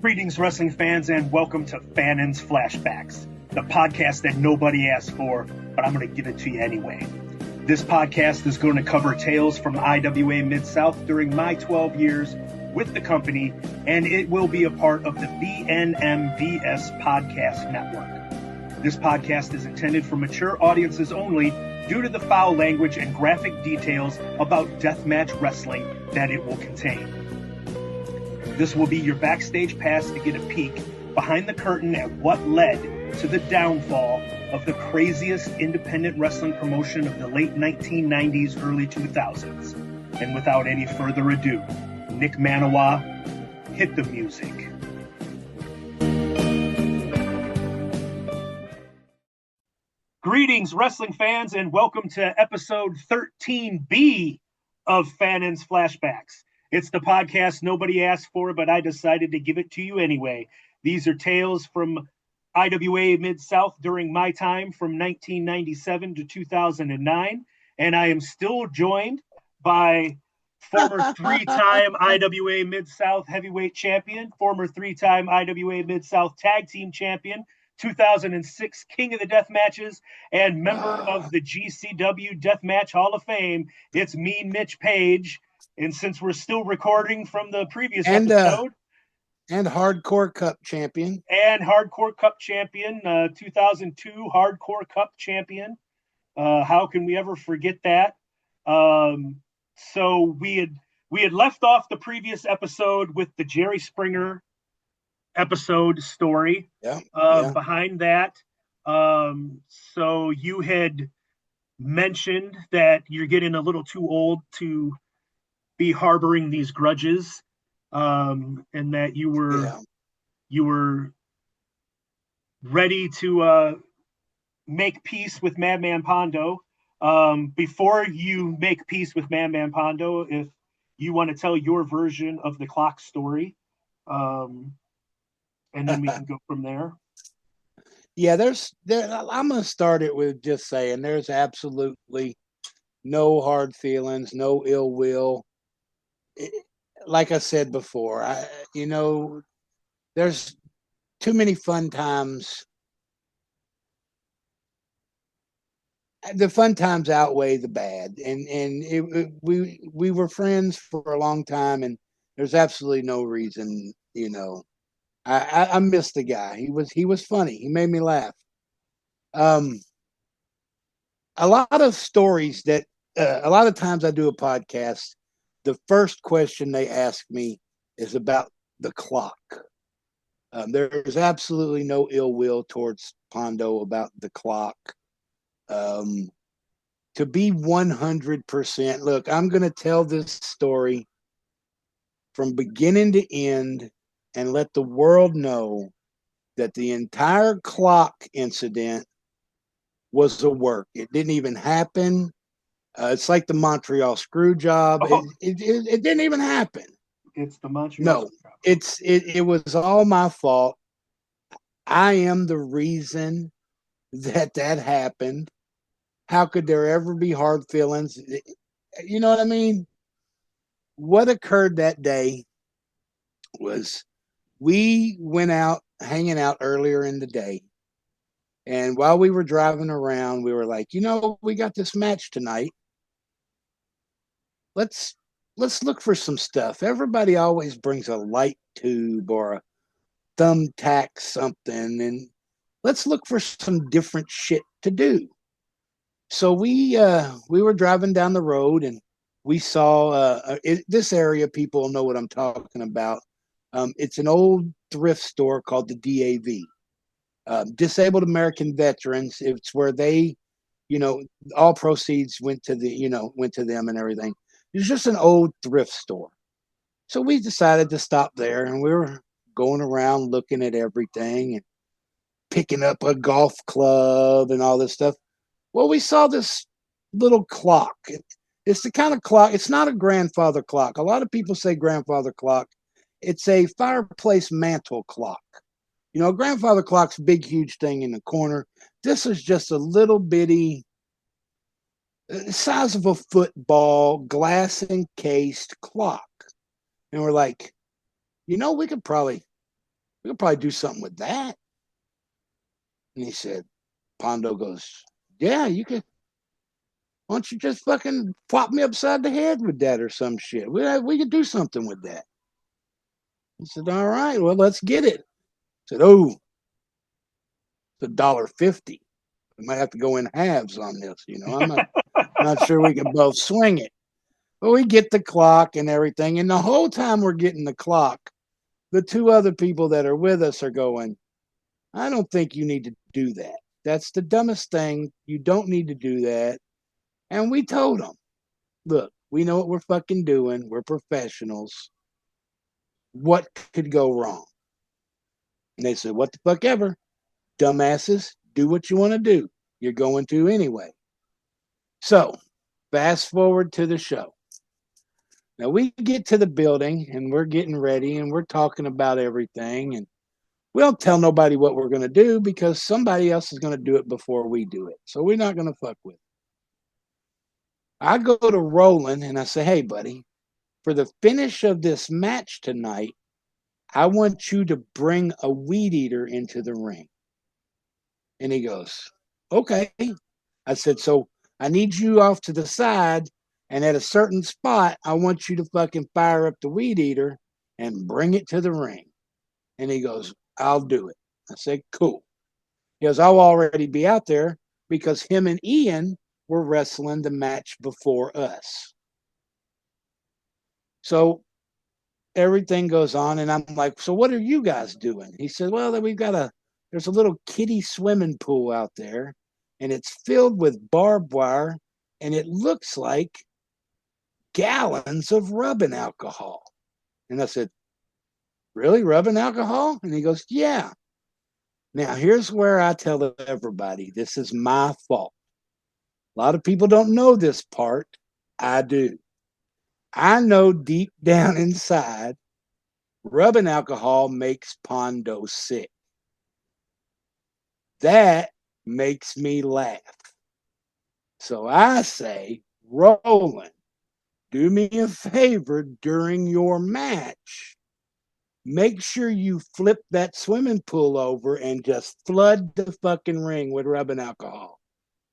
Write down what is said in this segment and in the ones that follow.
Greetings, wrestling fans, and welcome to Fannin's Flashbacks, the podcast that nobody asked for, but I'm going to give it to you anyway. This podcast is going to cover tales from IWA Mid South during my 12 years with the company, and it will be a part of the VNMVS Podcast Network. This podcast is intended for mature audiences only due to the foul language and graphic details about deathmatch wrestling that it will contain. This will be your backstage pass to get a peek behind the curtain at what led to the downfall of the craziest independent wrestling promotion of the late 1990s, early 2000s. And without any further ado, Nick Manawa, hit the music. Greetings, wrestling fans, and welcome to episode 13B of Fannin's Flashbacks. It's the podcast nobody asked for, but I decided to give it to you anyway. These are tales from IWA Mid South during my time from 1997 to 2009, and I am still joined by former three-time IWA Mid South heavyweight champion, former three-time IWA Mid South tag team champion, 2006 King of the Death Matches, and member of the GCW Deathmatch Hall of Fame. It's me, Mitch Page. And since we're still recording from the previous episode. And Hardcore Cup champion. And Hardcore Cup champion, 2002 Hardcore Cup champion. How can we ever forget that? So we had left off the previous episode with the Jerry Springer episode story. Behind that. So you had mentioned that you're getting a little too old to be harboring these grudges, and that you were ready to make peace with Madman Pondo. Before you make peace with Madman Pondo, if you want to tell your version of the clock story, and then we can go from there. Yeah, I'm going to start it with just saying there's absolutely no hard feelings, no ill will. Like I said before, there's too many fun times. The fun times outweigh the bad, and we were friends for a long time, and there's absolutely no reason. I missed the guy. He was funny. He made me laugh. A lot of stories that a lot of times I do a podcast. The first question they ask me is about the clock. There's absolutely no ill will towards Pondo about the clock. To be 100%, look, I'm going to tell this story from beginning to end and let the world know that the entire clock incident was a work. It didn't even happen. It's like the Montreal screw job. Oh. It didn't even happen. It's the Montreal screw job. It was all my fault. I am the reason that happened. How could there ever be hard feelings? You know what I mean? What occurred that day was we went out hanging out earlier in the day. And while we were driving around, we were like, we got this match tonight. Let's look for some stuff. Everybody always brings a light tube or a thumbtack something, and let's look for some different shit to do. So we were driving down the road, and we saw this area. People know what I'm talking about. It's an old thrift store called the DAV. Disabled American Veterans. It's where they, all proceeds went to them and everything. It was just an old thrift store. So we decided to stop there, and we were going around looking at everything and picking up a golf club and all this stuff. Well, we saw this little clock. It's the kind of clock. It's not a grandfather clock. A lot of people say grandfather clock. It's a fireplace mantle clock. A grandfather clock's a big, huge thing in the corner. This is just a little bitty, size of a football, glass encased clock. And we're like, we could probably We could probably do something with that. And he said, Pondo goes, yeah, you could. Why don't you just fucking pop me upside the head with that or some shit? We could do something with that. He said, all right, well, let's get it. I said, oh, it's $1.50. We might have to go in halves on this. I'm not sure we can both swing it. But we get the clock and everything. And the whole time we're getting the clock, the two other people that are with us are going, I don't think you need to do that. That's the dumbest thing. You don't need to do that. And we told them, look, we know what we're fucking doing. We're professionals. What could go wrong? And they said, what the fuck ever. Dumbasses, do what you want to do. You're going to anyway. So, fast forward to the show. Now we get to the building and we're getting ready and we're talking about everything. And we don't tell nobody what we're going to do because somebody else is going to do it before we do it. So we're not going to fuck with it. I go to Roland and I say, hey, buddy, for the finish of this match tonight, I want you to bring a weed eater into the ring. And he goes, okay. I said, so I need you off to the side. And at a certain spot, I want you to fucking fire up the weed eater and bring it to the ring. And he goes, I'll do it. I said, cool. He goes, I'll already be out there because him and Ian were wrestling the match before us. So everything goes on. And I'm like, so what are you guys doing? He said, well, there's a little kiddie swimming pool out there and it's filled with barbed wire and it looks like gallons of rubbing alcohol. And I said, really? Rubbing alcohol? And he goes, yeah. Now, here's where I tell everybody, this is my fault. A lot of people don't know this part. I do. I know deep down inside, rubbing alcohol makes Pondo sick. That makes me laugh. So I say, Roland, do me a favor during your match. Make sure you flip that swimming pool over and just flood the fucking ring with rubbing alcohol.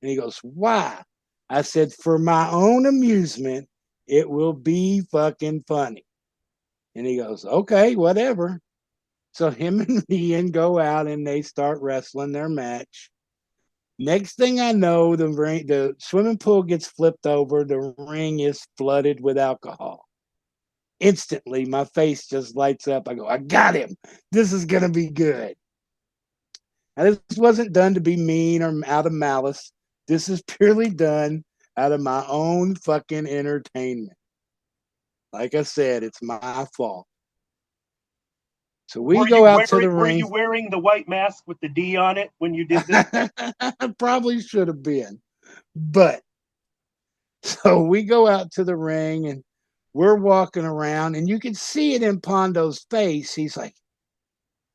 And he goes, why? I said, for my own amusement, it will be fucking funny. And he goes, okay, whatever. So him and Ian go out and they start wrestling their match. Next thing I know, the swimming pool gets flipped over. The ring is flooded with alcohol. Instantly, my face just lights up. I go, I got him. This is going to be good. Now, this wasn't done to be mean or out of malice. This is purely done out of my own fucking entertainment. Like I said, it's my fault. So we go out to the ring. Were you wearing the white mask with the D on it when you did this? I probably should have been. But so we go out to the ring and we're walking around and you can see it in Pondo's face. He's like,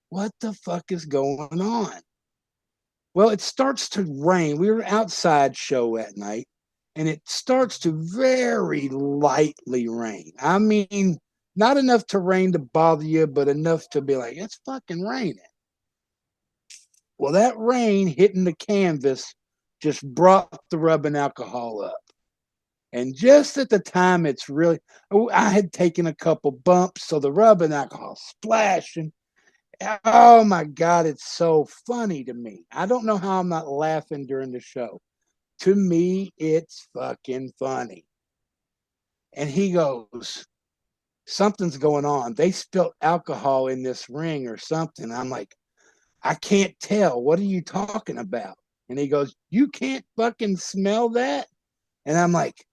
what the fuck is going on? Well, it starts to rain. We were outside show at night and it starts to very lightly rain. I mean, not enough to rain to bother you, but enough to be like, it's fucking raining. Well, that rain hitting the canvas just brought the rubbing alcohol up. And just at the time, I had taken a couple bumps, so the rubbing alcohol splashing. Oh my God, it's so funny to me. I don't know how I'm not laughing during the show. To me, it's fucking funny. And he goes, something's going on. They spilled alcohol in this ring or something. I'm like, I can't tell. What are you talking about? And he goes, you can't fucking smell that? And I'm like,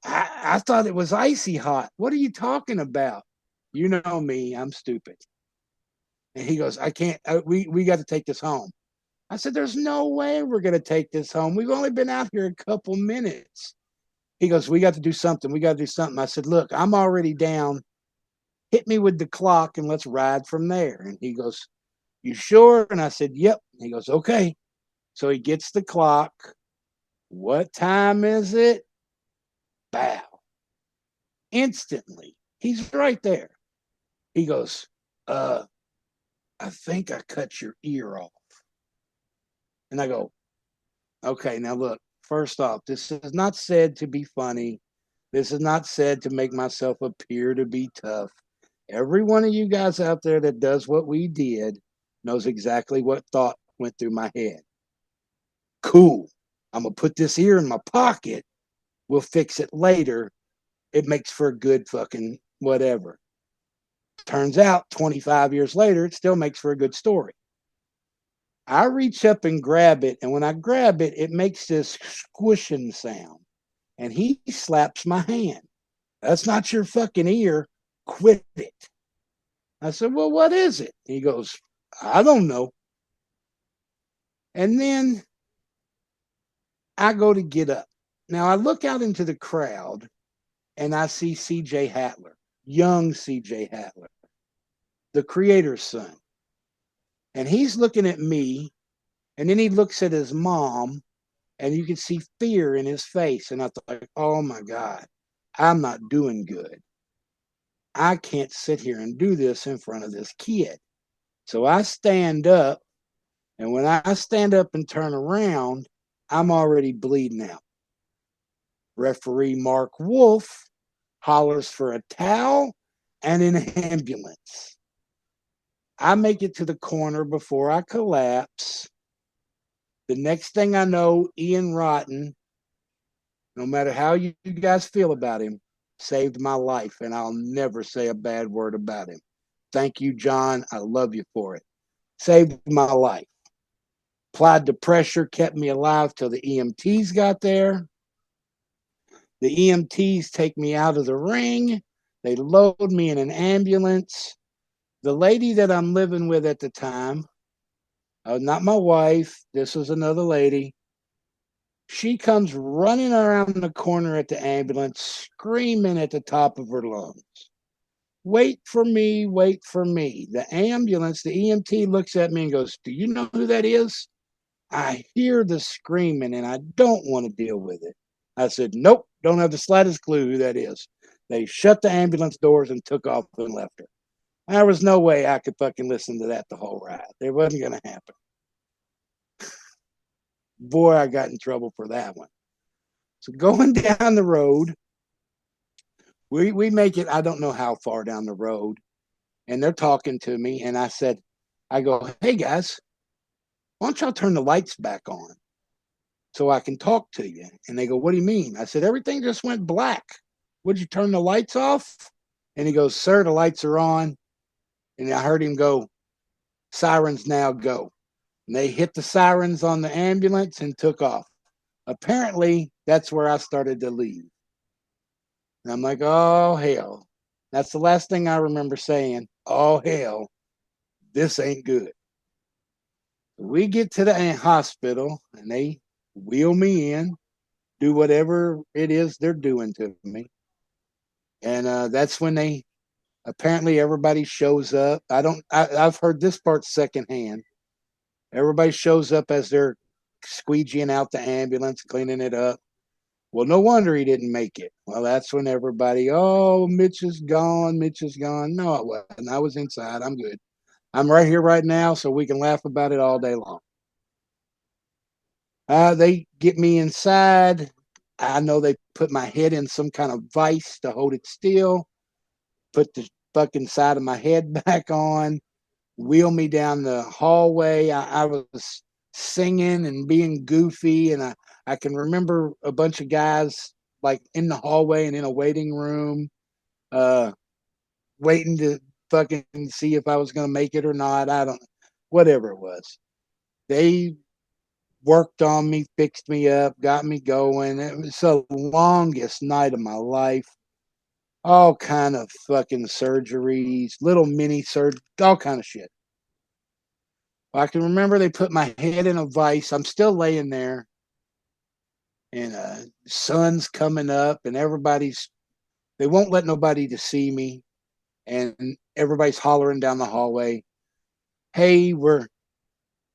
I thought it was icy hot. What are you talking about? You know me, I'm stupid. And he goes, I can't, we got to take this home. I said, there's no way we're going to take this home. We've only been out here a couple minutes. He goes, we got to do something. We got to do something. I said, look, I'm already down. Hit me with the clock and let's ride from there. And he goes, you sure? And I said, yep. He goes, okay. So he gets the clock. What time is it? Bow. Instantly. He's right there. He goes, I I think I cut your ear off. And I go, okay, now look, first off, this is not said to be funny. This is not said to make myself appear to be tough. Every one of you guys out there that does what we did knows exactly what thought went through my head. Cool. I'm going to put this ear in my pocket. We'll fix it later. It makes for a good fucking whatever. Turns out 25 years later, it still makes for a good story. I reach up and grab it, and when I grab it, it makes this squishing sound. And he slaps my hand. That's not your fucking ear. Quit it. I said, well, what is it? He goes, I don't know. And then I go to get up. Now I look out into the crowd and I see CJ Hattler, young CJ Hattler, the creator's son. And he's looking at me, and then he looks at his mom, and you can see fear in his face. And I thought, oh my God, I'm not doing good. I can't sit here and do this in front of this kid. So I stand up, and when I stand up and turn around, I'm already bleeding out. Referee Mark Wolf hollers for a towel and an ambulance. I make it to the corner before I collapse. The next thing I know, Ian Rotten, no matter how you guys feel about him, saved my life, and I'll never say a bad word about him. Thank you, John. I love you for it. Saved my life. Applied the pressure, kept me alive till the EMTs got there. The EMTs take me out of the ring. They load me in an ambulance. The lady that I'm living with at the time, not my wife, this was another lady. She comes running around the corner at the ambulance, screaming at the top of her lungs. Wait for me, wait for me. The ambulance, the EMT looks at me and goes, do you know who that is? I hear the screaming and I don't want to deal with it. I said, nope, don't have the slightest clue who that is. They shut the ambulance doors and took off and left her. There was no way I could fucking listen to that the whole ride. It wasn't going to happen. Boy, I got in trouble for that one. So going down the road, we make it, I don't know how far down the road, and they're talking to me, and I go, hey guys, why don't y'all turn the lights back on so I can talk to you? And they go, what do you mean? I said, everything just went black. Would you turn the lights off? And he goes, sir, the lights are on. And I heard him go, sirens now go. And they hit the sirens on the ambulance and took off. Apparently, that's where I started to leave. And I'm like, oh, hell. That's the last thing I remember saying. Oh, hell, this ain't good. We get to the hospital, and they wheel me in, do whatever it is they're doing to me. And that's when apparently everybody shows up. I've heard this part secondhand. Everybody shows up as they're squeegeeing out the ambulance, cleaning it up. Well, no wonder he didn't make it. Well, that's when everybody, oh, Mitch is gone. Mitch is gone. No, it wasn't. I was inside. I'm good. I'm right here right now, so we can laugh about it all day long. They get me inside. I know they put my head in some kind of vice to hold it still, put the fucking side of my head back on, wheel me down the hallway. I was singing and being goofy, and I can remember a bunch of guys like in the hallway and in a waiting room, waiting to fucking see if I was going to make it or not. I don't, whatever it was. They worked on me, fixed me up, got me going. It was the longest night of my life. All kind of fucking surgeries, little mini surgery, all kind of shit. I can remember they put my head in a vice. I'm still laying there, and sun's coming up, and they won't let nobody to see me, and everybody's hollering down the hallway, hey, we're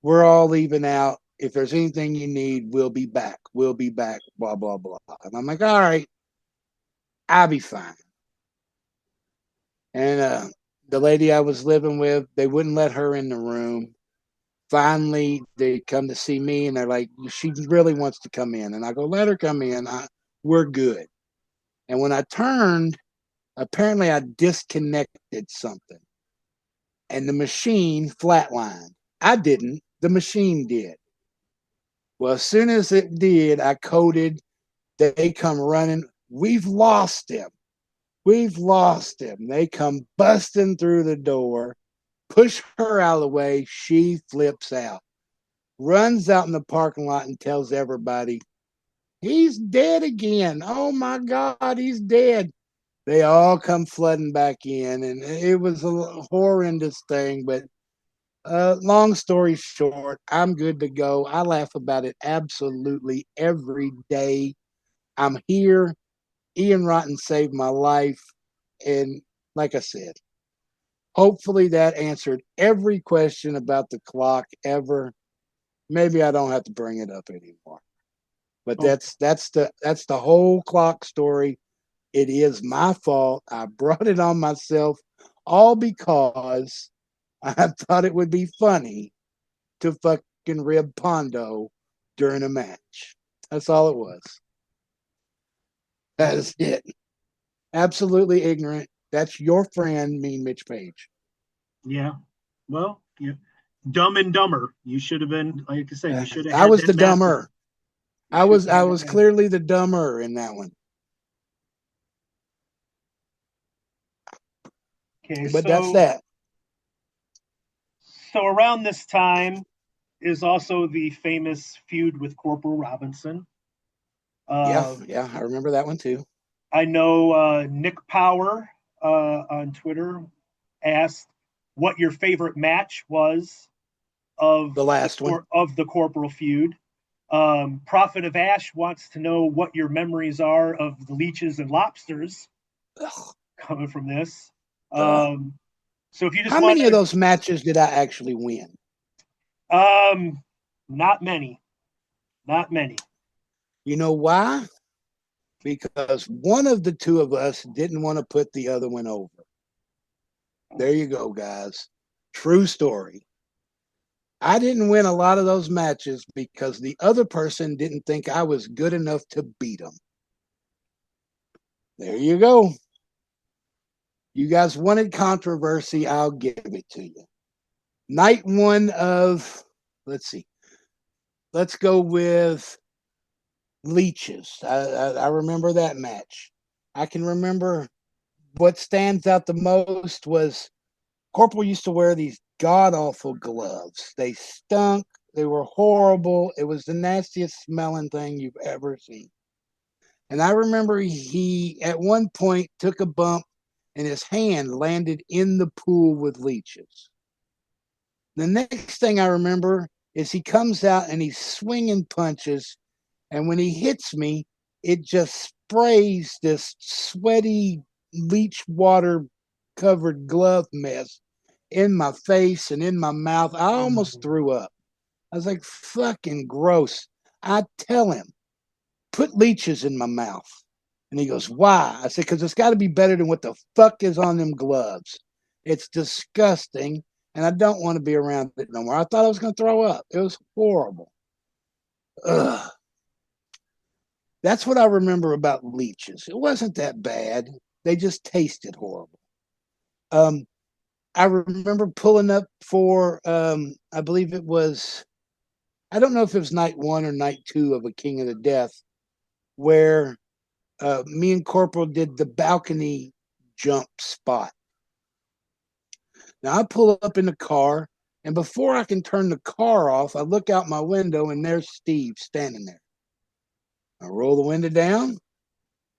all leaving out. If there's anything you need, we'll be back, blah blah blah. And I'm like, all right, I'll be fine. And the lady I was living with, they wouldn't let her in the room. Finally, they come to see me and they're like, she really wants to come in. And I go, let her come in. We're good. And when I turned, apparently I disconnected something and the machine flatlined. I didn't. The machine did. Well, as soon as it did, I coded. They come running. We've lost him. We've lost him. They come busting through the door, push her out of the way. She flips out, runs out in the parking lot and tells everybody, he's dead again. Oh my God, he's dead. They all come flooding back in, and it was a horrendous thing. But long story short, I'm good to go. I laugh about it absolutely every day. I'm here. Ian Rotten saved my life. And like I said, hopefully that answered every question about the clock ever. Maybe I don't have to bring it up anymore. But that's the whole clock story. It is my fault. I brought it on myself, all because I thought it would be funny to fucking rib Pondo during a match. That's all it was. That is it. Absolutely ignorant. That's your friend, Mean Mitch Page. Yeah. Well, yeah. Dumb and Dumber. You should have been, like I said, you should have. I was the dumber. I was clearly the dumber in that one. Okay, but that's that. So around this time is also the famous feud with Corporal Robinson. Yeah, I remember that one too. I know Nick Power on Twitter asked what your favorite match was of the last one of the Corporal feud. Prophet of Ash wants to know what your memories are of the leeches and lobsters. Ugh. Coming from this. So if you just how many of those matches did I actually win? Not many. Not many. You know why? Because one of the two of us didn't want to put the other one over. There you go, guys. True story. I didn't win a lot of those matches because the other person didn't think I was good enough to beat them. There you go. You guys wanted controversy. I'll give it to you. Night one of, let's see. Let's go with leeches. I remember that match. I can remember what stands out the most was Corporal used to wear these god-awful gloves. They stunk. They were horrible. It was the nastiest smelling thing you've ever seen. And I remember he, at one point, took a bump and his hand landed in the pool with leeches. The next thing I remember is he comes out and he's swinging punches. And when he hits me, it just sprays this sweaty leech water covered glove mess in my face and in my mouth. I almost threw up. I was like, fucking gross. I tell him, put leeches in my mouth. And he goes, why? I said, because it's got to be better than what the fuck is on them gloves. It's disgusting. And I don't want to be around it no more. I thought I was going to throw up. It was horrible. Ugh. That's what I remember about leeches. It wasn't that bad. They just tasted horrible. I remember pulling up for, I believe it was, I don't know if it was night one or night two of a King of the Death, where me and Corporal did the balcony jump spot. Now I pull up in the car, and before I can turn the car off, I look out my window, and there's Steve standing there. I roll the window down.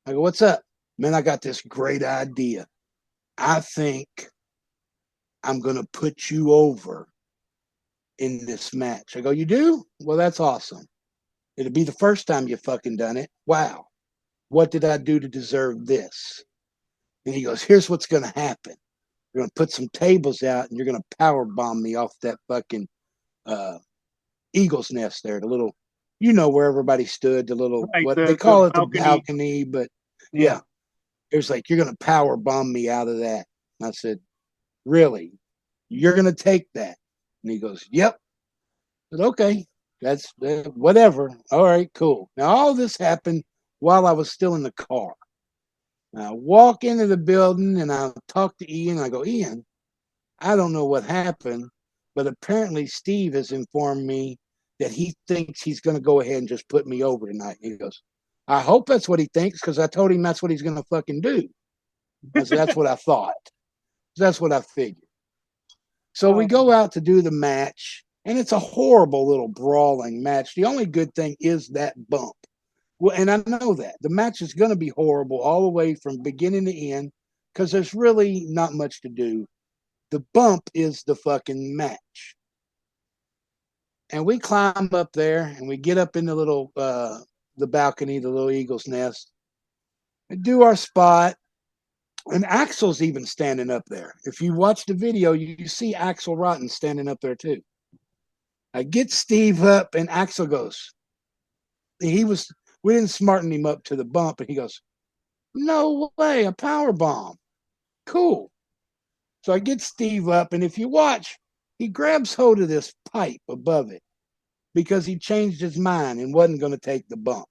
I go, what's up? Man, I got this great idea. I think I'm going to put you over in this match. I go, you do? Well, that's awesome. It'll be the first time you fucking done it. Wow. What did I do to deserve this? And he goes, here's what's going to happen. You're going to put some tables out and you're going to power bomb me off that fucking eagle's nest there. The little, you know, where everybody stood, the little, right, what they call it, the balcony, but yeah. It was like, you're going to power bomb me out of that. And I said, Really? You're going to take that? And he goes, yep. I said, okay, that's whatever. All right, cool. Now, all this happened while I was still in the car. I walk into the building and I talk to Ian. I go, Ian, I don't know what happened, but apparently Steve has informed me that he thinks he's going to go ahead and just put me over tonight. He goes, I hope that's what he thinks, because I told him that's what he's going to fucking do. I said, that's what I thought. That's what I figured. So we go out to do the match, and it's a horrible little brawling match. The only good thing is that bump. Well, and I know that the match is going to be horrible all the way from beginning to end, because there's really not much to do. The bump is the fucking match. And we climb up there and we get up in the little the balcony, the little eagle's nest, and do our spot. And Axel's even standing up there. If you watch the video, you see Axel Rotten standing up there too. I get Steve up and Axel goes, we didn't smarten him up to the bump, and he goes, no way, a power bomb. Cool. So I get Steve up, and if you watch, he grabs hold of this pipe above it because he changed his mind and wasn't going to take the bump.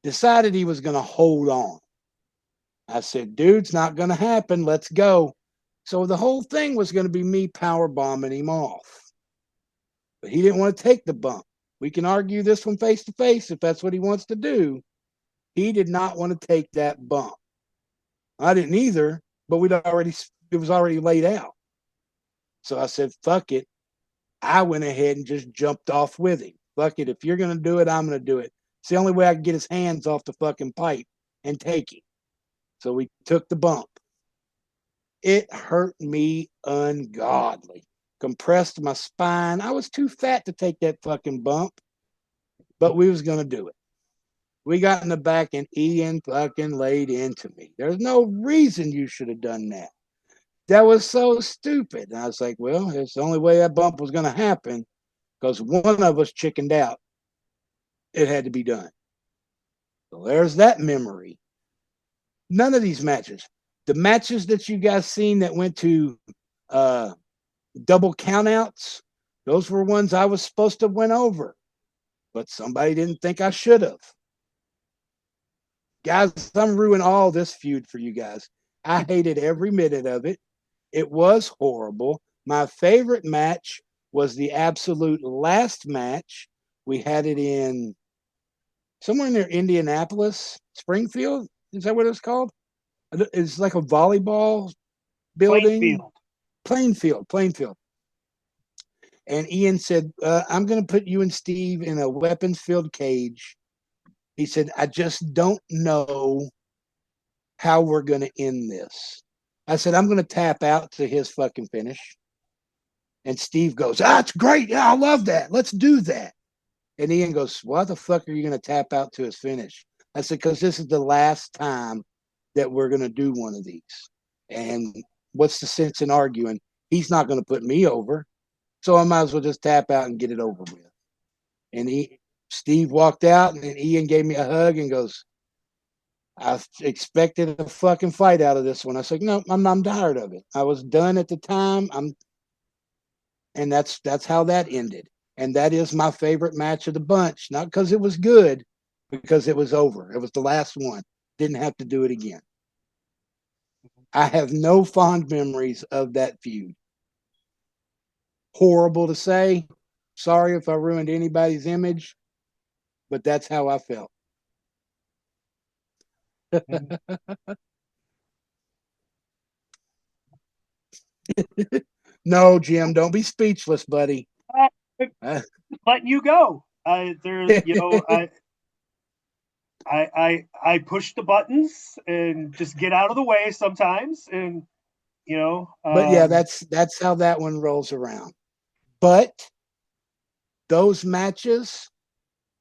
Decided he was going to hold on. I said, dude, it's not going to happen. Let's go. So the whole thing was going to be me power bombing him off. But he didn't want to take the bump. We can argue this one face to face if that's what he wants to do. He did not want to take that bump. I didn't either, but it was already laid out. So I said, fuck it. I went ahead and just jumped off with him. Fuck it. If you're going to do it, I'm going to do it. It's the only way I can get his hands off the fucking pipe and take him. So we took the bump. It hurt me ungodly. Compressed my spine. I was too fat to take that fucking bump, but we was going to do it. We got in the back and Ian fucking laid into me. There's no reason you should have done that. That was so stupid. And I was like, well, it's the only way that bump was going to happen, because one of us chickened out. It had to be done. So there's that memory. None of these matches. The matches that you guys seen that went to double countouts, those were ones I was supposed to win over, but somebody didn't think I should have. Guys, I'm ruining all this feud for you guys. I hated every minute of it. It was horrible. My favorite match was the absolute last match. We had it in somewhere near Indianapolis, Springfield. Is that what it's called? It's like a volleyball building. Plainfield. And Ian said, I'm going to put you and Steve in a weapons-filled cage. He said, I just don't know how we're going to end this. I said, I'm going to tap out to his fucking finish. And Steve goes, it's great. Yeah, I love that. Let's do that. And Ian goes, why the fuck are you going to tap out to his finish? I said, because this is the last time that we're going to do one of these. And what's the sense in arguing? He's not going to put me over. So I might as well just tap out and get it over with. And Steve walked out, and then Ian gave me a hug and goes, I expected a fucking fight out of this one. I said, no, I'm tired of it. I was done at the time. And that's how that ended. And that is my favorite match of the bunch. Not because it was good, because it was over. It was the last one. Didn't have to do it again. I have no fond memories of that feud. Horrible to say. Sorry if I ruined anybody's image, but that's how I felt. No, Jim, don't be speechless, buddy. Letting you go. I push the buttons and just get out of the way sometimes, and but yeah, that's how that one rolls around. But those matches,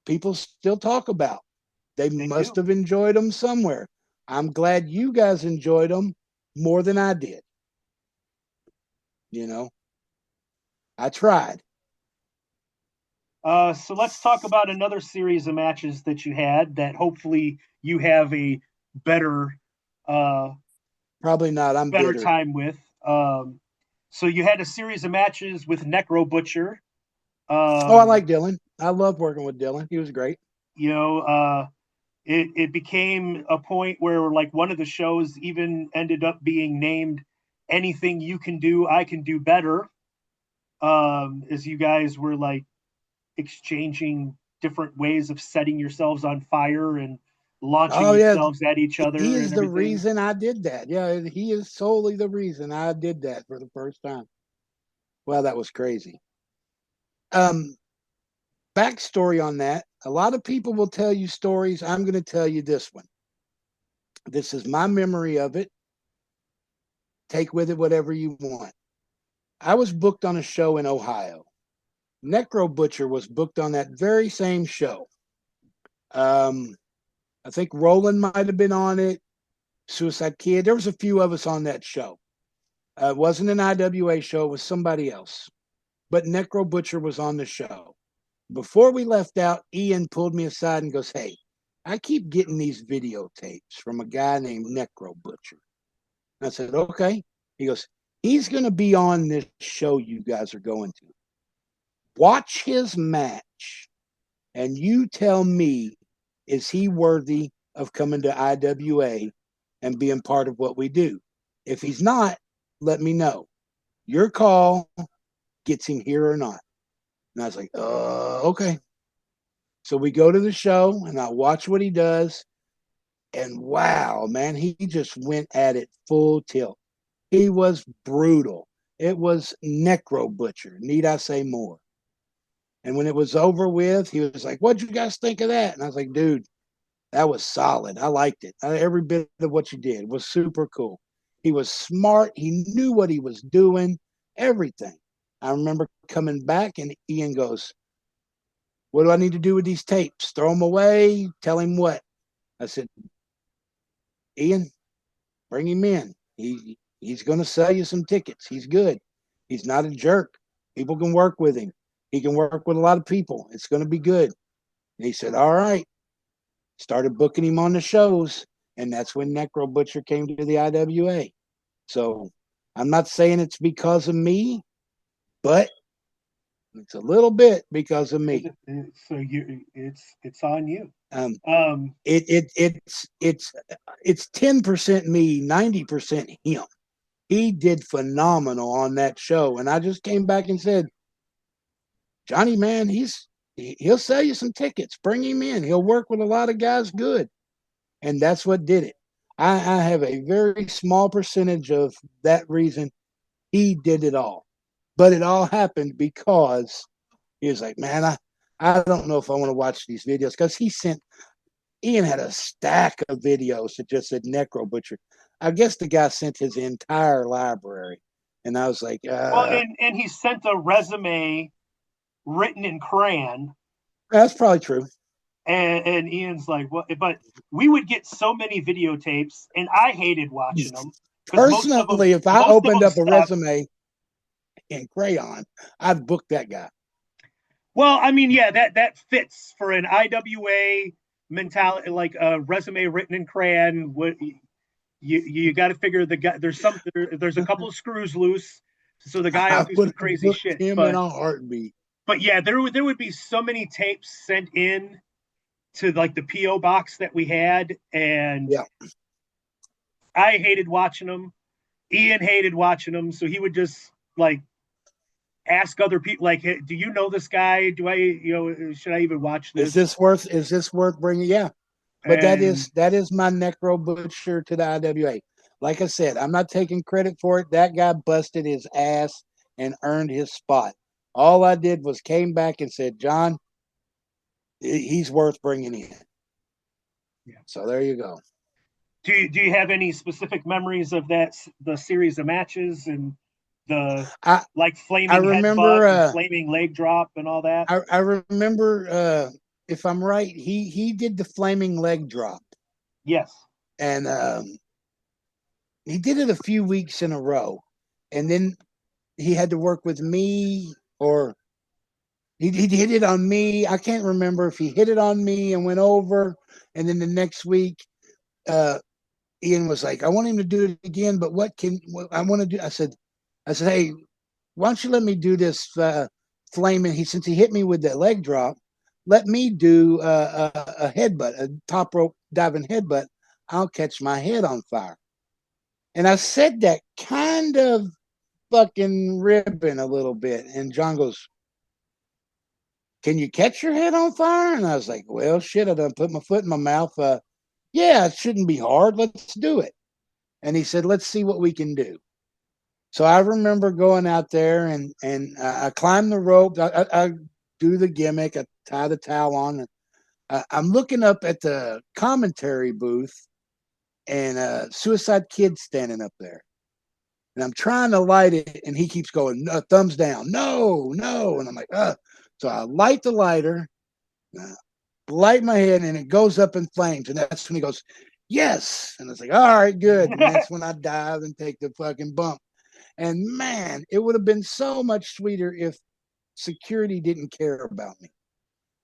people still talk about. They must have enjoyed them somewhere. I'm glad you guys enjoyed them more than I did. I tried. So let's talk about another series of matches that you had that hopefully you have a better probably not. I'm better bitter. time with. So you had a series of matches with Necro Butcher. Oh, I like Dylan. I love working with Dylan. He was great. You know, it became a point where like one of the shows even ended up being named "Anything You Can Do, I Can Do Better," as you guys were like exchanging different ways of setting yourselves on fire and launching Oh yeah, yourselves at each other. he And is the everything. reason I did that. Yeah, he is solely the reason I did that for the first time. Well, that was crazy. Um, Backstory on that. A lot of people will tell you stories. I'm going to tell you this one. This is my memory of it. Take with it whatever you want. I was booked on a show in Ohio. Necro Butcher was booked on that very same show. Um, I think Roland might have been on it. Suicide Kid. There was a few of us on that show. It wasn't an IWA show. It was somebody else. But Necro Butcher was on the show. Before we left out, Ian pulled me aside and goes, "Hey, I keep getting these videotapes from a guy named Necro Butcher." And I said, "Okay." He goes, "He's going to be on this show you guys are going to. Watch his match and you tell me, is he worthy of coming to IWA and being part of what we do? If he's not, let me know. Your call gets him here or not." And I was like, okay. So we go to the show and I watch what he does. And wow, man, he just went at it full tilt. He was brutal. It was Necro Butcher. Need I say more? And when it was over with, he was like, "What'd you guys think of that?" And I was like, "Dude, that was solid. I liked it. Every bit of what you did was super cool." He was smart. He knew what he was doing, everything. I remember coming back and Ian goes, "What do I need to do with these tapes? Throw them away? Tell him what?" I said, "Ian, bring him in. He's going to sell you some tickets. He's good. He's not a jerk. People can work with him. He can work with a lot of people. It's going to be good." And he said, "All right." Started booking him on the shows. And that's when Necro Butcher came to the IWA. So I'm not saying it's because of me, but it's a little bit because of me. So it's on you. Um, Um, it's 10% me, 90% him. He did phenomenal on that show, and I just came back and said, "Johnny, man, he'll sell you some tickets. Bring him in. He'll work with a lot of guys good." And that's what did it. I have a very small percentage of that reason. He did it all, but it all happened because he was like, "Man, I don't know if I want to watch these videos," because Ian had a stack of videos that just said Necro Butcher. I guess the guy sent his entire library, and I was like, well, and he sent a resume written in crayon, "That's probably true." and Ian's like, "Well," but we would get so many videotapes, and I hated watching them because Personally, if I most of opened them up a suck. resume in crayon, I'd book that guy. Well, I mean, yeah, that fits for an IWA mentality, like a resume written in crayon. What you got to figure the guy. There's a couple of screws loose, so the guy will I do would some have crazy booked shit. him in a heartbeat. But yeah, there would be so many tapes sent in to like the PO box that we had, and Yeah. I hated watching them. Ian hated watching them, so he would just like ask other people, like, hey, "Do you know this guy? Do I, should I even watch Is this?" this worth bringing? Yeah. But And that is my Necro Butcher to the IWA. Like I said, I'm not taking credit for it. That guy busted his ass and earned his spot. All I did was came back and said, "John, he's worth bringing in." yeah. So there you go. Do you have any specific memories of the series of matches and the I like I flaming headbutt remember and flaming leg drop and all that? I remember if I'm right, he did the flaming leg drop, Yes. and he did it a few weeks in a row, and then he had to work with me, or he hit it on me. I can't remember if he hit it on me and went over, and then the next week uh, Ian was like, I want him to do it again, but what I want to do? I said, hey, why don't you let me do this flaming? Since he hit me with that leg drop, let me do a headbutt, a top rope diving headbutt. I'll catch my head on fire. And I said that kind of fucking ribbing a little bit. And John goes, can you catch your head on fire? And I was like, well, shit, I done put my foot in my mouth. Yeah, it shouldn't be hard. Let's do it. And he said, let's see what we can do. So I remember going out there and I climbed the rope. I do the gimmick. I tie the towel on. I'm looking up at the commentary booth and Suicide Kid standing up there. And I'm trying to light it, and he keeps going, no, thumbs down, no. And I'm like, So I light the lighter, light my head, and it goes up in flames. And that's when he goes, yes. And I was like, all right, good. And that's when I dive and take the fucking bump. And man, it would have been so much sweeter if security didn't care about me,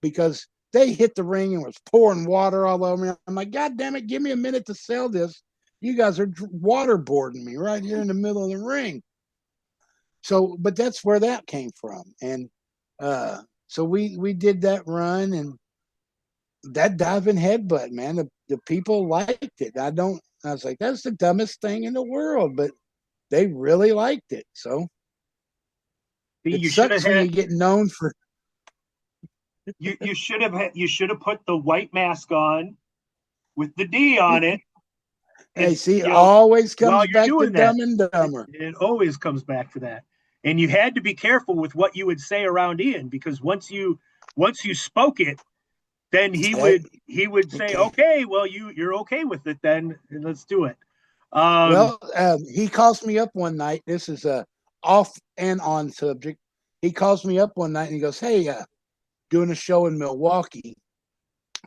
because they hit the ring and was pouring water all over me. I'm like, God damn it, give me a minute to sell this. You guys are waterboarding me right here in the middle of the ring. So, but that's where that came from. And so we did that run, and that diving headbutt, man, the people liked it. I was like, that's the dumbest thing in the world, but they really liked it. So it sucks when you get known for. You should have put the white mask on with the D on it. Hey, see, it always comes back to Dumb and Dumber. It always comes back to that. And you had to be careful with what you would say around Ian, because once you spoke it, then he would say, okay, well, you're okay with it then, and let's do it. He calls me up one night. This is a off and on subject. He calls me up one night and he goes, hey, doing a show in Milwaukee.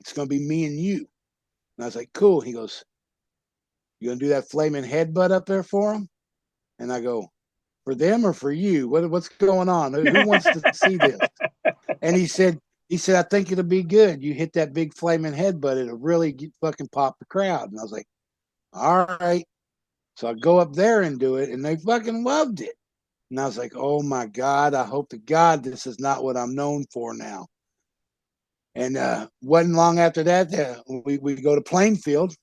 It's going to be me and you. And I was like, cool. He goes, you going to do that flaming headbutt up there for him? And I go, for them or for you? What's going on? Who wants to see this? And he said, I think it'll be good. You hit that big flaming headbutt, it'll really fucking pop the crowd. And I was like, all right. So I go up there and do it, and they fucking loved it. And I was like, oh my God, I hope to God this is not what I'm known for now. And wasn't long after that, we go to Plainfield.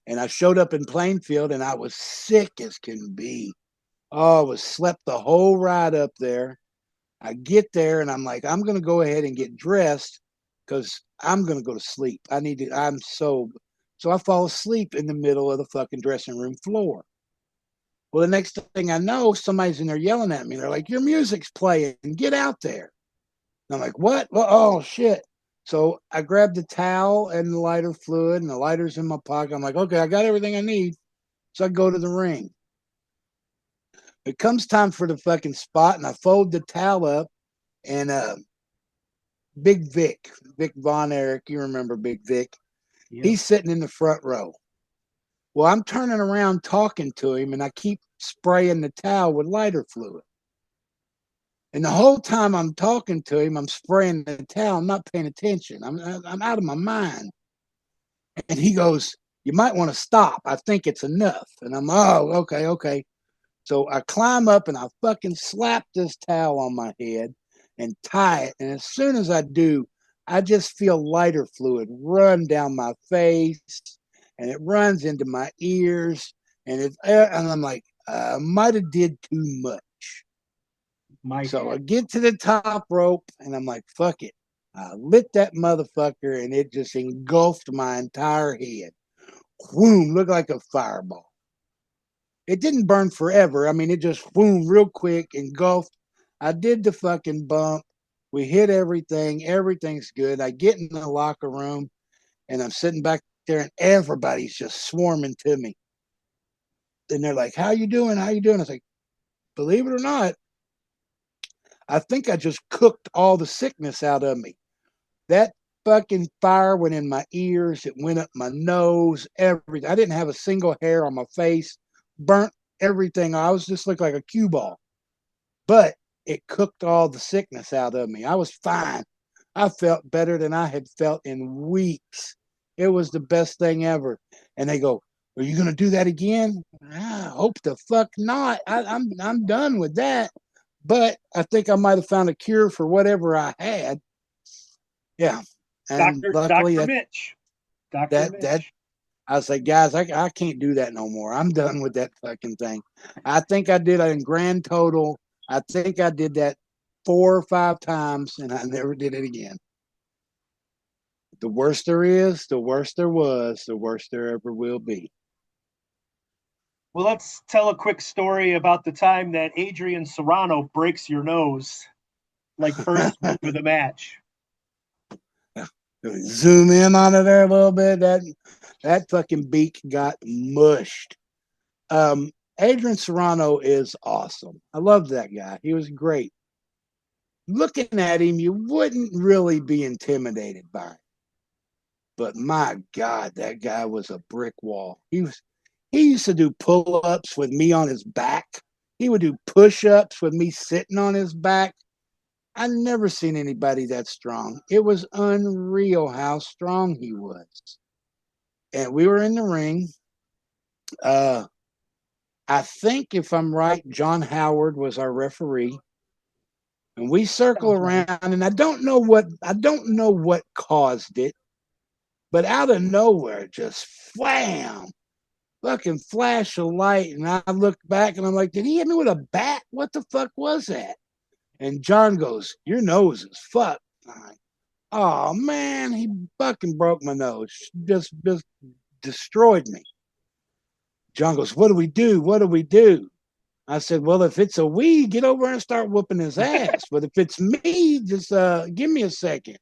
And I showed up in Plainfield, and I was sick as can be. Oh, I was slept the whole ride up there. I get there, and I'm like, I'm going to go ahead and get dressed because I'm going to go to sleep. So I fall asleep in the middle of the fucking dressing room floor. Well, the next thing I know, somebody's in there yelling at me. They're like, your music's playing. Get out there. And I'm like, what? Well, oh, shit. So I grabbed the towel and the lighter fluid, and the lighter's in my pocket. I'm like, okay, I got everything I need. So I go to the ring. It comes time for the fucking spot, and I fold the towel up, and Big Vic Von Erich, you remember Big Vic? Yep. He's sitting in the front row. Well, I'm turning around talking to him, and I keep spraying the towel with lighter fluid. And the whole time I'm talking to him, I'm spraying the towel. I'm not paying attention. I'm out of my mind. And he goes, you might want to stop. I think it's enough. And I'm, oh, okay. So I climb up and I fucking slap this towel on my head and tie it. And as soon as I do, I just feel lighter fluid run down my face, and it runs into my ears. And I'm like, I might have did too much. So I get to the top rope, and I'm like, fuck it. I lit that motherfucker, and it just engulfed my entire head. Whoom, looked like a fireball. It didn't burn forever. I mean, it just whoom real quick, engulfed. I did the fucking bump. We hit everything. Everything's good. I get in the locker room, and I'm sitting back there, and everybody's just swarming to me. And they're like, how you doing? How you doing? I was like, believe it or not, I think I just cooked all the sickness out of me. That fucking fire went in my ears. It went up my nose, everything. I didn't have a single hair on my face. Burnt everything. I was just looked like a cue ball. But it cooked all the sickness out of me. I was fine. I felt better than I had felt in weeks. It was the best thing ever. And they go, Are you going to do that again? I hope the fuck not. I'm done with that. But I think I might have found a cure for whatever I had. Yeah. And luckily Dr. Mitch. Dr. Mitch. I was like, guys, I can't do that no more. I'm done with that fucking thing. I think I did it in grand total. I think I did that 4 or 5 times, and I never did it again. The worse there is, the worse there was, the worse there ever will be. Well, let's tell a quick story about the time that Adrian Serrano breaks your nose, like first move of the match. Zoom in on it there a little bit. That fucking beak got mushed. Adrian Serrano is awesome. I love that guy. He was great. Looking at him, you wouldn't really be intimidated by him. But my God, that guy was a brick wall. He used to do pull-ups with me on his back. He would do push-ups with me sitting on his back. I never seen anybody that strong. It was unreal how strong he was. And we were in the ring. I think if I'm right, John Howard was our referee. And we circle around, and I don't know what caused it, but out of nowhere, just wham, fucking flash of light. And I look back and I'm like, did he hit me with a bat? What the fuck was that? And John goes, your nose is fucked. I'm like, oh man, he fucking broke my nose. Just destroyed me. John goes, what do we do? What do we do? I said, well, if it's a we, get over and start whooping his ass. But if it's me, just give me a second.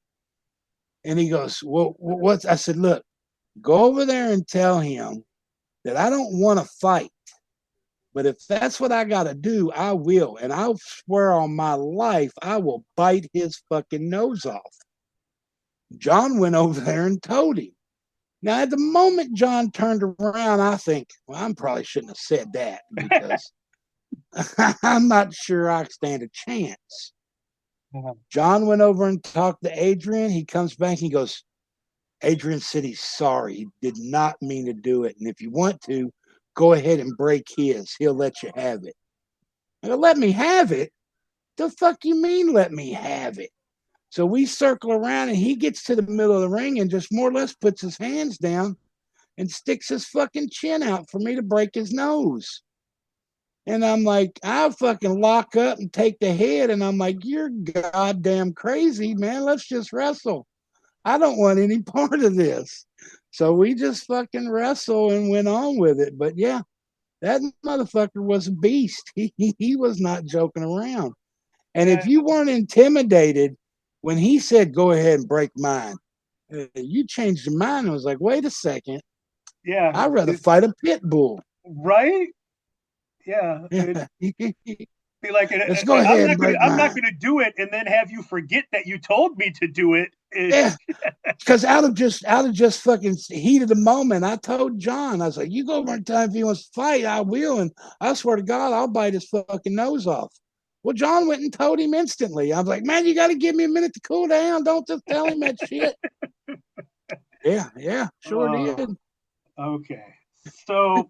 And he goes, well, what's? I said, look, go over there and tell him that I don't want to fight. But if that's what I got to do, I will. And I'll swear on my life, I will bite his fucking nose off. John went over there and told him. Now, at the moment John turned around, I think, well, I probably shouldn't have said that because I'm not sure I stand a chance. John went over and talked to Adrian. He comes back and he goes, Adrian said he's sorry. He did not mean to do it. And if you want to, go ahead and break his. He'll let you have it. I go, let me have it? The fuck you mean let me have it? So we circle around and he gets to the middle of the ring and just more or less puts his hands down and sticks his fucking chin out for me to break his nose. And I'm like, I'll fucking lock up and take the head. And I'm like, you're goddamn crazy, man. Let's just wrestle. I don't want any part of this. So we just fucking wrestle and went on with it. But yeah, that motherfucker was a beast. He was not joking around. And if you weren't intimidated when he said, go ahead and break mine, you changed your mind and was like, wait a second. Yeah. I'd rather fight a pit bull. Right? Yeah. Be like, let's go ahead and break mine. I'm not going to do it and then have you forget that you told me to do it. Yeah. Because out of just fucking heat of the moment, I told John, I was like, you go over and tell him if he wants to fight, I will. And I swear to God, I'll bite his fucking nose off. Well, John went and told him instantly. I was like, man, you got to give me a minute to cool down. Don't just tell him that shit. Yeah, sure did. Okay. So,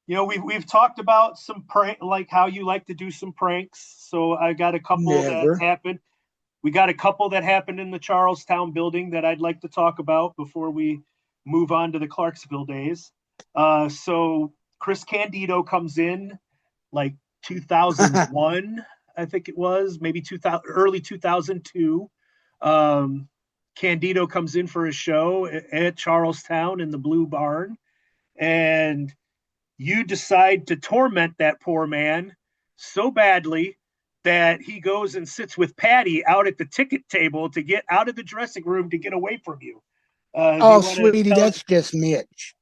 you know, we've talked about some prank, like how you like to do some pranks. So I got a couple that happened. We got a couple that happened in the Charlestown building that I'd like to talk about before we move on to the Clarksville days. So Chris Candido comes in like 2001, I think it was, maybe 2000, early 2002. Candido comes in for a show at Charlestown in the Blue Barn, and you decide to torment that poor man so badly that he goes and sits with Patty out at the ticket table to get out of the dressing room to get away from you. Sweetie, that's just Mitch.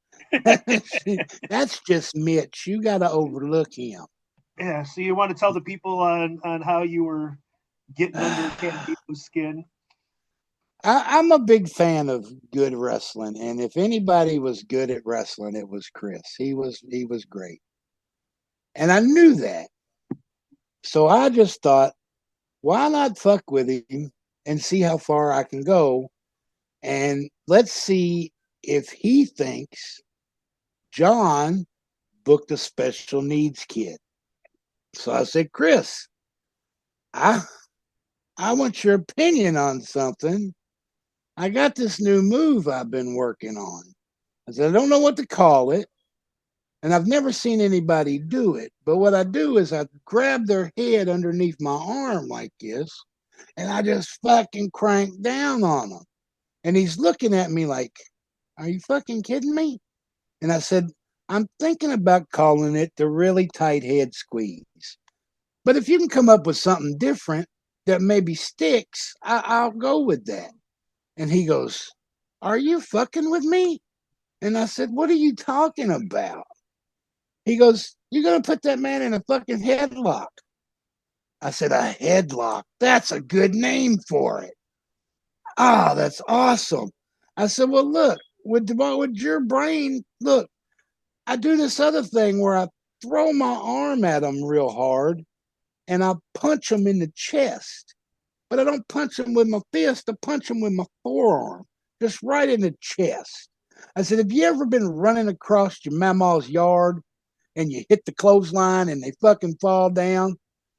That's just Mitch. You got to overlook him. Yeah, so you want to tell the people on how you were getting under Candido's skin? I'm a big fan of good wrestling, and if anybody was good at wrestling, it was Chris. He was great, and I knew that. So I just thought, why not fuck with him and see how far I can go, and let's see if he thinks John booked a special needs kid. So I said, Chris, I want your opinion on something. I got this new move I've been working on. I said, I don't know what to call it. And I've never seen anybody do it. But what I do is I grab their head underneath my arm like this, and I just fucking crank down on them. And he's looking at me like, are you fucking kidding me? And I said, I'm thinking about calling it the really tight head squeeze. But if you can come up with something different that maybe sticks, I'll go with that. And he goes, are you fucking with me? And I said, what are you talking about? He goes, you're going to put that man in a fucking headlock. I said, a headlock? That's a good name for it. Ah, that's awesome. I said, well, look, with your brain, look, I do this other thing where I throw my arm at him real hard and I punch him in the chest. But I don't punch him with my fist. I punch him with my forearm, just right in the chest. I said, have you ever been running across your mama's yard and you hit the clothesline and they fucking fall down?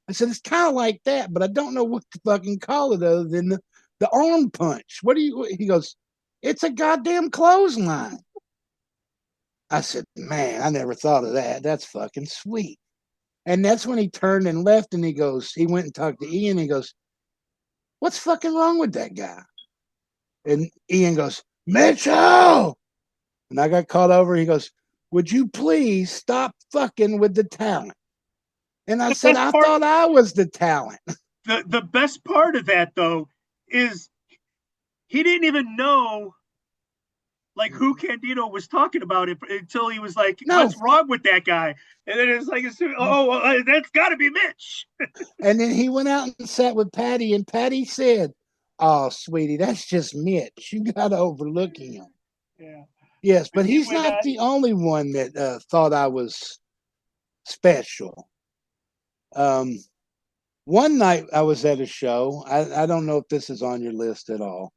I said, it's kind of like that, but I don't know what to fucking call it other than the arm punch. What do you, he goes, it's a goddamn clothesline. I said, man, I never thought of that. That's fucking sweet. And that's when he turned and left and he went and talked to Ian. He goes, what's fucking wrong with that guy? And Ian goes, Mitchell. And I got called over. He goes, would you please stop fucking with the talent? And I said, I thought I was the talent. The best part of that, though, is he didn't even know like who Candido was talking about it until he was like, what's wrong with that guy? And then it's like, that's got to be Mitch. And then he went out and sat with Patty, and Patty said, oh, sweetie, that's just Mitch. You got to overlook him. Yeah. Yes, but he's not the only one that thought I was special. One night I was at a show. I don't know if this is on your list at all.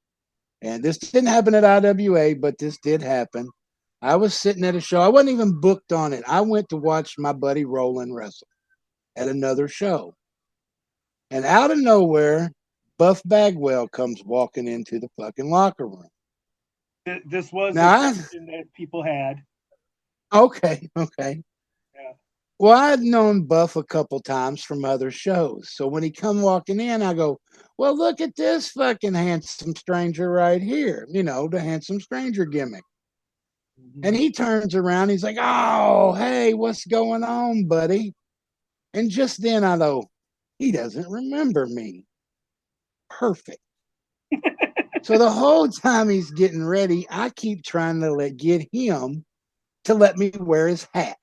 And this didn't happen at IWA, but this did happen. I was sitting at a show. I wasn't even booked on it. I went to watch my buddy Roland wrestle at another show. And out of nowhere, Buff Bagwell comes walking into the fucking locker room. This was a question that people had. Okay. Yeah. Well, I'd known Buff a couple times from other shows. So when he come walking in, I go, well, look at this fucking handsome stranger right here. You know, the handsome stranger gimmick. Mm-hmm. And he turns around. He's like, oh, hey, what's going on, buddy? And just then I know he doesn't remember me. Perfect. So the whole time he's getting ready, I keep trying to get him to let me wear his hat.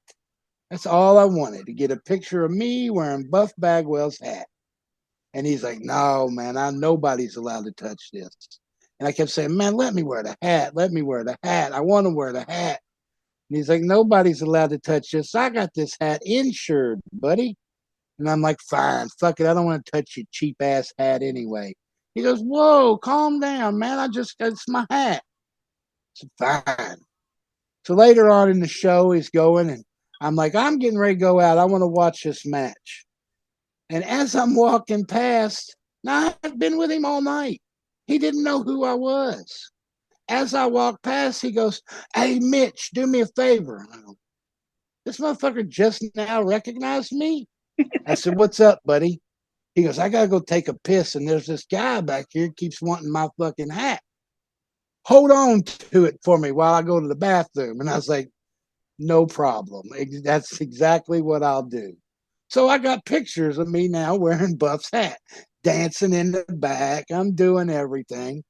That's all I wanted, to get a picture of me wearing Buff Bagwell's hat. And he's like, no, man, nobody's allowed to touch this. And I kept saying, man, let me wear the hat. Let me wear the hat. I want to wear the hat. And he's like, nobody's allowed to touch this. I got this hat insured, buddy. And I'm like, fine, fuck it. I don't want to touch your cheap ass hat anyway. He goes, whoa, calm down, man. It's my hat. So fine. So later on in the show, he's going and I'm like, I'm getting ready to go out. I want to watch this match. And as I'm walking past, now I've been with him all night. He didn't know who I was. As I walk past, he goes, hey, Mitch, do me a favor. I go, this motherfucker just now recognized me? I said, what's up, buddy? He goes, I got to go take a piss, and there's this guy back here keeps wanting my fucking hat. Hold on to it for me while I go to the bathroom. And I was like, no problem. That's exactly what I'll do. So I got pictures of me now wearing Buff's hat, dancing in the back. I'm doing everything.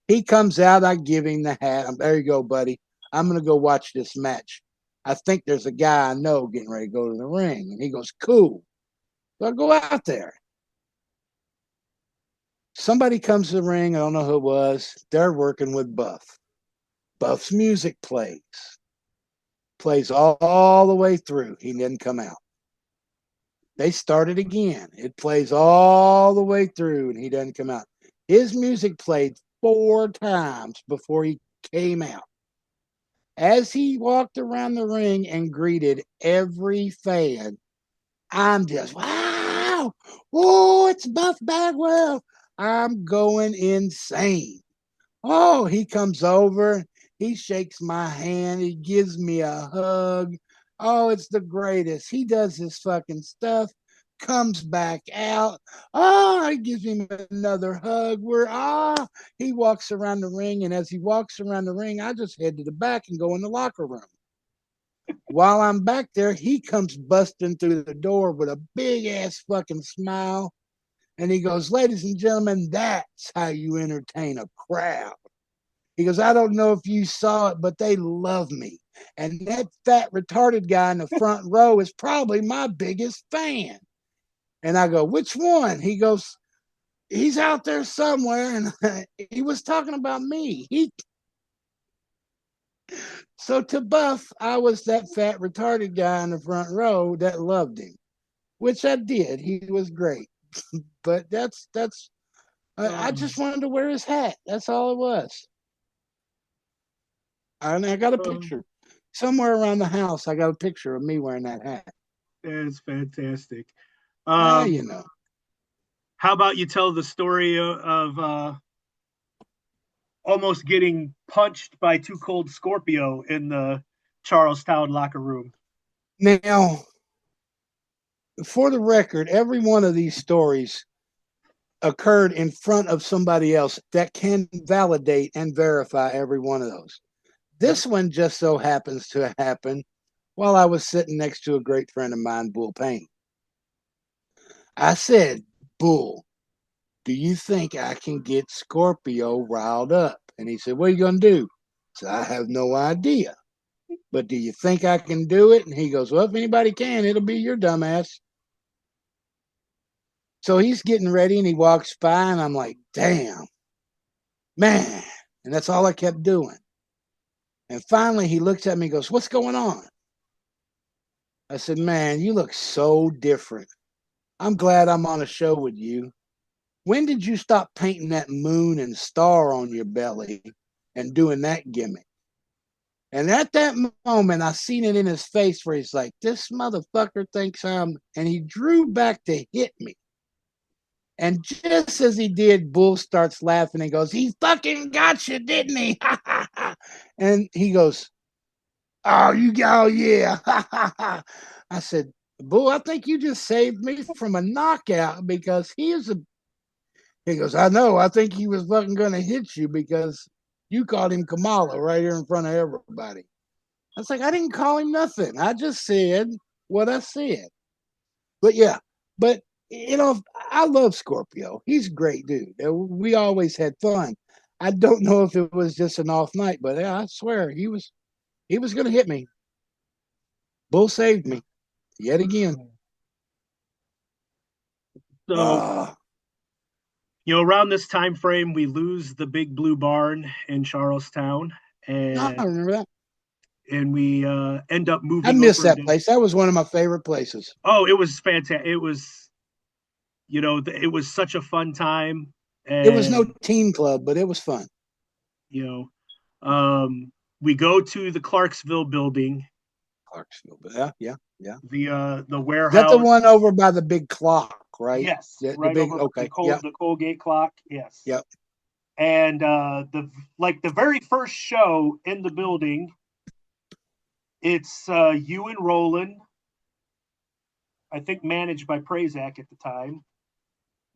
He comes out. I give him the hat. There you go, buddy. I'm going to go watch this match. I think there's a guy I know getting ready to go to the ring. And he goes, cool. So I go out there. Somebody comes to the ring. I don't know who it was. They're working with Buff. Buff's music plays all the way through. He didn't come out. They started again. It plays all the way through, and he doesn't come out. His music played 4 times before he came out. As he walked around the ring and greeted every fan, I'm just, wow, oh, it's Buff Bagwell. I'm going insane. Oh, he comes over, he shakes my hand, he gives me a hug. Oh, it's the greatest. He does his fucking stuff, comes back out. Oh, he gives me another hug. He walks around the ring, and as he walks around the ring, I just head to the back and go in the locker room. While I'm back there, he comes busting through the door with a big ass fucking smile. And he goes, ladies and gentlemen, that's how you entertain a crowd. He goes, I don't know if you saw it, but they love me. And that fat retarded guy in the front row is probably my biggest fan. And I go, which one? He goes, he's out there somewhere. And he was talking about me. So to Buff, I was that fat retarded guy in the front row that loved him, which I did. He was great. But I just wanted to wear his hat. That's all it was. And I got a picture somewhere around the house. I got a picture of me wearing that hat. That's fantastic. You know. How about you tell the story of almost getting punched by two Cold Scorpio in the Charlestown locker room? Now, for the record, every one of these stories occurred in front of somebody else that can validate and verify every one of those. This one just so happens to happen while I was sitting next to a great friend of mine, Bull Payne. I said, Bull, do you think I can get Scorpio riled up? And he said, what are you going to do? I said, I have no idea. But do you think I can do it? And he goes, well, if anybody can, it'll be your dumbass. So he's getting ready and he walks by and I'm like, damn, man. And that's all I kept doing. And finally he looks at me and goes, what's going on? I said, man, you look so different. I'm glad I'm on a show with you. When did you stop painting that moon and star on your belly and doing that gimmick? And at that moment, I seen it in his face where he's like, this motherfucker thinks I'm, and he drew back to hit me. And just as he did, Bull starts laughing and goes, he fucking got you, didn't he? And he goes, oh, yeah. I said, Bull, I think you just saved me from a knockout because he goes, I know, I think he was fucking going to hit you because you called him Kamala right here in front of everybody. I was like, I didn't call him nothing. I just said what I said. But yeah, you know, I love Scorpio. He's a great dude. We always had fun. I don't know if it was just an off night, but yeah, I swear he was going to hit me. Bull saved me yet again. So, around this time frame, we lose the Big Blue Barn in Charlestown, and I remember that. And we end up moving. I miss that place. That was one of my favorite places. Oh, it was fantastic. It was, it was such a fun time. And, it was no team club, but it was fun. We go to the Clarksville building. Yeah. The warehouse. Is that the one over by the big clock, right? Yes, the right big, over okay. the Colgate clock. Yes. Yep. And the very first show in the building, it's you and Roland, I think managed by Prazak at the time,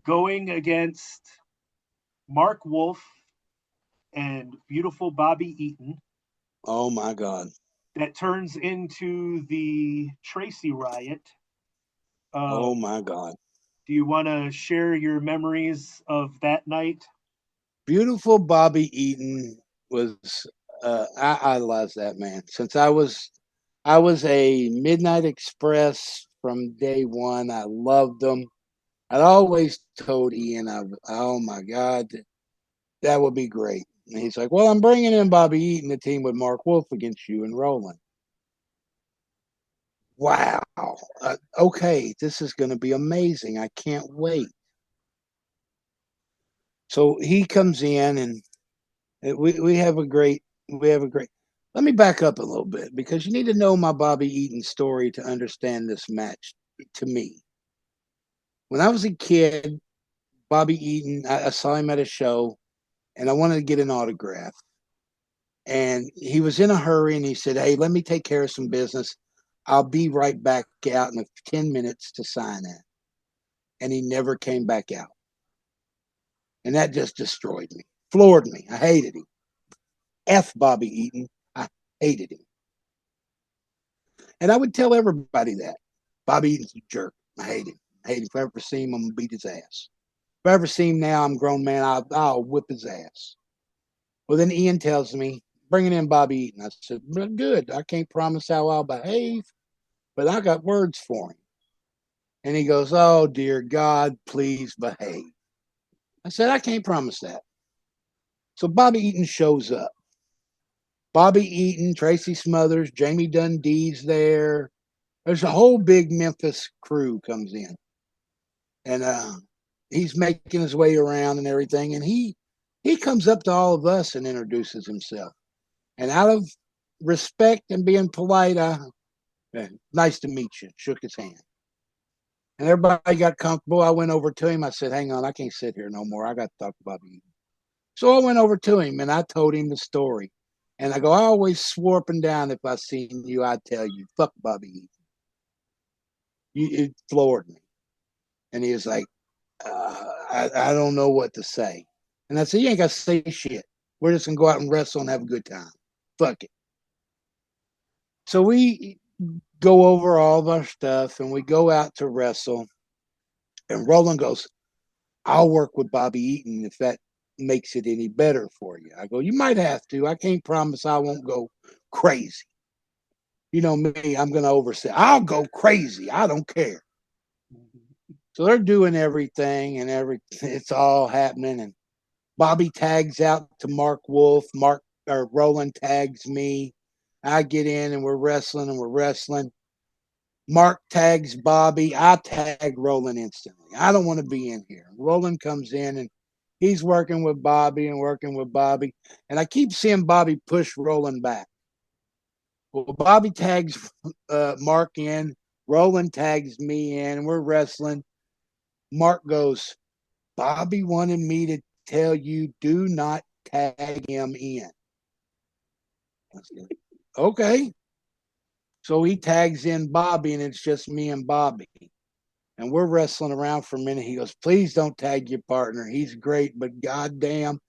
going against Mark Wolf and beautiful Bobby Eaton. Oh my God. That turns into the Tracy Riot. Oh my God. Do you want to share your memories of that night? Beautiful Bobby Eaton was, I idolized that man. Since I was a Midnight Express from day one. I loved him. I'd always told Ian, oh my God, that would be great. And he's like, well, I'm bringing in Bobby Eaton, the team with Mark Wolf against you and Roland. Wow. Okay, this is going to be amazing. I can't wait. So he comes in and we have a great. Let me back up a little bit because you need to know my Bobby Eaton story to understand this match to me. When I was a kid, Bobby Eaton, I saw him at a show and I wanted to get an autograph. And he was in a hurry and he said, "Hey, let me take care of some business. I'll be right back out in 10 minutes to sign it." And he never came back out. And that just destroyed me, floored me. I hated him. F Bobby Eaton. I hated him. And I would tell everybody that. Bobby Eaton's a jerk. I hate him. I hate him. If I ever see him, I'm going to beat his ass. If I ever see him now, I'm a grown man, I'll whip his ass. Well, then Ian tells me, bringing in Bobby Eaton. I said, well, good. I can't promise how I'll behave, but I got words for him. And he goes, "Oh, dear God, please behave." I said, "I can't promise that." So Bobby Eaton shows up. Bobby Eaton, Tracy Smothers, Jamie Dundee's there. There's a whole big Memphis crew comes in. And he's making his way around and everything. And he comes up to all of us and introduces himself. And out of respect and being polite, nice to meet you, shook his hand. And everybody got comfortable. I went over to him. I said, "Hang on, I can't sit here no more. I got to talk to Bobby Eaton." So I went over to him and I told him the story. And I go, "I always swore up and down if I seen you, I'd tell you, fuck Bobby Eaton." It floored me. And he was like, I don't know what to say. And I said, "You ain't got to say shit. We're just going to go out and wrestle and have a good time. Fuck it." So we go over all of our stuff and we go out to wrestle. And Roland goes, "I'll work with Bobby Eaton if that makes it any better for you." I go, "You might have to. I can't promise I won't go crazy. You know me, I'm going to oversee. I'll go crazy. I don't care." So they're doing everything and it's all happening. And Bobby tags out to Mark Wolf. Roland tags me. I get in and we're wrestling. Mark tags Bobby. I tag Roland instantly. I don't want to be in here. Roland comes in and he's working with Bobby. And I keep seeing Bobby push Roland back. Well, Bobby tags Mark in. Roland tags me in. And we're wrestling. Mark goes, "Bobby wanted me to tell you, do not tag him in." I said, "Okay." So he tags in Bobby, and it's just me and Bobby. And we're wrestling around for a minute. He goes, "Please don't tag your partner. He's great, but goddamn,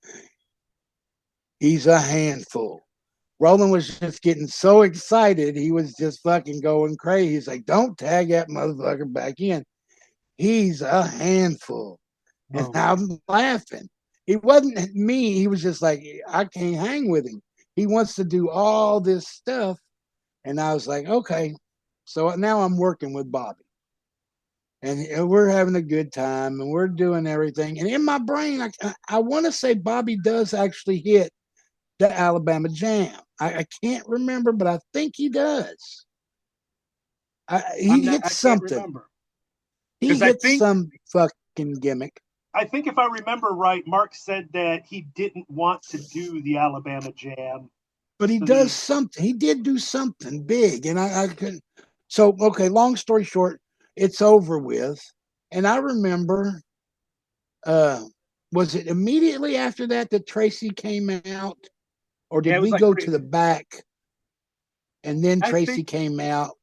he's a handful." Roland was just getting so excited. He was just fucking going crazy. He's like, "Don't tag that motherfucker back in. He's a handful." And I'm laughing. He wasn't me. He was just like, I can't hang with him. He wants to do all this stuff. And I was like, okay. So now I'm working with Bobby. And we're having a good time and we're doing everything. And in my brain, I want to say Bobby does actually hit the Alabama Jam. I can't remember, but I think he does. He hits something. He hits some fucking gimmick. I think if I remember right, Mark said that he didn't want to do the Alabama Jam. But he does something. He did do something big. And I couldn't. So, okay, long story short, it's over with. And I remember, was it immediately after that Tracy came out? Or did we go to the back and then Tracy came out?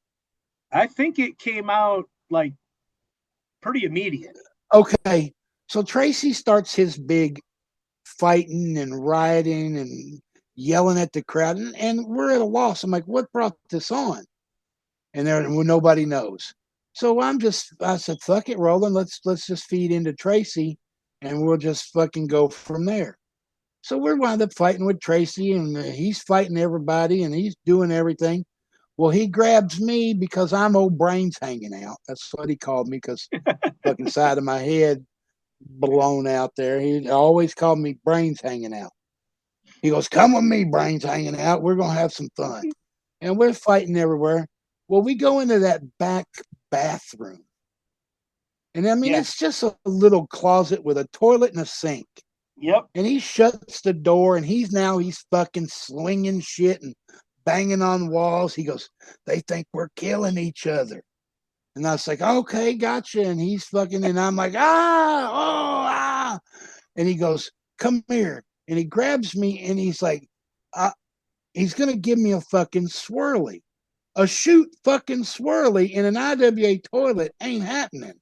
I think it came out like pretty immediate. Okay. So Tracy starts his big fighting and rioting and yelling at the crowd, and we're at a loss. I'm like, what brought this on? And nobody knows. So I said, fuck it, Roland. Let's just feed into Tracy, and we'll just fucking go from there. So we're wound up fighting with Tracy, and he's fighting everybody, and he's doing everything. Well, he grabs me because I'm old brains hanging out. That's what he called me, because fucking side of my head blown out there. He always called me brains hanging out. He goes, "Come with me, brains hanging out. We're going to have some fun." And we're fighting everywhere. Well, we go into that back bathroom. And I mean, it's just a little closet with a toilet and a sink. Yep. And he shuts the door and he's fucking slinging shit and banging on walls. He goes, they think we're killing each other. And I was like, okay, gotcha. And he's fucking, and I'm like, ah. And he goes, come here. And he grabs me and he's like, he's going to give me a fucking swirly. A shoot fucking swirly in an IWA toilet ain't happening.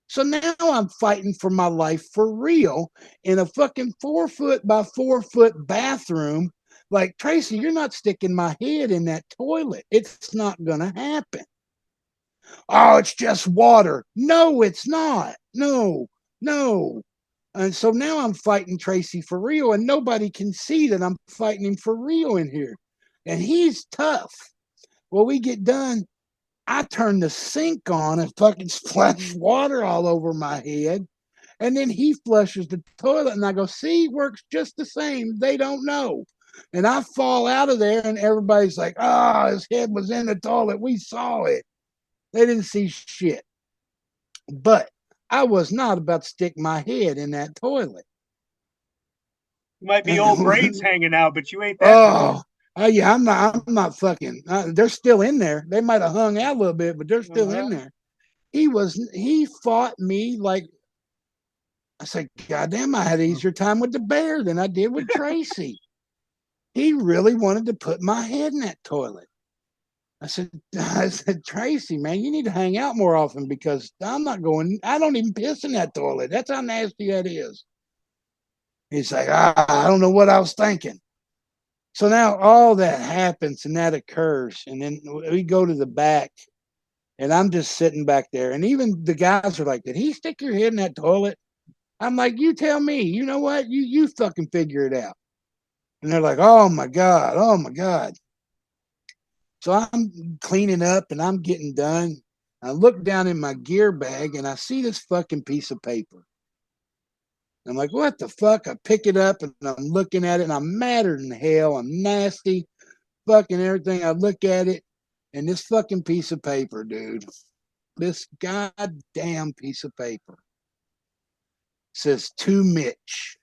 So now I'm fighting for my life for real in a fucking 4 foot by 4 foot bathroom. Like, Tracy, you're not sticking my head in that toilet. It's not going to happen. Oh, it's just water. No, it's not. No. And so now I'm fighting Tracy for real, and nobody can see that I'm fighting him for real in here. And he's tough. Well, we get done. I turn the sink on and fucking splash water all over my head. And then he flushes the toilet, and I go, see, works just the same. They don't know. And I fall out of there, and everybody's like, his head was in the toilet. We saw it. They didn't see shit. But I was not about to stick my head in that toilet. You might be old braids hanging out, but you ain't that. Oh yeah, I'm not fucking. They're still in there. They might have hung out a little bit, but they're still in there. He fought me like. I said, God damn, I had an easier time with the bear than I did with Tracy. He really wanted to put my head in that toilet. I said, Tracy, man, you need to hang out more often because I don't even piss in that toilet. That's how nasty that is. He's like, I don't know what I was thinking. So now all that happens and that occurs. And then we go to the back and I'm just sitting back there. And even the guys are like, did he stick your head in that toilet? I'm like, you tell me. You know what? You fucking figure it out. And they're like, oh my God. So I'm cleaning up and I'm getting done. I look down in my gear bag and I see this fucking piece of paper. I'm like, what the fuck? I pick it up and I'm looking at it and I'm madder than hell. I'm nasty, fucking everything. I look at it and this fucking piece of paper, dude, this goddamn piece of paper says, to Mitch,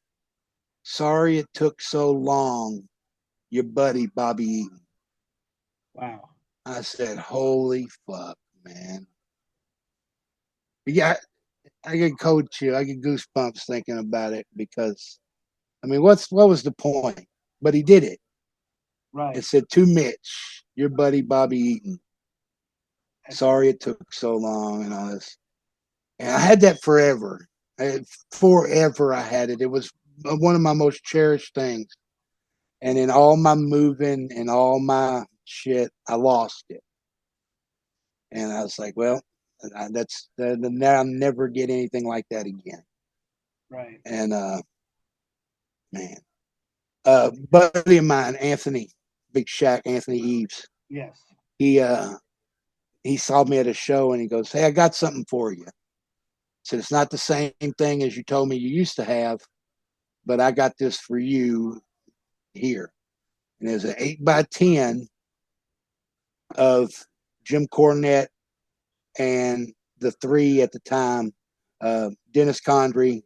sorry it took so long. Your buddy, Bobby Eaton. Wow. I said, holy fuck, man. Yeah, I get cold chill. I get goosebumps thinking about it because, I mean, what was the point? But he did it. Right. It said, to Mitch, your buddy, Bobby Eaton. Sorry it took so long and all this. And I had that forever. Forever I had it. It was one of my most cherished things. And in all my moving and all my shit, I lost it. And I was like, well, now I'll never get anything like that again. Right. And man, buddy of mine, Anthony, Big Shaq, Anthony Eves. Yes. He saw me at a show and he goes, hey, I got something for you. I said, it's not the same thing as you told me you used to have, but I got this for you here. And there's an 8x10 of Jim Cornette and the three at the time, Dennis Condrey,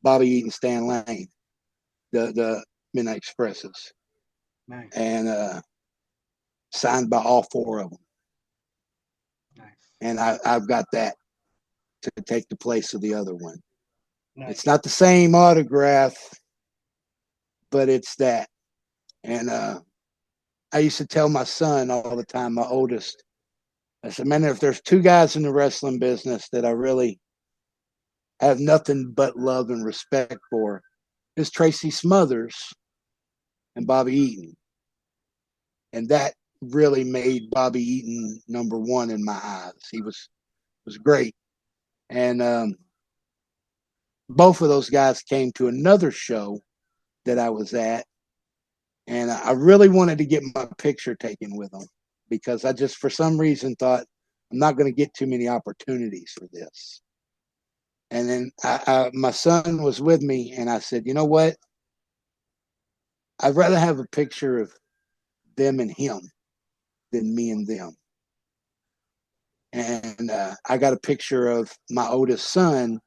Bobby Eaton, Stan Lane, the Midnight Expresses. Nice. And signed by all four of them. Nice. And I've got that to take the place of the other one. Nice. It's not the same autograph, but it's that. And I used to tell my son all the time, my oldest, I said, man, if there's two guys in the wrestling business that I really have nothing but love and respect for, it's Tracy Smothers and Bobby Eaton. And that really made Bobby Eaton number one in my eyes. He was great. And both of those guys came to another show that I was at. And I really wanted to get my picture taken with them because I just, for some reason, thought I'm not going to get too many opportunities for this. And then my son was with me, and I said, you know what? I'd rather have a picture of them and him than me and them. And I got a picture of my oldest son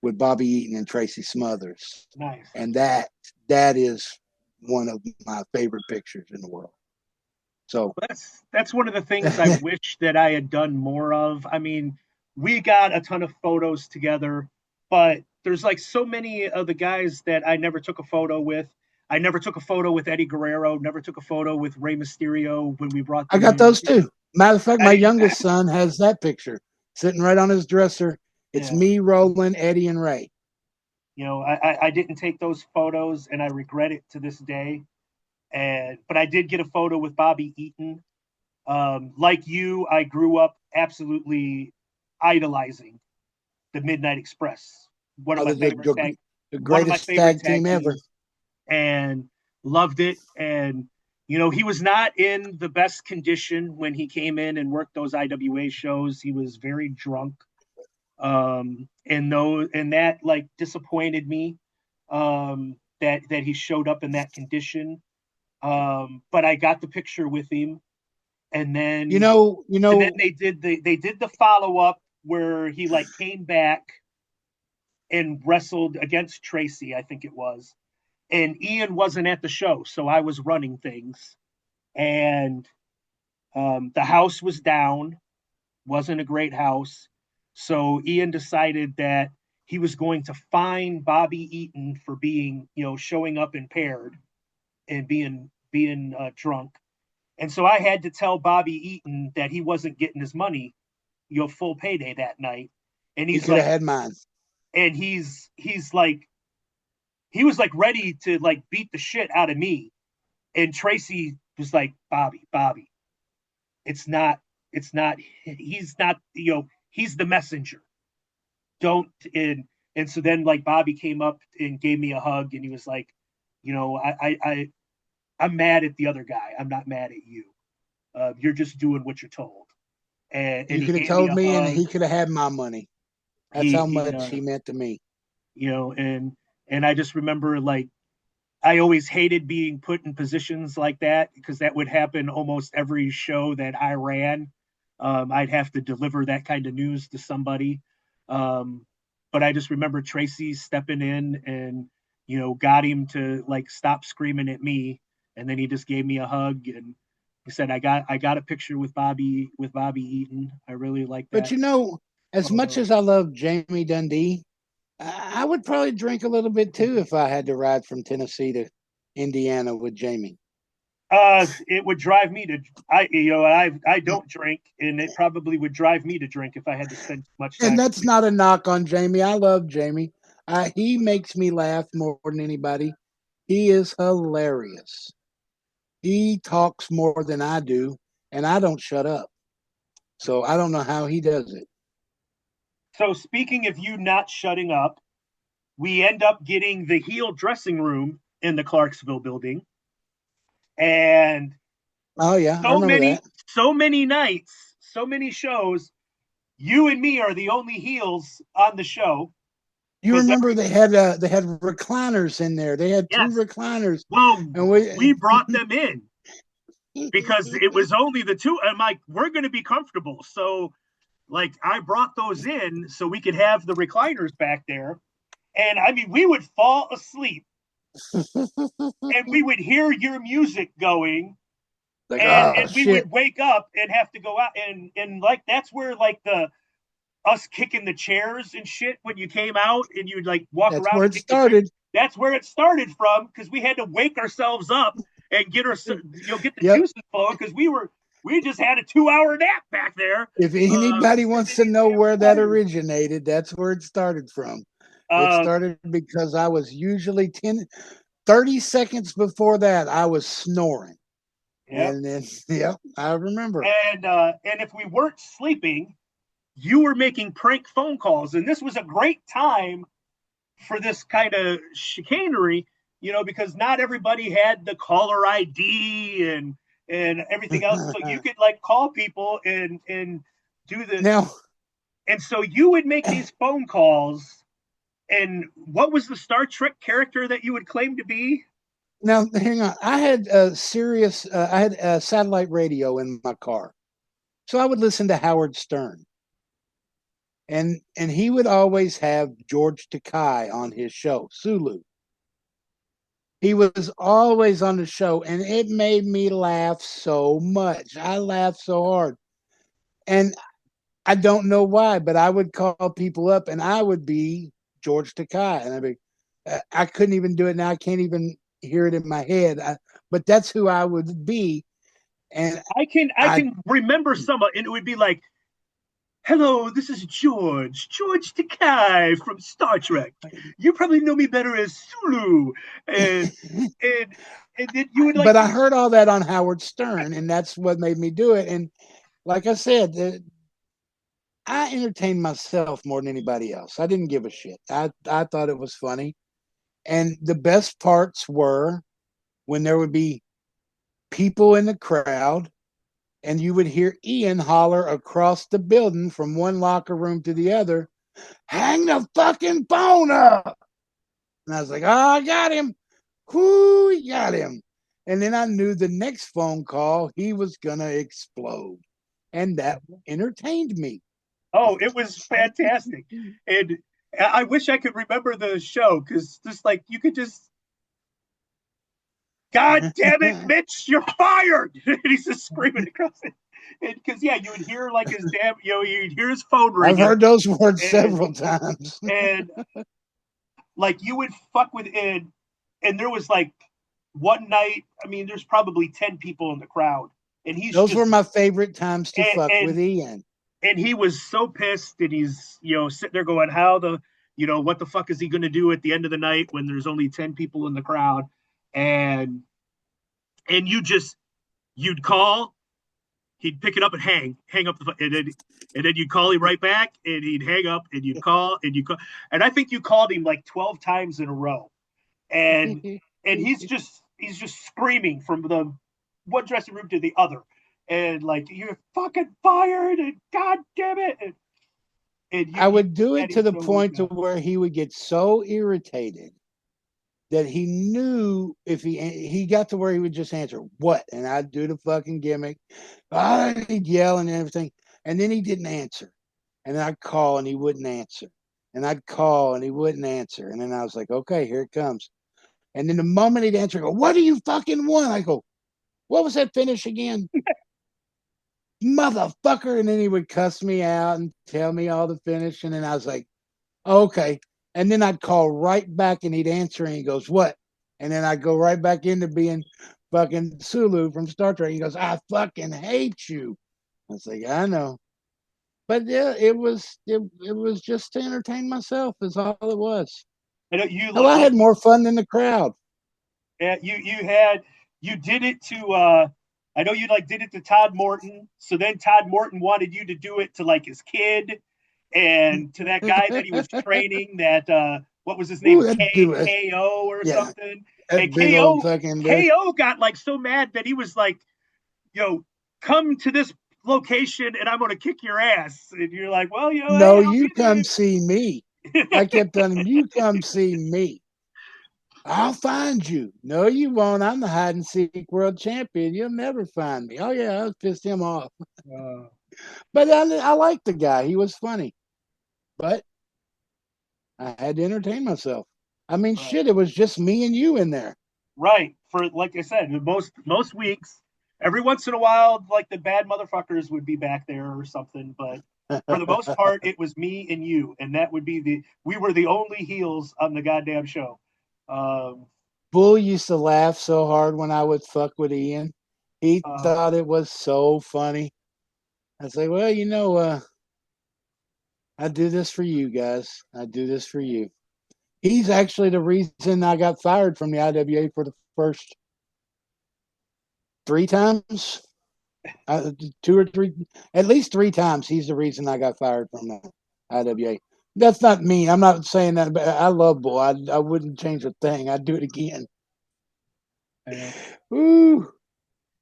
with Bobby Eaton and Tracy Smothers. Nice. And that is one of my favorite pictures in the world. So that's one of the things I wish that I had done more of. I mean, we got a ton of photos together, but there's like so many of the guys that I never took a photo with. I never took a photo with Eddie Guerrero, never took a photo with Rey Mysterio when we brought I them got in. those too. Matter of fact, my I, youngest son has that picture sitting right on his dresser. It's yeah, me, Roland, Eddie, and Ray. you know, I didn't take those photos and I regret it to this day. But I did get a photo with Bobby Eaton. Like you, I grew up absolutely idolizing the Midnight Express. One of Oh, my favorite the one of my greatest favorite tag tag team ever. teams, and loved it. And you know, he was not in the best condition when he came in and worked those IWA shows. He was very drunk, and that like disappointed me. That he showed up in that condition. But I got the picture with him, and You then know, they did the follow up where he like came back and wrestled against Tracy, I think it was. And Ian wasn't at the show, so I was running things. And the house was down, wasn't a great house. So Ian decided that he was going to fine Bobby Eaton for being, you know, showing up impaired and being drunk. And so I had to tell Bobby Eaton that he wasn't getting his money, you know, full payday that night. And he he's could have like, had mine. and he's like, he was like ready to like beat the shit out of me. And Tracy was like, Bobby, it's not, he's not, you know, he's the messenger. Don't, and so then like Bobby came up and gave me a hug and he was like, you know, I'm mad at the other guy. I'm not mad at you. You're just doing what you're told. And You he could have gave me told a me, and hug. he could have had my money. That's how much he meant to me. You know, and I just remember like I always hated being put in positions like that because that would happen almost every show that I ran. I'd have to deliver that kind of news to somebody. Um, but I just remember Tracy stepping in and, you know, got him to like stop screaming at me. And then he just gave me a hug and he said, I got a picture with Bobby Eaton. I really like But that you know, as much photo. as I love Jamie Dundee, I would probably drink a little bit too if I had to ride from Tennessee to Indiana with Jamie. It would drive me to I don't drink, and it probably would drive me to drink if I had to spend too much And time. that's not a knock on Jamie. I love Jamie. He makes me laugh more than anybody. He is hilarious. He talks more than I do, and I don't shut up. So I don't know how he does it. So speaking of you not shutting up, we end up getting the heel dressing room in the Clarksville building, and Oh yeah, I so remember many that. so many nights, so many shows. You and me are the only heels on the show You because remember they had recliners in there. They had two yes, recliners, well, and we brought them in because it was only the two. I'm like, we're going to be comfortable, so like I brought those in so we could have the recliners back there. And I mean, we would fall asleep and we would hear your music going like, oh and we shit, would wake up and have to go out and like that's where like the us kicking the chairs and shit when you came out and you'd like walk that's around where and it kick the chair. started. That's where it started from because we had to wake ourselves up and get our get the Yep. juices flowing because we just had a 2 hour nap back there. If anybody wants to These know damn where that recliners. originated, that's where it started from. It Uh, started because I was usually 30 seconds before that, I was snoring. yep. And then, yep, I remember. And if we weren't sleeping, you were making prank phone calls, and this was a great time for this kind of chicanery, you know, because not everybody had the caller ID and everything else, so you could like call people and do the Now, and so you would make these phone calls. And what was the Star Trek character that you would claim to be? now, hang on. I had a serious, I had a satellite radio in my car. So I would listen to Howard Stern. And he would always have George Takai on his show, Sulu. He was always on the show, and it made me laugh so much. I laughed so hard. And I don't know why, but I would call people up and I would be George Takei. And I'd be, I couldn't even do it now. I can't even hear it in my head. But that's who I would be. And I can remember some, and it would be like, "Hello, this is George Takei from Star Trek. You probably know me better as Sulu." And and and then you would like. But I heard all that on Howard Stern, and that's what made me do it. And like I said, I entertained myself more than anybody else. I didn't give a shit. I thought it was funny. And the best parts were when there would be people in the crowd and you would hear Ian holler across the building from one locker room to the other, "Hang the fucking phone up." And I was like, "Oh, I got him. Whoo, he got him." And then I knew the next phone call, he was going to explode. And that entertained me. Oh, it was fantastic. And I wish I could remember the show, because just like you could just, "God damn it, Mitch, you're fired!" And he's just screaming across it. Because yeah, you would hear like his damn, you'd hear his phone ringing. I've heard those words several times. And like you would fuck with it, and there was like one night. I mean, there's probably 10 people in the crowd, and those were my favorite times to fuck with Ian. And he was so pissed, and he's sitting there going, what the fuck is he going to do at the end of the night when there's only 10 people in the crowd? And you'd call, he'd pick it up and hang up and then you'd call him right back, and he'd hang up, and you'd call, and I think you called him like 12 times in a row, and he's just screaming from the one dressing room to the other, and like, "You're fucking fired," and "God damn it," and I would do it to the point to where he would get so irritated that he knew if he got to where he would just answer, "What?" And I'd do the fucking gimmick. He'd yell and everything. And then he didn't answer. And I'd call and he wouldn't answer. And I'd call and he wouldn't answer. And then I was like, okay, here it comes. And then the moment he'd answer, I go, "What do you fucking want?" I go, "What was that finish again?" "Motherfucker." And then he would cuss me out and tell me all the finish. And then I was like, okay. And then I'd call right back and he'd answer and he goes, "What?" And then I'd go right back into being fucking Sulu from Star Trek. He goes, "I fucking hate you." I was like, I know. But yeah, it was just to entertain myself is all it was. I had more fun than the crowd. Yeah, you did it to I know you did it to Todd Morton. So then Todd Morton wanted you to do it to like his kid, and to that guy that he was training, that what was his name? KO or something. And KO got like so mad that he was like, "Come to this location and I'm going to kick your ass." And you're like, "Well, no, you come see me." I kept telling him, "You come see me. I'll find you." "No, you won't. I'm the hide and seek world champion. You'll never find me." Oh yeah, I pissed him off. But I liked the guy. He was funny. But I had to entertain myself. I mean, shit, it was just me and you in there. Right. For, like I said, most weeks, every once in a while, like the bad motherfuckers would be back there or something. But for the most part, it was me and you. And that would be we were the only heels on the goddamn show. Bull used to laugh so hard when I would fuck with Ian. He thought it was so funny. I was like, "Well, I do this for you guys. I do this for you." He's actually the reason I got fired from the IWA for the first 3 times. 2 or 3, at least 3 times. He's the reason I got fired from the IWA. That's not me. I'm not saying that, but I love Bull. I wouldn't change a thing. I'd do it again. Ooh.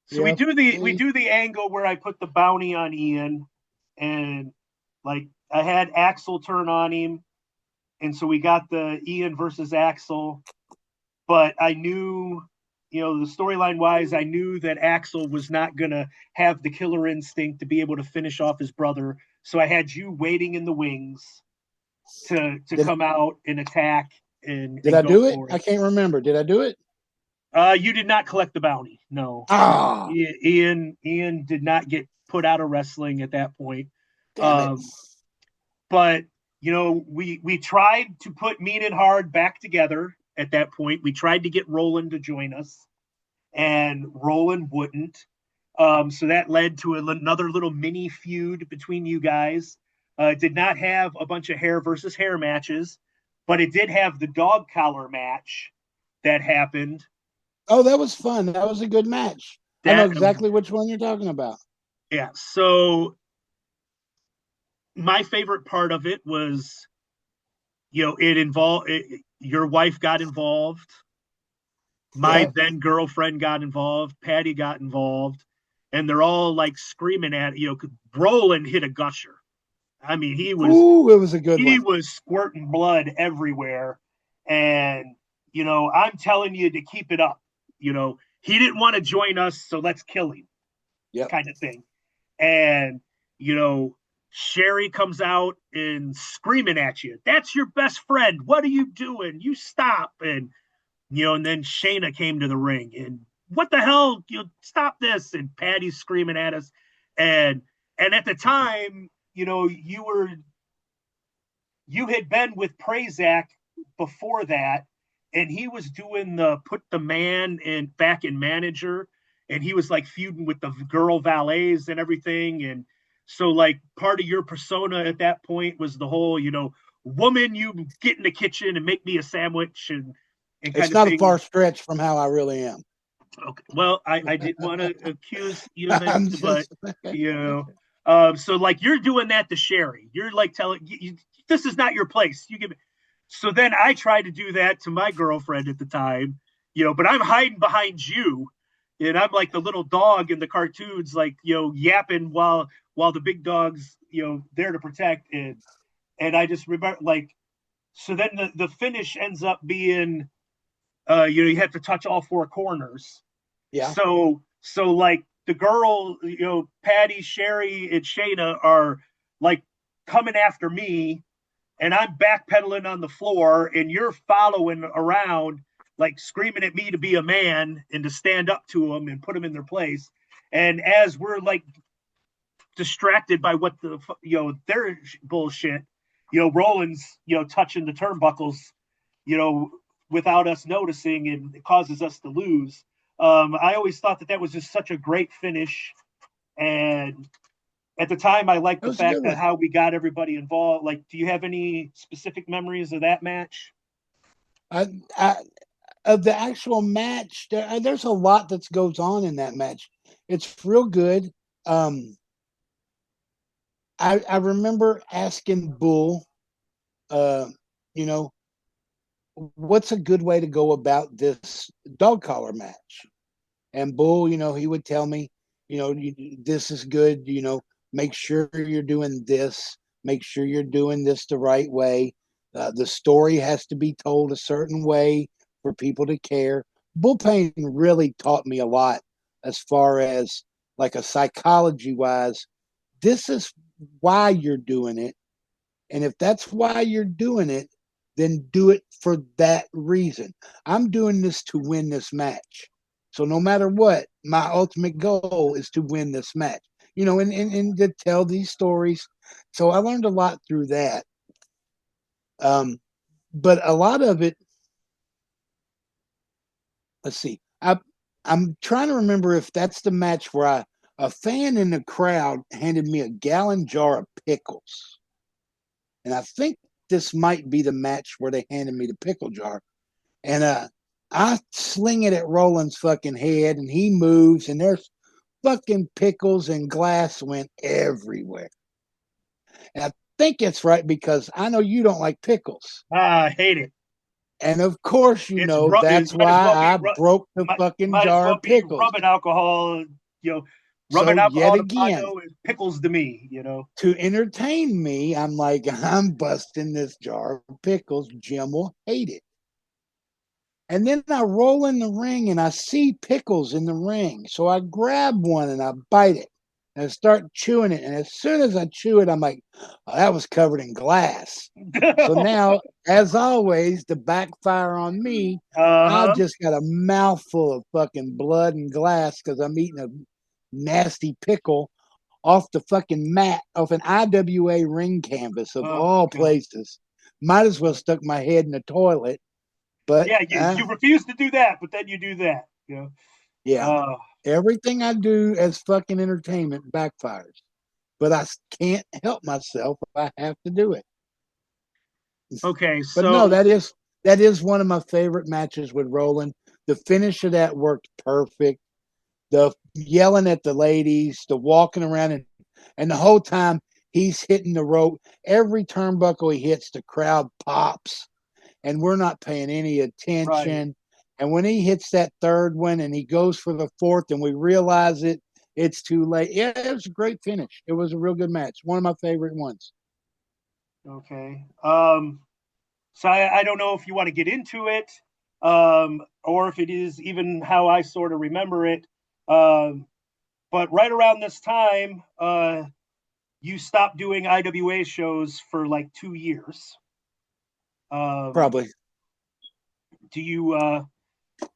So we do the angle where I put the bounty on Ian, and like I had Axel turn on him, and so we got the Ian versus Axel. But I knew, the storyline wise, I knew that Axel was not gonna have the killer instinct to be able to finish off his brother. So I had you waiting in the wings to come out and attack. And did I do it? I can't remember. Did I do it? You did not collect the bounty. No. Ah, Ian did not get put out of wrestling at that point. damn it. But we tried to put Mean and Hard back together at that point. We tried to get Roland to join us, and Roland wouldn't. So that led to another little mini feud between you guys. It did not have a bunch of hair versus hair matches, but it did have the dog collar match that happened. Oh, that was fun. That was a good match. I know That exactly which one you're talking about. Yeah. So my favorite part of it was, it involved your wife got involved. My Yeah. then girlfriend got involved. Patty got involved, and they're all like screaming at Roland hit a gusher. I mean, Ooh, it was a good he one. was squirting blood everywhere, and I'm telling you to keep it up. He didn't want to join us, so let's kill him, Yep. kind of thing. And Sherry comes out and screaming at you. That's your best friend. What are you doing? You stop. And and then Shayna came to the ring and what the hell? Stop this. And Patty's screaming at us. And at the time, you had been with Prazak before that, and he was doing the put the man in back in manager, and he was like feuding with the girl valets and everything. And so like part of your persona at that point was the whole, woman, you get in the kitchen and make me a sandwich and It's kind of not a thing. far stretch from how I really am. Okay. Well, I didn't want to accuse you of I'm it, but just so like you're doing that to Sherry. You're like telling this is not your place. You give it. So then I tried to do that to my girlfriend at the time, but I'm hiding behind you, and I'm like the little dog in the cartoons, like yapping while the big dog's there to protect. And I just remember like so then the finish ends up being you have to touch all four corners. yeah. So like the girl, Patty, Sherry, and Shayna are like coming after me, and I'm backpedaling on the floor, and you're following around, like screaming at me to be a man and to stand up to them and put them in their place. And as we're like distracted by what their bullshit, Roland's touching the turnbuckles, you know, without us noticing, and it causes us to lose. I always thought that was just such a great finish, and at the time, I liked It the was a fact good that one. how we got everybody involved. Like, do you have any specific memories of that match? I, of the actual match, there's a lot that goes on in that match. It's real good. Um, I remember asking Bull, uh, you know, what's a good way to go about this dog collar match? And Bull, he would tell me, this is good. Make sure you're doing this. Make sure you're doing this the right way. The story has to be told a certain way for people to care. Bullpen really taught me a lot as far as like a psychology wise. This is why you're doing it. And if that's why you're doing it, then do it for that reason. I'm doing this to win this match. So no matter what, my ultimate goal is to win this match, and to tell these stories. So I learned a lot through that. Um, but a lot of it, let's see, I'm trying to remember if that's the match where a fan in the crowd handed me a gallon jar of pickles. And I think this might be the match where they handed me the pickle jar. And I sling it at Roland's fucking head, and he moves, and there's fucking pickles and glass went everywhere. And I think it's right because I know you don't like pickles. I hate it. And of course, It that's might as why well be I broke the fucking might as jar well of be pickles. rubbing alcohol. So, Rubbing yet alcohol to again, Pondo is pickles to me. to entertain me, I'm like, I'm busting this jar of pickles. Jim will hate it. And then I roll in the ring and I see pickles in the ring. So I grab one and I bite it. and I start chewing it. And as soon as I chew it, I'm like, oh, that was covered in glass. So now, as always, to backfire on me, I've just got a mouthful of fucking blood and glass because I'm eating a nasty pickle off the fucking mat of an IWA ring canvas of all places. Might as well stuck my head in the toilet. But yeah, you refuse to do that, but then you do that. You know? Yeah. Everything I do as fucking entertainment backfires. But I can't help myself. I have to do it. Okay, But so no, that is one of my favorite matches with Roland. The finish of that worked perfect. The yelling at the ladies, the walking around, and the whole time he's hitting the rope. Every turnbuckle he hits, the crowd pops, and we're not paying any attention. Right. And when he hits that third one and he goes for the fourth and we realize it's too late. Yeah, it was a great finish. It was a real good match. One of my favorite ones. Okay. So I don't know if you want to get into it, or if it is even how I sort of remember it. But right around this time, you stopped doing IWA shows for like 2 years. Probably. Do you?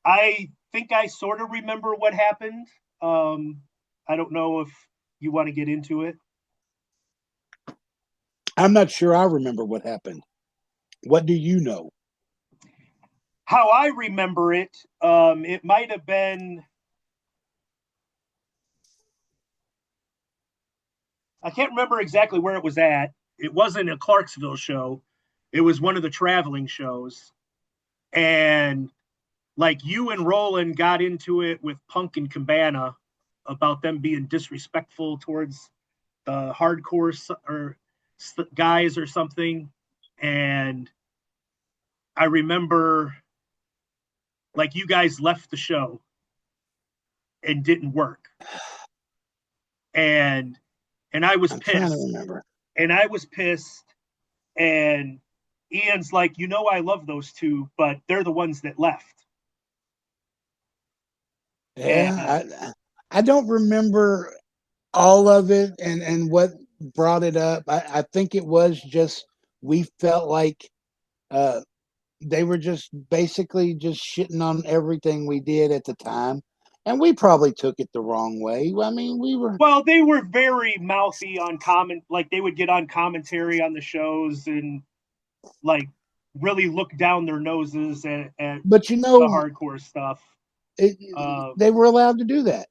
I think I sort of remember what happened. I don't know if you want to get into it. I'm not sure I remember what happened. What do you know? How I remember it, it might have been. I can't remember exactly where it was at. It wasn't a Clarksville show. It was one of the traveling shows. And like you and Roland got into it with Punk and Cabana about them being disrespectful towards the hardcore or guys or something. And I remember like you guys left the show and didn't work. And I was pissed. Trying to remember. And I was pissed. And Ian's like, you know, I love those two, but they're the ones that left. Yeah, I don't remember all of it and what brought it up. I think it was just we felt like they were just basically just shitting on everything we did at the time. And we probably took it the wrong way. I mean, they were very mouthy on like they would get on commentary on the shows and like really look down their noses at but you know, the hardcore stuff. They were allowed to do that.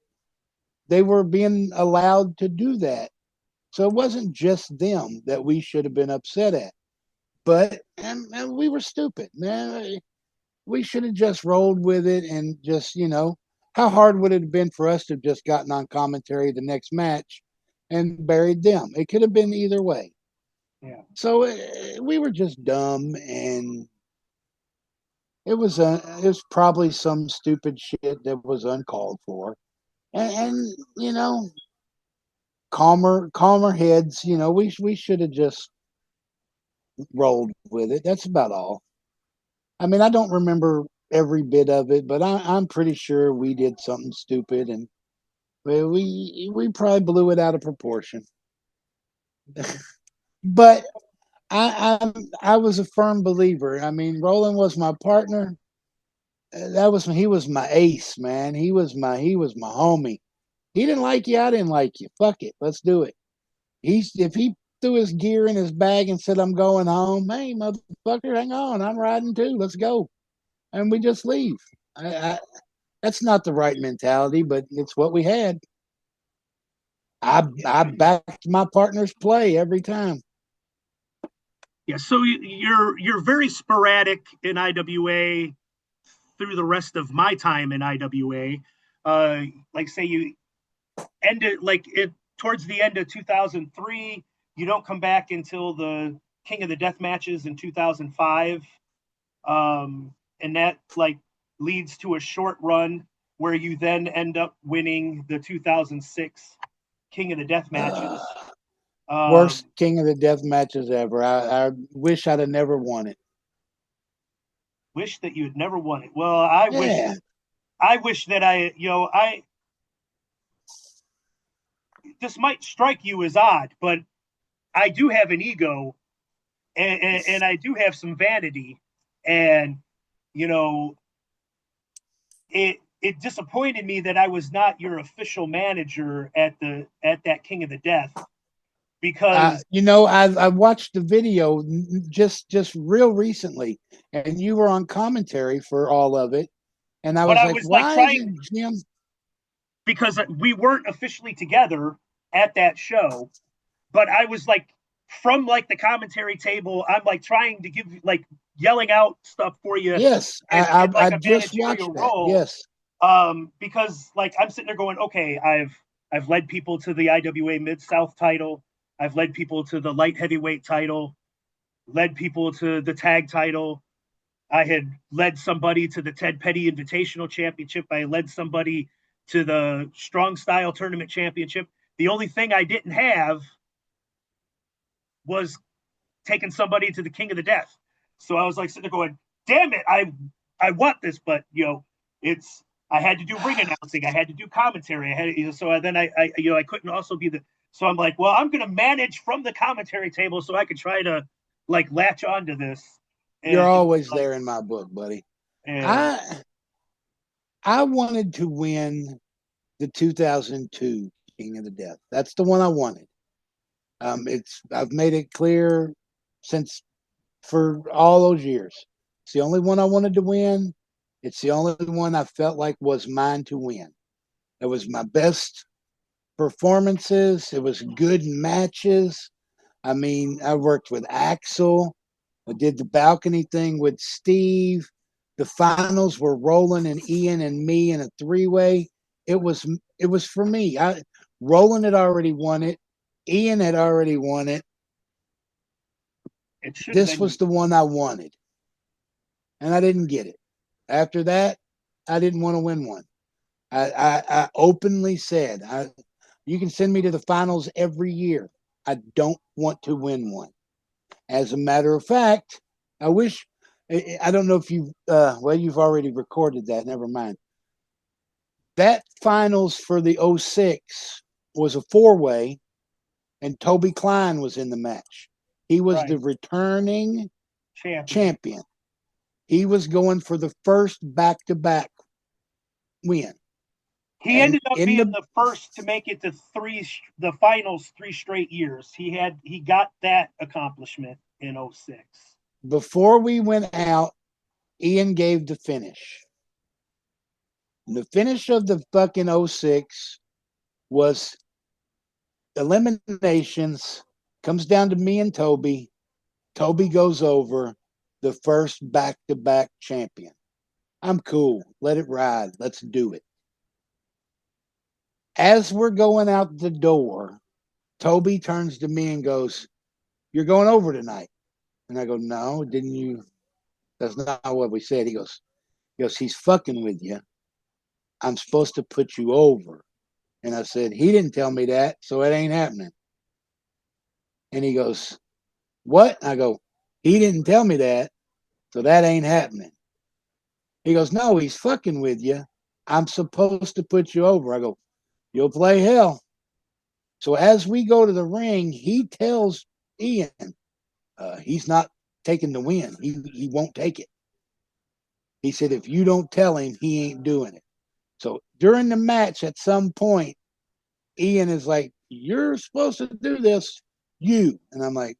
They were being allowed to do that. So it wasn't just them that we should have been upset at. But and we were stupid, man. We should have just rolled with it and just, how hard would it have been for us to have just gotten on commentary the next match and buried them? It could have been either way. Yeah. So we were just dumb, and it was probably some stupid shit that was uncalled for, and calmer heads. We should have just rolled with it. That's about all. I mean, I don't remember every bit of it, but I'm pretty sure we did something stupid, and we probably blew it out of proportion. But I was a firm believer. I mean, Roland was my partner. He was my ace, man. He was my homie. He didn't like you, I didn't like you. Fuck it, let's do it. If he threw his gear in his bag and said, "I'm going home," hey, motherfucker, hang on, I'm riding too. Let's go, and we just leave. That's not the right mentality, but it's what we had. I backed my partner's play every time. Yeah, so you're very sporadic in IWA through the rest of my time in IWA. Like say you ended like it towards the end of 2003. You don't come back until the King of the Death matches in 2005, and that like leads to a short run where you then end up winning the 2006 King of the Death matches. Worst King of the Death matches ever. I wish I'd have never won it. Wish that you had never won it. Well, I wish that I this might strike you as odd, but I do have an ego, and I do have some vanity, and you know, it disappointed me that I was not your official manager at that King of the Death, because I watched the video just real recently, and you were on commentary for all of it, and I but was I like, was like why trying, isn't Jim? because we weren't officially together at that show, but I was like from like the commentary table, I'm like trying to give like yelling out stuff for you Yes, in like I a just managerial watched that. role. Yes, Because like I'm sitting there going, okay, I've led people to the IWA Mid South title, I've led people to the light heavyweight title, led people to the tag title. I had led somebody to the Ted Petty Invitational Championship. I led somebody to the Strong Style Tournament Championship. The only thing I didn't have was taking somebody to the King of the Death. So I was like sitting there going, damn it, I want this, but it's I had to do ring announcing, I had to do commentary, I had to, so then I couldn't also be the, so I'm like, well, I'm gonna manage from the commentary table so I could try to like latch onto this. you're And always like, there in my book, buddy. and I wanted to win the 2002 King of the Death. That's the one I wanted. I've made it clear since for all those years. It's the only one I wanted to win. It's the only one I felt like was mine to win. It was my best performances. It was good matches. I mean, I worked with Axel. I did the balcony thing with Steve. The finals were Roland and Ian and me in a three-way. It was for me. Roland had already won it. Ian had already won it. it should have This been was the one I wanted, and I didn't get it. After that, I didn't want to win one. I openly said, you can send me to the finals every year. I don't want to win one. As a matter of fact, I wish, I don't know if you've already recorded that. Never mind. That finals for the '06 was a four-way, and Toby Klein was in the match. He was right the returning champion. champion. He was going for the first back-to-back win. He And ended up in being the the first to make it to the finals 3 straight years. He got that accomplishment in '06. before we went out, Ian gave the finish. The finish of the fucking '06 was eliminations, comes down to me and Toby. Toby goes over, the first back to back champion. I'm cool. Let it ride. Let's do it. As we're going out the door, Toby turns to me and goes, "You're going over tonight." And I go, "No, didn't you? That's not what we said." He goes, "He's fucking with you. I'm supposed to put you over." And I said, "He didn't tell me that, so it ain't happening." And he goes, "What?" I go, "He didn't tell me that, so that ain't happening." He goes, "No, he's fucking with you. I'm supposed to put you over." I go, "You'll play hell." So as we go to the ring, he tells Ian, he's not taking the win. He won't take it. He said, if you don't tell him, he ain't doing it. So during the match, at some point, Ian is like, "You're supposed to do this, you." And I'm like,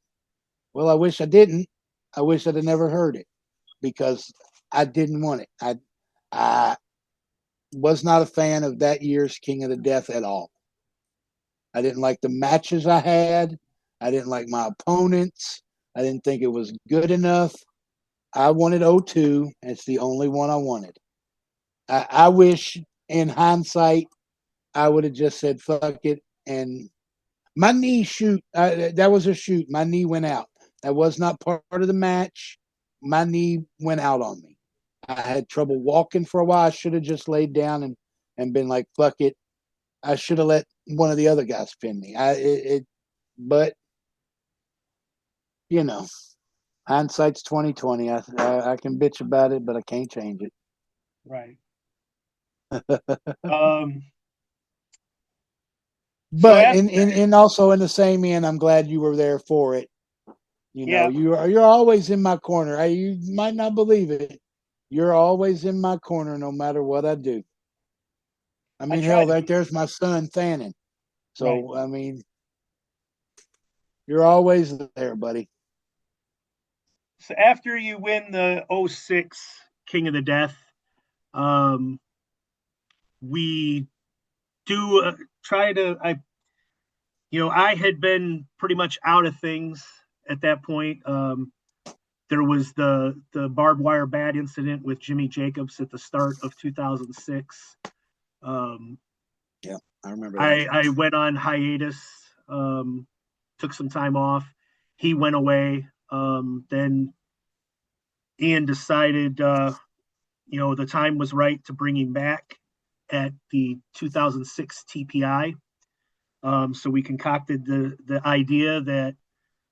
"Well, I wish I didn't. I wish I'd have never heard it because I didn't want it. I was not a fan of that year's King of the Death at all. I didn't like the matches I had. I didn't like my opponents. I didn't think it was good enough. I wanted '02. It's the only one I wanted. I wish in hindsight, I would have just said, fuck it. And my knee shoot, that was a shoot. My knee went out. That was not part of the match. My knee went out on me. I had trouble walking for a while. I should have just laid down and been like, fuck it. I should have let one of the other guys pin me. But you know, hindsight's 2020. I can bitch about it, but I can't change it. Right. Um, But in also in the same end, I'm glad you were there for it. You know, you're always in my corner. You might not believe it. You're always in my corner no matter what I do. I mean, hell, there's my son Fannin. So I mean, you're always there, buddy. So after you win the 06 King of the Death, we do try to. I had been pretty much out of things at that point. There was the barbed wire bat incident with Jimmy Jacobs at the start of 2006. Yeah, I remember that. I went on hiatus, took some time off. He went away. Then Ian decided, the time was right to bring him back at the 2006 TPI. So we concocted the idea that,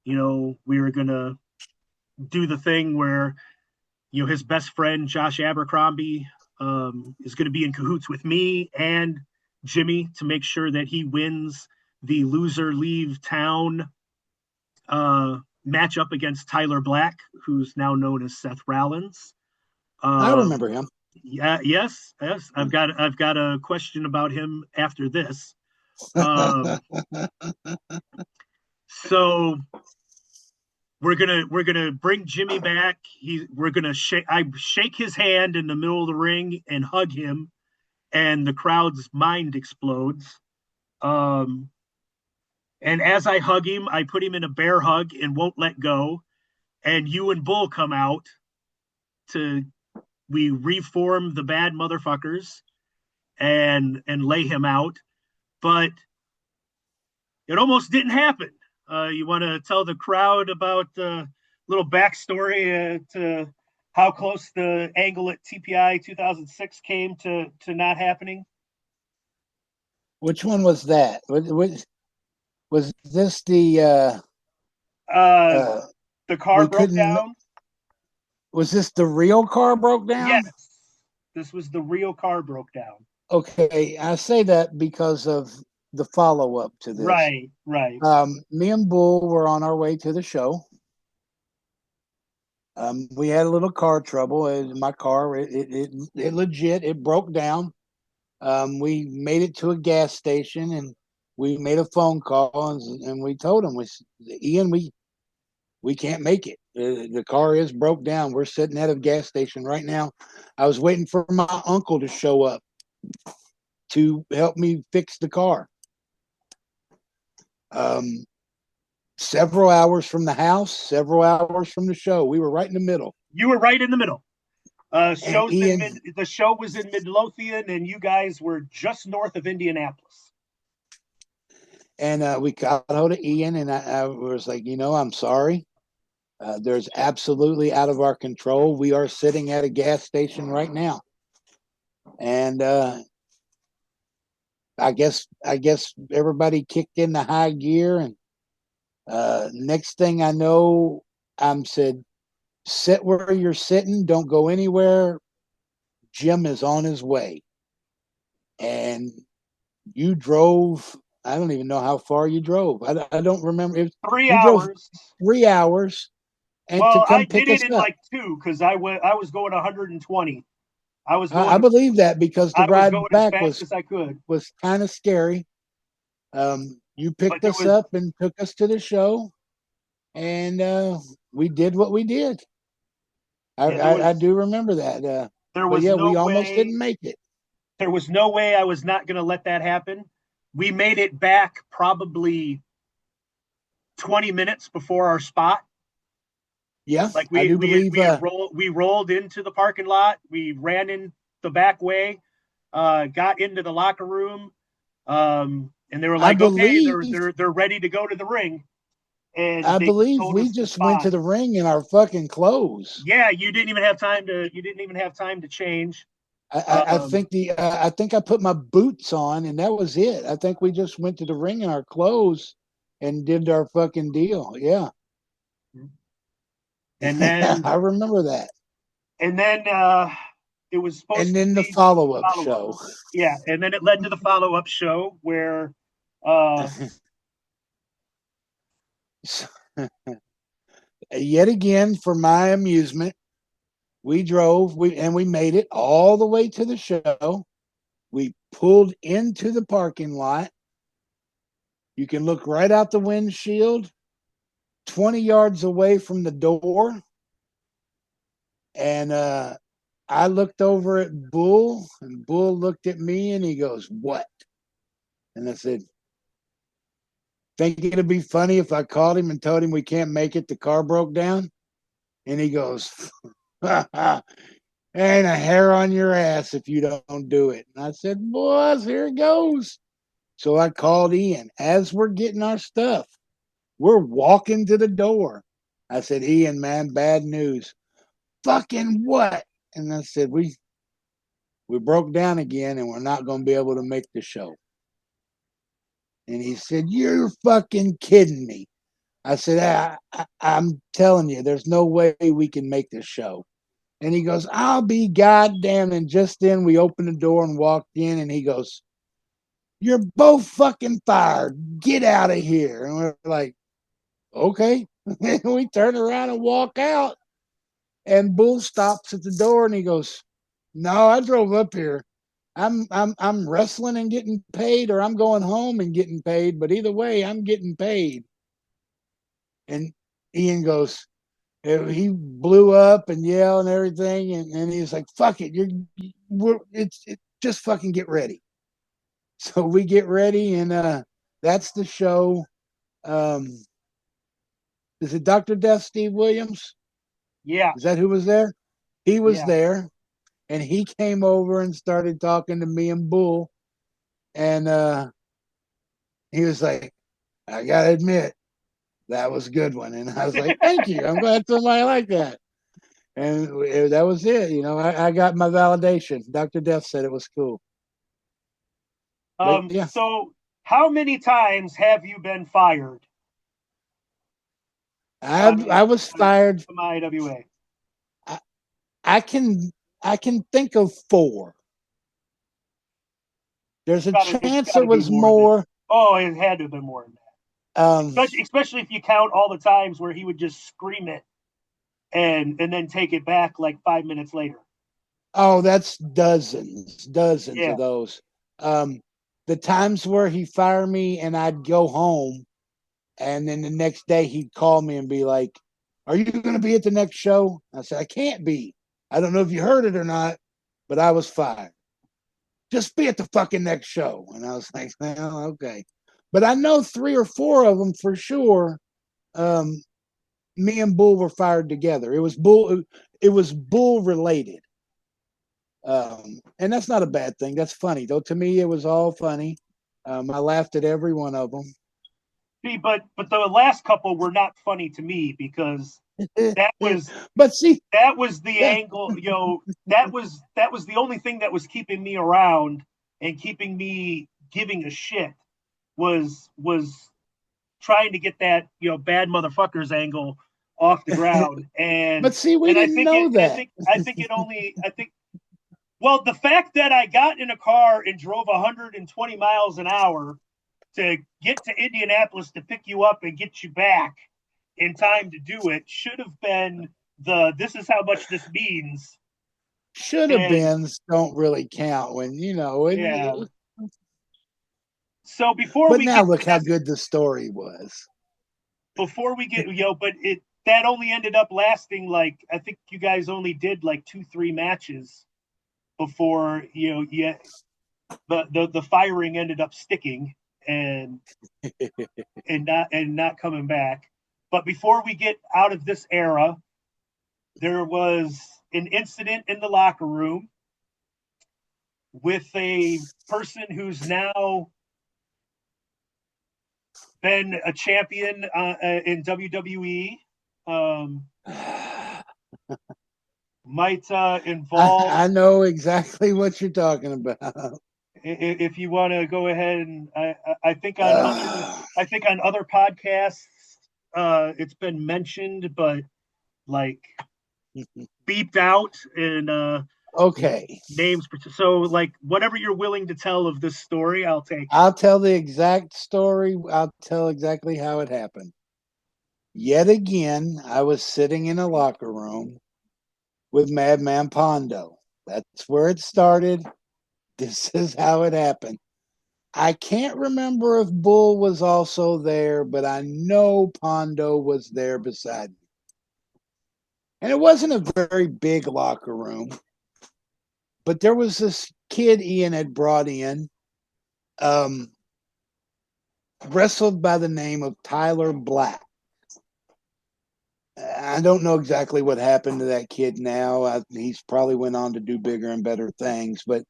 we were going to do the thing where, his best friend, Josh Abercrombie, is going to be in cahoots with me and Jimmy to make sure that he wins the loser leave town matchup against Tyler Black, who's now known as Seth Rollins. I remember him. Yeah, yes. I've got a question about him after this. So we're gonna bring Jimmy back. I shake his hand in the middle of the ring and hug him, and the crowd's mind explodes. And as I hug him, I put him in a bear hug and won't let go. And you and Bull come out we reform the bad motherfuckers and lay him out. But it almost didn't happen. You want to tell the crowd about the little backstory to how close the angle at TPI 2006 came to not happening? Which one was that? Was this the car broke down? Was this the real car broke down? Yes, this was the real car broke down. Okay, I say that because of the follow-up to this. Right. Me and Bull were on our way to the show. We had a little car trouble. My car, it legit, it broke down. We made it to a gas station and we made a phone call and we told him, Ian, we can't make it. The car is broke down. We're sitting at a gas station right now. I was waiting for my uncle to show up to help me fix the car. Several hours from the house, several hours from the show. We were right in the middle. You were right in the middle. The show was in Midlothian, and you guys were just north of Indianapolis. And we got a hold of Ian, and I was like, I'm sorry. There's absolutely out of our control. We are sitting at a gas station right now. And I guess everybody kicked in the high gear, and next thing I know, I'm said, sit where you're sitting, don't go anywhere. Jim is on his way. And you drove, I don't even know how far you drove. I don't remember. 3 hours. Drove 3 hours. And to come pick us up. I did it in like 2 because I was going 120. I believe that because the ride back was kind of scary. You picked us up and took us to the show, and we did what we did. I do remember that. We almost didn't make it. There was no way I was not going to let that happen. We made it back probably 20 minutes before our spot. Yeah, we rolled into the parking lot. We ran in the back way, got into the locker room, and they were like, "Okay, they're ready to go to the ring." And I believe we just went to the ring in our fucking clothes. Yeah, you didn't even have time to change. I think I put my boots on, and that was it. I think we just went to the ring in our clothes and did our fucking deal. Yeah. And then I remember that. And then it was supposed to be the follow-up show. Yeah, and then it led to the follow-up show where Yet again, for my amusement, we drove, we made it all the way to the show. We pulled into the parking lot. You can look right out the windshield, 20 yards away from the door. And I looked over at Bull, and Bull looked at me, and he goes, "What?" And I said, "Think it'd be funny if I called him and told him we can't make it, the car broke down?" And he goes, "Ain't a hair on your ass if you don't do it." And I said, "Boys, here it goes." So I called Ian. As we're getting our stuff, we're walking to the door. I said, "Ian, man, bad news." "Fucking what?" And I said, we broke down again, and we're not going to be able to make the show." And he said, "You're fucking kidding me." I said, I'm telling you, there's no way we can make this show." And he goes, "I'll be goddamn." And just then we opened the door and walked in, and he goes, "You're both fucking fired. Get out of here." And we're like, "Okay." We turn around and walk out, and Bull stops at the door, and he goes, "No, I drove up here. I'm wrestling and getting paid, or I'm going home and getting paid, but either way, I'm getting paid." And Ian goes, he blew up and yelled and everything, and he's like, "Fuck it, it's just fucking get ready." So we get ready, and that's the show. Um, is it Dr. Death Steve Williams? Yeah. Is that who was there? He was Yeah. there, and he came over and started talking to me and Bull, and he was like, "I gotta admit, that was a good one." And I was like, "Thank you. I'm glad somebody like that." And that was it. I got my validation. Dr. Death said it was cool. But yeah, So how many times have you been fired I was fired. from IWA? I, I can think of 4. There's a It's chance gotta it be was more than. more. Oh, it had to have been more than that. Especially if you count all the times where he would just scream it and then take it back like 5 minutes later. Oh, that's dozens Yeah. of those. The times where he fired me and I'd go home, and then the next day he'd call me and be like, "Are you going to be at the next show?" I said, "I can't be. I don't know if you heard it or not, but I was fired. Just be at the fucking next show." And I was like, "Well, okay." But I know 3 or 4 of them for sure. Me and Bull were fired together. It was Bull related. And that's not a bad thing. That's funny though. To me, it was all funny. I laughed at every one of them. See, but the last couple were not funny to me because that was but see, that was the angle. That was the only thing that was keeping me around and keeping me giving a shit was trying to get that bad motherfuckers angle off the ground. And but see, we didn't know that. I think it only I think well, the fact that I got in a car and drove 120 miles an hour to get to Indianapolis to pick you up and get you back in time to do it should have been this is how much this means. Should have been don't really count when Yeah. So before but we now get look how good the story was. Before we get but that only ended up lasting like I think you guys only did like 2-3 matches before the firing ended up sticking and not coming back. But before we get out of this era, there was an incident in the locker room with a person who's now been a champion in WWE. Might involve. I know exactly what you're talking about. If you want to go ahead and I think on other podcasts it's been mentioned, but like beeped out and Okay. Names. So, like, whatever you're willing to tell of this story, I'll take. I'll tell the exact story. I'll tell exactly how it happened. Yet again, I was sitting in a locker room with Madman Pondo. That's where it started. This is how it happened. I can't remember if Bull was also there, but I know Pondo was there beside me. And it wasn't a very big locker room, but there was this kid Ian had brought in, wrestled by the name of Tyler Black. I don't know exactly what happened to that kid now. He's probably went on to do bigger and better things, but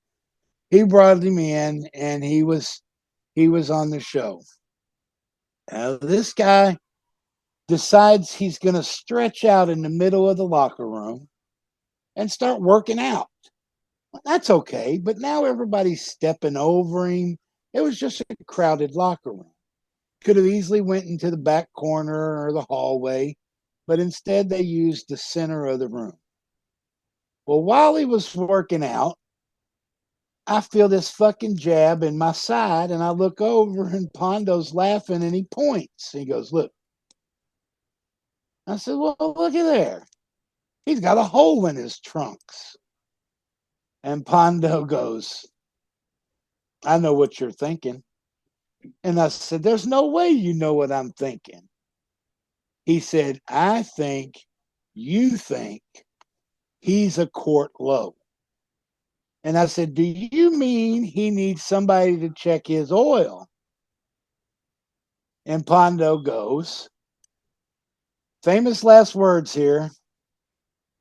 he brought him in and he was on the show. This guy decides he's going to stretch out in the middle of the locker room and start working out. Well, that's okay, but now everybody's stepping over him. It was just a crowded locker room. Could have easily went into the back corner or the hallway, but instead they used the center of the room. Well, while he was working out, I feel this fucking jab in my side, and I look over, and Pondo's laughing, and he points. He goes, "Look." I said, "Well, look at there. He's got a hole in his trunks." And Pondo goes, "I know what you're thinking." And I said, "There's no way you know what I'm thinking." He said, "I think you think he's a court low." And I said, "Do you mean he needs somebody to check his oil?" And Pondo goes, famous last words here,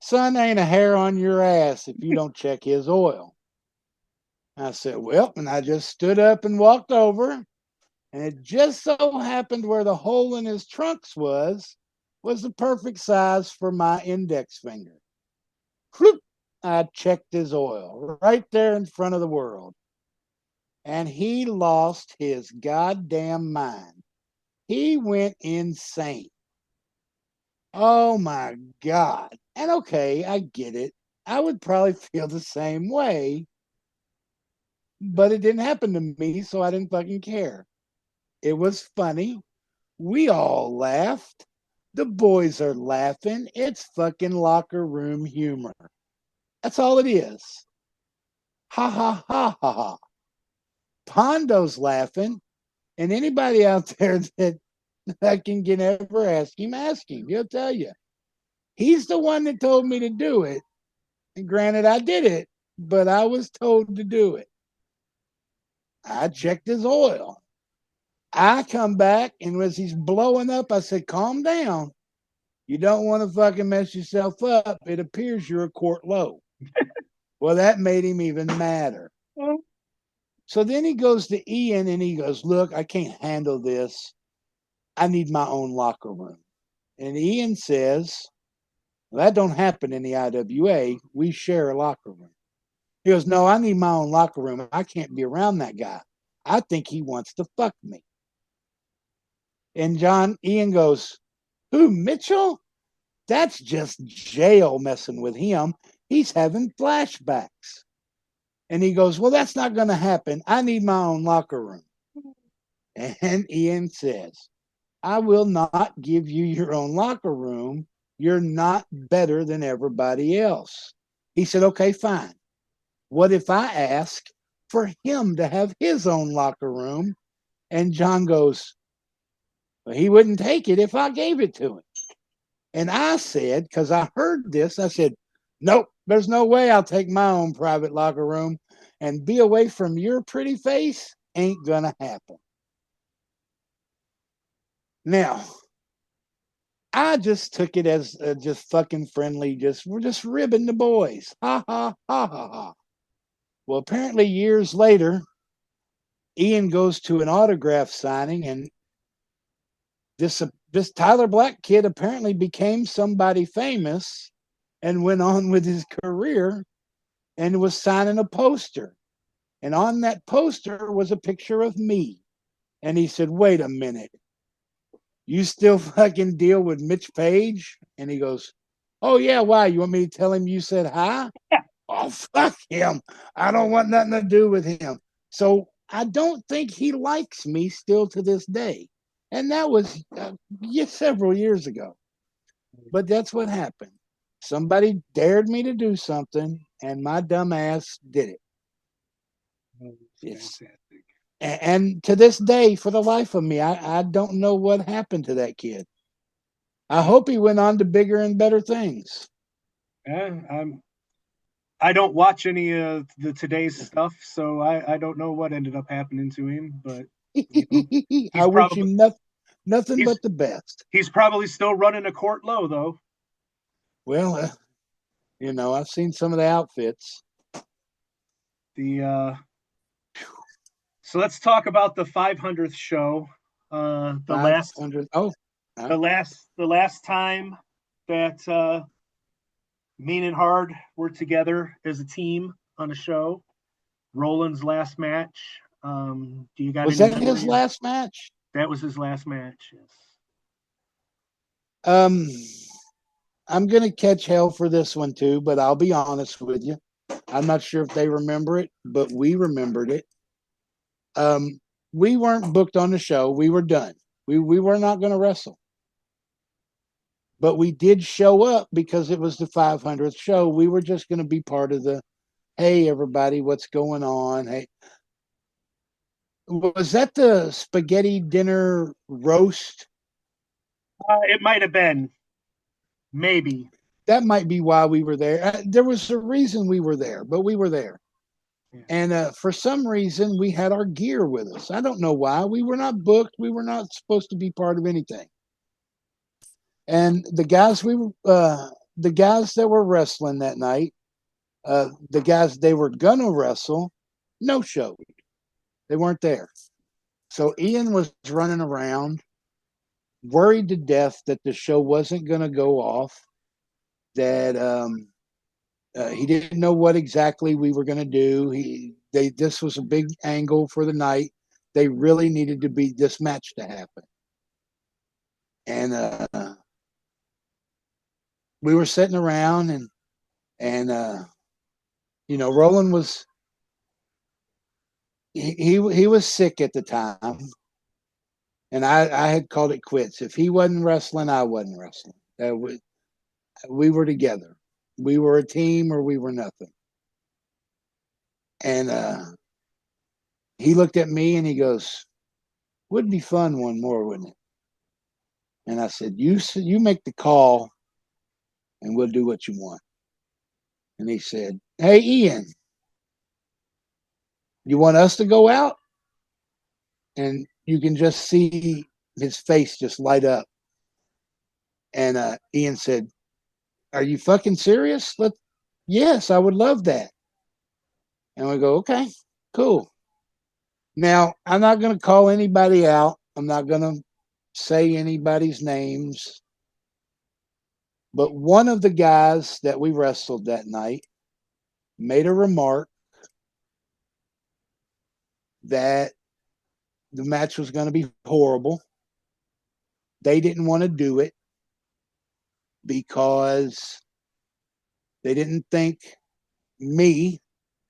"Son, ain't a hair on your ass if you don't check his oil." I said, "Well," and I just stood up and walked over, and it just so happened where the hole in his trunks was the perfect size for my index finger. Whoop, I checked his oil right there in front of the world. And he lost his goddamn mind. He went insane. Oh my God. And okay, I get it. I would probably feel the same way, but it didn't happen to me, so I didn't fucking care. It was funny. We all laughed. The boys are laughing. It's fucking locker room humor. That's all it is. Ha ha ha ha ha. Pondo's laughing, and anybody out there that can ever ask him, ask him. He'll tell you. He's the one that told me to do it. And granted, I did it, but I was told to do it. I checked his oil. I come back, and as he's blowing up, I said, "Calm down. You don't want to fucking mess yourself up. It appears you're a court low." Well, that made him even madder. So then he goes to Ian and he goes, "Look, I can't handle this. I need my own locker room." And Ian says, "Well, that don't happen in the IWA. We share a locker room." He goes, "No, I need my own locker room. I can't be around that guy. I think he wants to fuck me." And Ian goes, "Who, Mitchell? That's just jail messing with him. He's having flashbacks." And he goes, "Well, that's not going to happen. I need my own locker room." And Ian says, "I will not give you your own locker room. You're not better than everybody else." He said, "Okay, fine. What if I ask for him to have his own locker room?" And John goes, "Well, he wouldn't take it if I gave it to him." And I said, because I heard this, I said, "Nope, there's no way I'll take my own private locker room, and be away from your pretty face ain't gonna happen." Now, I just took it as just fucking friendly, we're just ribbing the boys. Ha ha ha ha ha. Well, apparently years later, Ian goes to an autograph signing, and this Tyler Black kid apparently became somebody famous and went on with his career and was signing a poster. And on that poster was a picture of me. And he said, "Wait a minute. You still fucking deal with Mitch Page?" And he goes, "Oh, yeah, why? You want me to tell him you said hi?" oh, fuck him. I don't want nothing to do with him. So I don't think he likes me still to this day. And that was several years ago. But that's what happened. Somebody dared me to do something, and my dumb ass did it. It's, and to this day, for the life of me, I don't know what happened to that kid. I hope he went on to bigger and better things. Yeah, I don't watch any of the today's stuff, so I don't know what ended up happening to him. But I wish him nothing but the best. He's probably still running a court low, though. Well, I've seen some of the outfits. So let's talk about the 500th show. The 500. The last time that Mean and Hard were together as a team on a show. Roland's last match. Do you got? Was that his last match? That was his last match. Yes. I'm gonna catch hell for this one too, but I'll be honest with you. I'm not sure if they remember it, but we remembered it. We weren't booked on the show. We were done. We were not going to wrestle. But we did show up because it was the 500th show. We were just going to be part of the, hey, everybody, what's going on? Hey, was that the spaghetti dinner roast? It might have been. Maybe. That might be why we were there. There was a reason we were there, but we were there. Yeah. And for some reason, we had our gear with us. I don't know why. We were not booked. We were not supposed to be part of anything. And the guys that were wrestling that night, the guys they were gonna wrestle, no showed. They weren't there. So Ian was running around, worried to death that the show wasn't gonna go off. That he didn't know what exactly we were gonna do. This was a big angle for the night. They really needed to be this match to happen. And we were sitting around and Roland was he was sick at the time, and I had called it quits. If he wasn't wrestling, I wasn't wrestling. We were together. We were a team, or we were nothing. And he looked at me and he goes, "Would be fun one more, wouldn't it?" And I said, "You make the call, and we'll do what you want." And he said, "Hey, Ian, you want us to go out?" And you can just see his face just light up. And Ian said, "Are you fucking serious? Yes, I would love that." And we go, "Okay, cool." Now, I'm not going to call anybody out. I'm not going to say anybody's names. But one of the guys that we wrestled that night made a remark that the match was going to be horrible. They didn't want to do it because they didn't think me,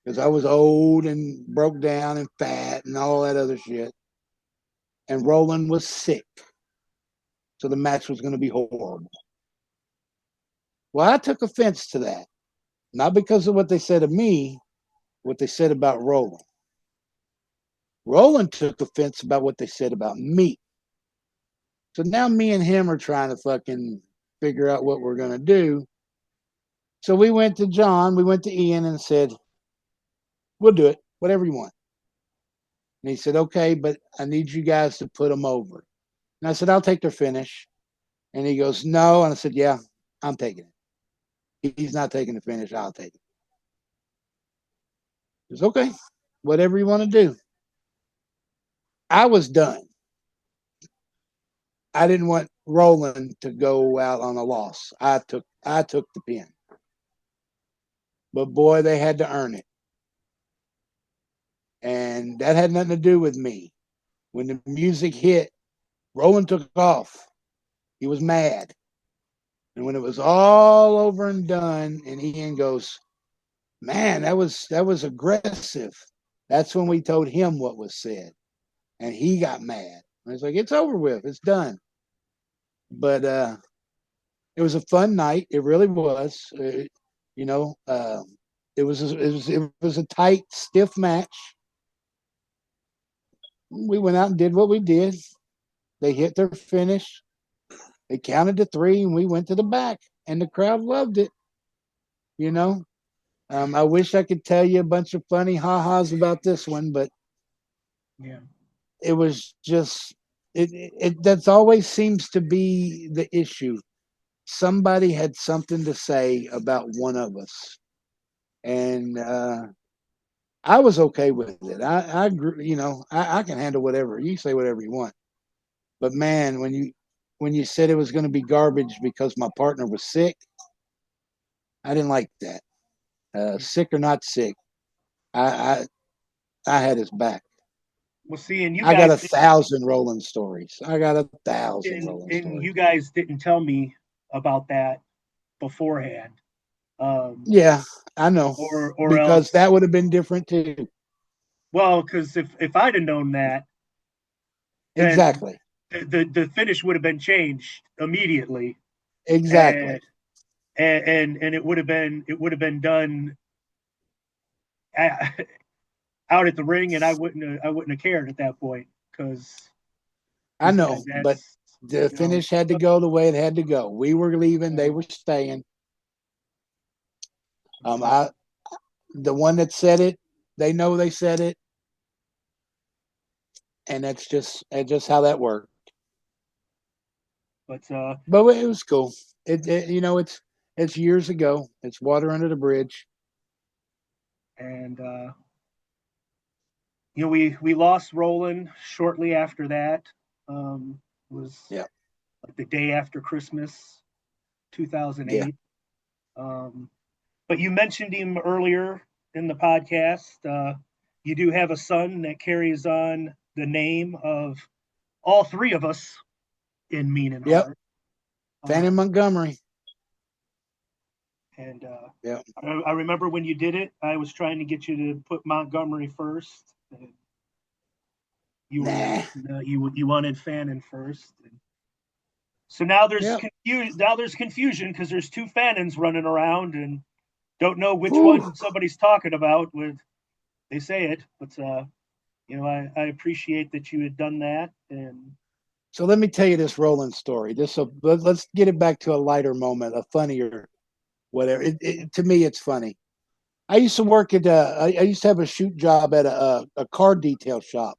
because I was old and broke down and fat and all that other shit, and Roland was sick. So the match was going to be horrible. Well, I took offense to that. Not because of what they said of me, what they said about Roland. Roland took offense about what they said about me. So now me and him are trying to fucking figure out what we're going to do. So we went to Ian and said, "We'll do it, whatever you want." And he said, "Okay, but I need you guys to put them over." And I said, "I'll take their finish." And he goes, "No." And I said, "Yeah, I'm taking it. He's not taking the finish. I'll take it." He goes, "Okay, whatever you want to do." I was done. I didn't want Roland to go out on a loss. I took the pin. But boy, they had to earn it. And that had nothing to do with me. When the music hit, Roland took off. He was mad. And when it was all over and done, and Ian goes, Man, that was aggressive. That's when we told him what was said, and he got mad. I was like, "It's over with. It's done." But it was a fun night. It really was. You know, it was a tight, stiff match. We went out and did what we did. They hit their finish. They counted to 3, and we went to the back, and the crowd loved it. You know, I wish I could tell you a bunch of funny ha-has about this one, but Yeah. it was just that's always seems to be the issue. Somebody had something to say about one of us, and I was okay with it. I agree, I can handle whatever. You say whatever you want. But man, when you said it was going to be garbage because my partner was sick, I didn't like that. Sick or not sick, I I had his back. Well, see, and you I got guys 1,000 rolling stories. I got 1,000 and rolling and stories. you guys didn't tell me about that beforehand. Yeah, I know, Or because else, that would have been different too. well, because if I'd have known that, then Exactly, the finish would have been changed immediately, and exactly. and it would have been done out at the ring, and I wouldn't have cared at that point I because know, but that's the you know finish had to go the way it had to go. We were leaving, they were staying. I the one that said it, they know they said it, and that's just how that worked. but But it was cool. It's years ago. It's water under the bridge. and we lost Roland shortly after that. It was Yeah, like the day after Christmas, yeah, 2008. Um, but you mentioned him earlier in the podcast. You do have a son that carries on the name of all three of us in Mean and yep. Hard. Fannin Um, Montgomery. and Yeah, I remember when you did it, I was trying to get you to put Montgomery first. And you were nah. you wanted Fannin first. And so now there's Yep. confusion because there's two Fannins running around and don't know which Whew. one somebody's talking about. With they say it, but I appreciate that you had done that. And So let me tell you this Roland story. Let's get it back to a lighter moment, a funnier, whatever. To me, it's funny. I used to work at I used to have a shoot job at a car detail shop,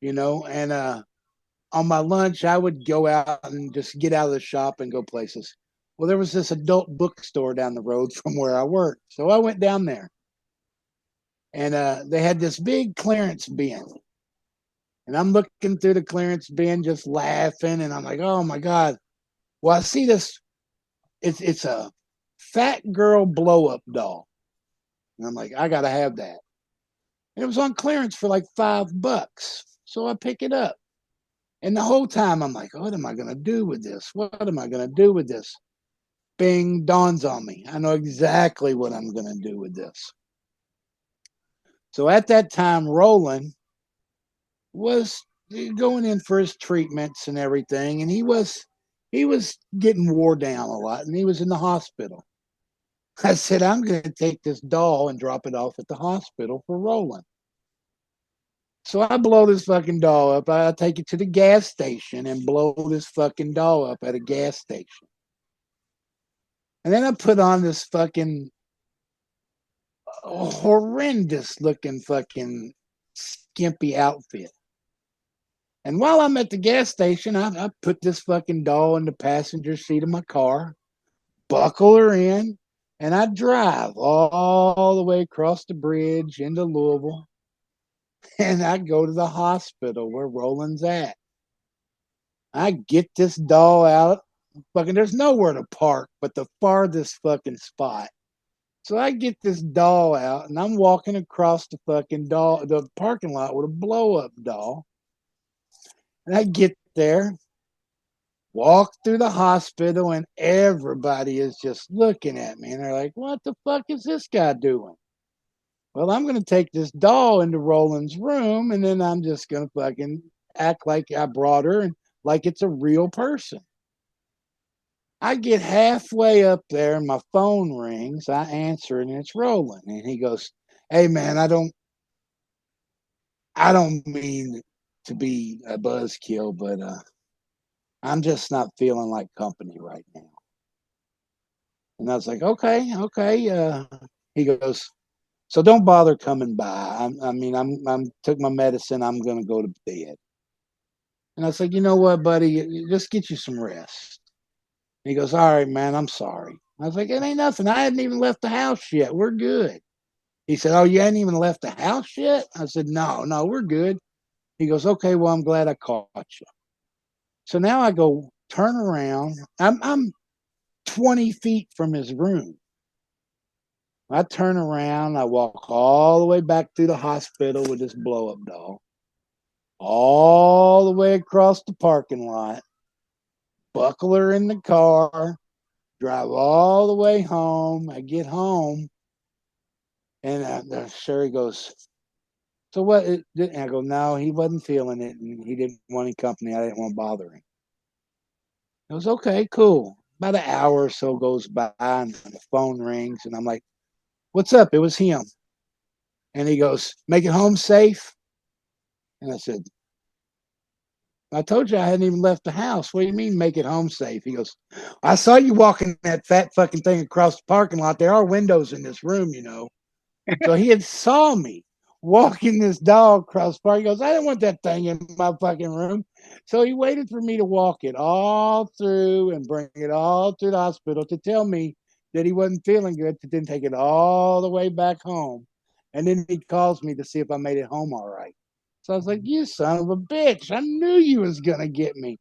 and on my lunch I would go out and just get out of the shop and go places. Well, there was this adult bookstore down the road from where I worked, so I went down there, and they had this big clearance bin, and I'm looking through the clearance bin, just laughing, and I'm like, oh my god! Well, I see this. It's a fat girl blow up doll, and I'm like, I gotta have that. And it was on clearance for like $5, so I pick it up. And the whole time I'm like, what am I gonna do with this? What am I gonna do with this? Bing, dawns on me. I know exactly what I'm gonna do with this. So at that time, Roland was going in for his treatments and everything, and he was getting wore down a lot, and he was in the hospital. I said, I'm going to take this doll and drop it off at the hospital for Roland. So I blow this fucking doll up. I take it to the gas station and blow this fucking doll up at a gas station. And then I put on this fucking horrendous looking fucking skimpy outfit. And while I'm at the gas station, I put this fucking doll in the passenger seat of my car, buckle her in, and I drive all the way across the bridge into Louisville. And I go to the hospital where Roland's at. I get this doll out. Fucking, there's nowhere to park but the farthest fucking spot. So I get this doll out and I'm walking across the parking lot with a blow up doll. And I get there Walk through the hospital, and everybody is just looking at me, and they're like, "What the fuck is this guy doing?" Well, I'm going to take this doll into Roland's room, and then I'm just going to fucking act like I brought her and like it's a real person. I get halfway up there, and my phone rings. I answer, and it's Roland, and he goes, "Hey, man, I don't mean to be a buzzkill, but I'm just not feeling like company right now." And I was like, "Okay, okay." He goes, "So don't bother coming by. I'm took my medicine. I'm gonna go to bed." And I was like, "You know what, buddy? Just get you some rest." And he goes, "All right, man. I'm sorry." I was like, "It ain't nothing. I hadn't even left the house yet. We're good." He said, "Oh, you hadn't even left the house yet?" I said, "No, no, we're good." He goes, "Okay, well, I'm glad I caught you." So now I go turn around. I'm 20 feet from his room. I turn around. I walk all the way back through the hospital with this blow up doll, all the way across the parking lot, buckle her in the car, drive all the way home. I get home, and Sherry goes, "So what?" And I go, "No, he wasn't feeling it, and he didn't want any company. I didn't want to bother him." It was okay, cool. About an hour or so goes by, and the phone rings, and I'm like, "What's up?" It was him. And he goes, "Make it home safe?" And I said, "I told you I hadn't even left the house. What do you mean, make it home safe?" He goes, "I saw you walking that fat fucking thing across the parking lot. There are windows in this room, you know." So he had saw me walking this dog across the park. He goes, "I didn't want that thing in my fucking room." So he waited for me to walk it all through and bring it all through the hospital to tell me that he wasn't feeling good, to then take it all the way back home. And then he calls me to see if I made it home all right. So I was like, "You son of a bitch. I knew you was going to get me."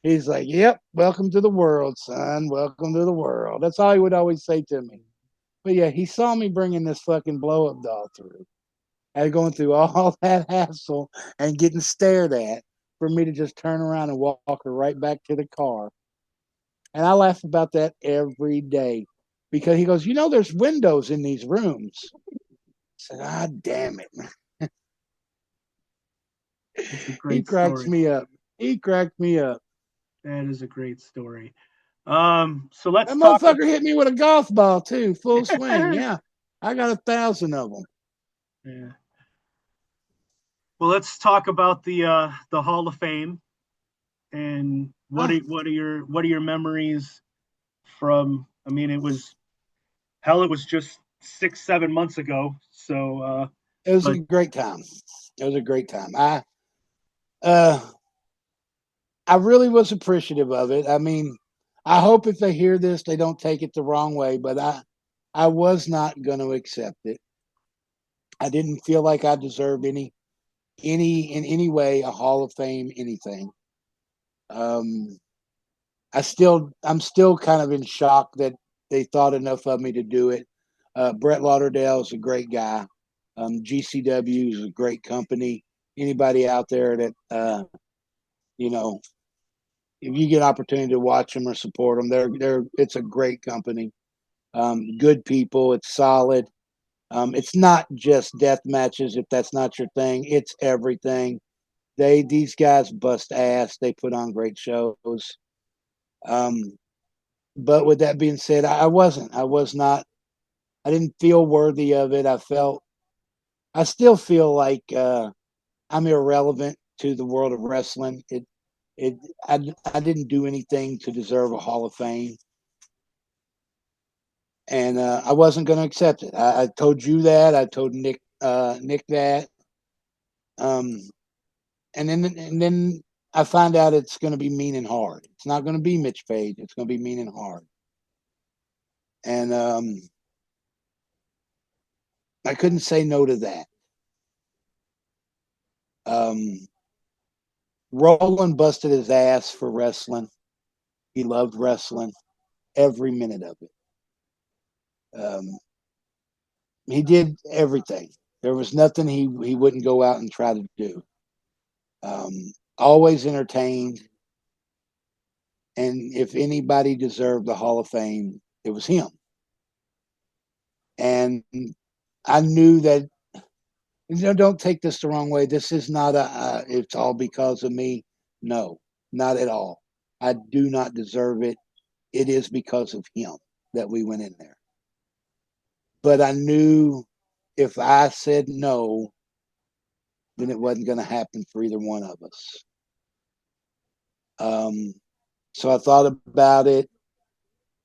He's like, "Yep, welcome to the world, son. Welcome to the world." That's all he would always say to me. But yeah, he saw me bringing this fucking blow up doll through and going through all that hassle and getting stared at for me to just turn around and walk her right back to the car. And I laugh about that every day because he goes, "You know, there's windows in these rooms." I said, "Ah, damn it." It's a He great cracks story. me up. He cracked me up. That is a great story. So let's That talk. motherfucker hit me with a golf ball too, full swing. Yeah, I got 1,000 of them. Yeah. Well, let's talk about the Hall of Fame and Oh, what are your memories from? I mean, it was hell. It was just 6 7 months ago. So, it was but a great time. It was a great time. Uh, I really was appreciative of it. I mean, I hope if they hear this, they don't take it the wrong way, but I was not going to accept it. I didn't feel like I deserved in any way a Hall of Fame anything. Um, I'm still kind of in shock that they thought enough of me to do it. Brett Lauderdale is a great guy. GCW is a great company. Anybody out there that you know, if you get opportunity to watch them or support them, they're it's a great company. Good people. It's solid. It's not just death matches if that's not your thing. It's everything. These guys bust ass. They put on great shows. Um, but with that being said, I wasn't. I was not. I didn't feel worthy of it. I still feel like I'm irrelevant to the world of wrestling. It. I didn't do anything to deserve a Hall of Fame, and I wasn't going to accept it. I told you that. I told Nick that. Um, and then I find out it's going to be mean and hard. It's not going to be Mitch Page. It's going to be mean and hard. And I couldn't say no to that. Um, Roland busted his ass for wrestling. He loved wrestling every minute of it. Um, he did everything. There was nothing he wouldn't go out and try to do. Always entertained. And if anybody deserved the Hall of Fame, it was him. And I knew that, don't take this the wrong way. This is not it's all because of me. No, not at all. I do not deserve it. It is because of him that we went in there. But I knew if I said no, then it wasn't going to happen for either one of us. So I thought about it,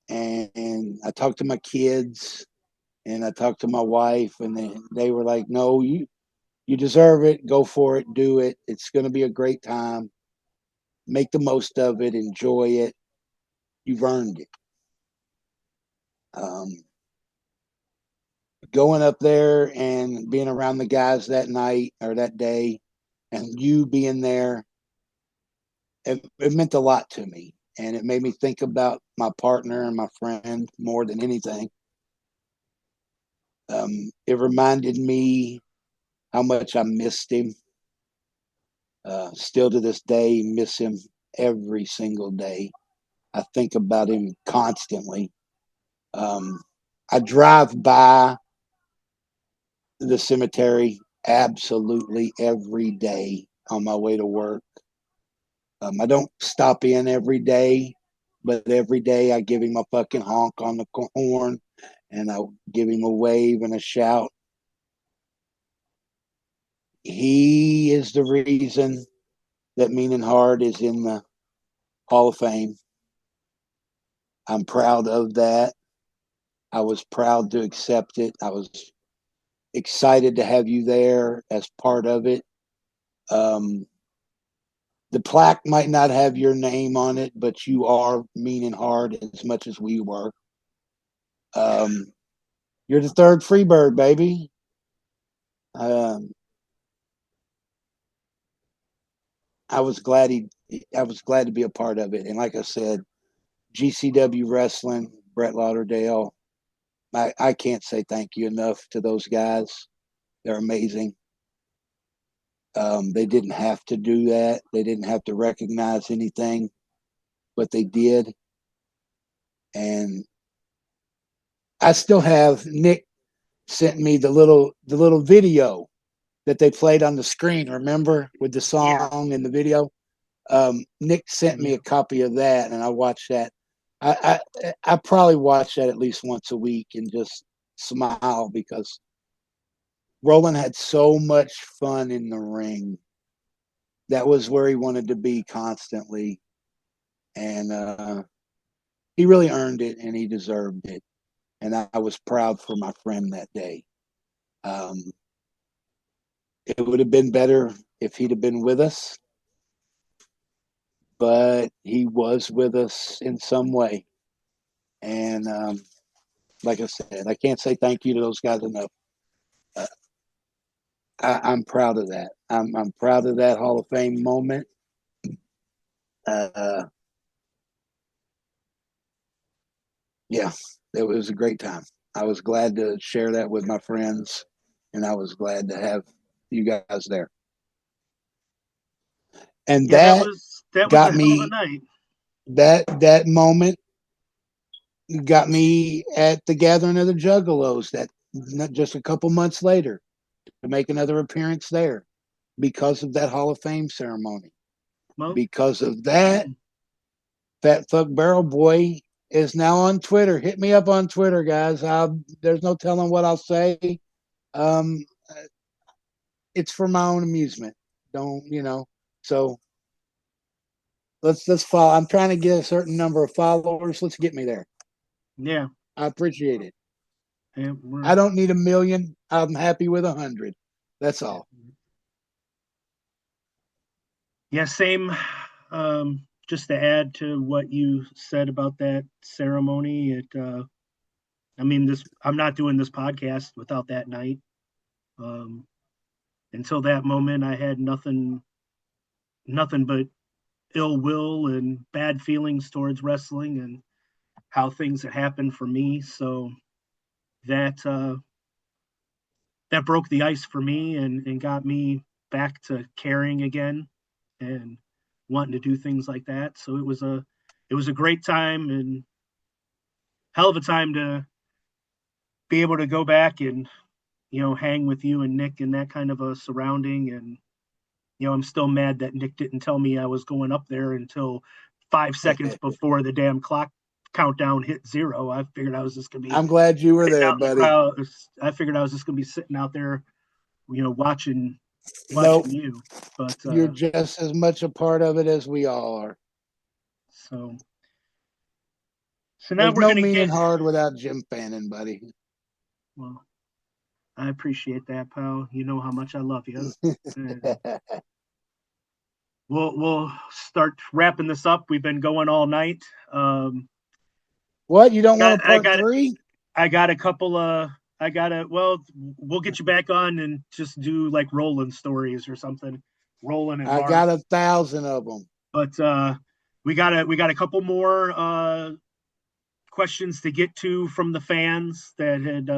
and I talked to my kids, and I talked to my wife, and they were like, "No, you deserve it. Go for it. Do it. It's going to be a great time. Make the most of it. Enjoy it. You've earned it." Going up there and being around the guys that night or that day, and you being there, it meant a lot to me, and it made me think about my partner and my friend more than anything. It reminded me how much I missed him. Still to this day, miss him every single day. I think about him constantly. I drive by the cemetery absolutely every day on my way to work. I don't stop in every day, but every day I give him a fucking honk on the horn, and I give him a wave and a shout. He is the reason that Mean and Hard is in the Hall of Fame. I'm proud of that. I was proud to accept it. I was excited to have you there as part of it. The plaque might not have your name on it, but you are Mean and Hard as much as we were. You're the third Freebird, baby. I was glad to be a part of it. And like I said, GCW Wrestling, Brett Lauderdale, I can't say thank you enough to those guys. They're amazing. They didn't have to do that. They didn't have to recognize anything, but they did. And I still have Nick sent me the little video that they played on the screen. Remember, with the song and the video. Nick sent me a copy of that, and I watched that. I probably watch that at least once a week and just smile because Roland had so much fun in the ring. That was where he wanted to be constantly, and he really earned it, and he deserved it. And I was proud for my friend that day. It would have been better if he'd have been with us, but he was with us in some way. And like I said, I can't say thank you to those guys enough. I'm proud of that. I'm proud of that Hall of Fame moment. Yeah, it was a great time. I was glad to share that with my friends, and I was glad to have you guys there. And yeah, that that was got a hell of a me. night. That moment got me at the Gathering of the Juggalos. That just a couple months later to make another appearance there because of that Hall of Fame ceremony. Well, because of that, Fat Fuck Barrel Boy is now on Twitter. Hit me up on Twitter, guys. There's no telling what I'll say. Um, it's for my own amusement. Don't So let's follow. I'm trying to get a certain number of followers. Let's get me there. yeah, I appreciate it. yeah I don't need 1 million. I'm happy with 100. That's all. Yeah, same. Just to add to what you said about that ceremony, I mean, I'm not doing this podcast without that night. Until that moment, I had nothing but ill will and bad feelings towards wrestling and how things had happened for me. So that that broke the ice for me and got me back to caring again and wanting to do things like that. So it was a great time and hell of a time to be able to go back and, hang with you and Nick in that kind of a surrounding. And, I'm still mad that Nick didn't tell me I was going up there until 5 seconds before the damn clock countdown hit 0. I figured I was just going to be. I'm glad you were there, buddy. I figured I was just going to be sitting out there, watching Nope. you. But you're just as much a part of it as we all are. So now there's no meaning hard without Jim Fannin, buddy. Well, I appreciate that, pal. You know how much I love you. We'll start wrapping this up. We've been going all night. What? You don't want a part 3? I got a couple we'll get you back on and just do like Roland stories or something. Roland and I got 1,000 of them. But we got a couple more questions to get to from the fans that had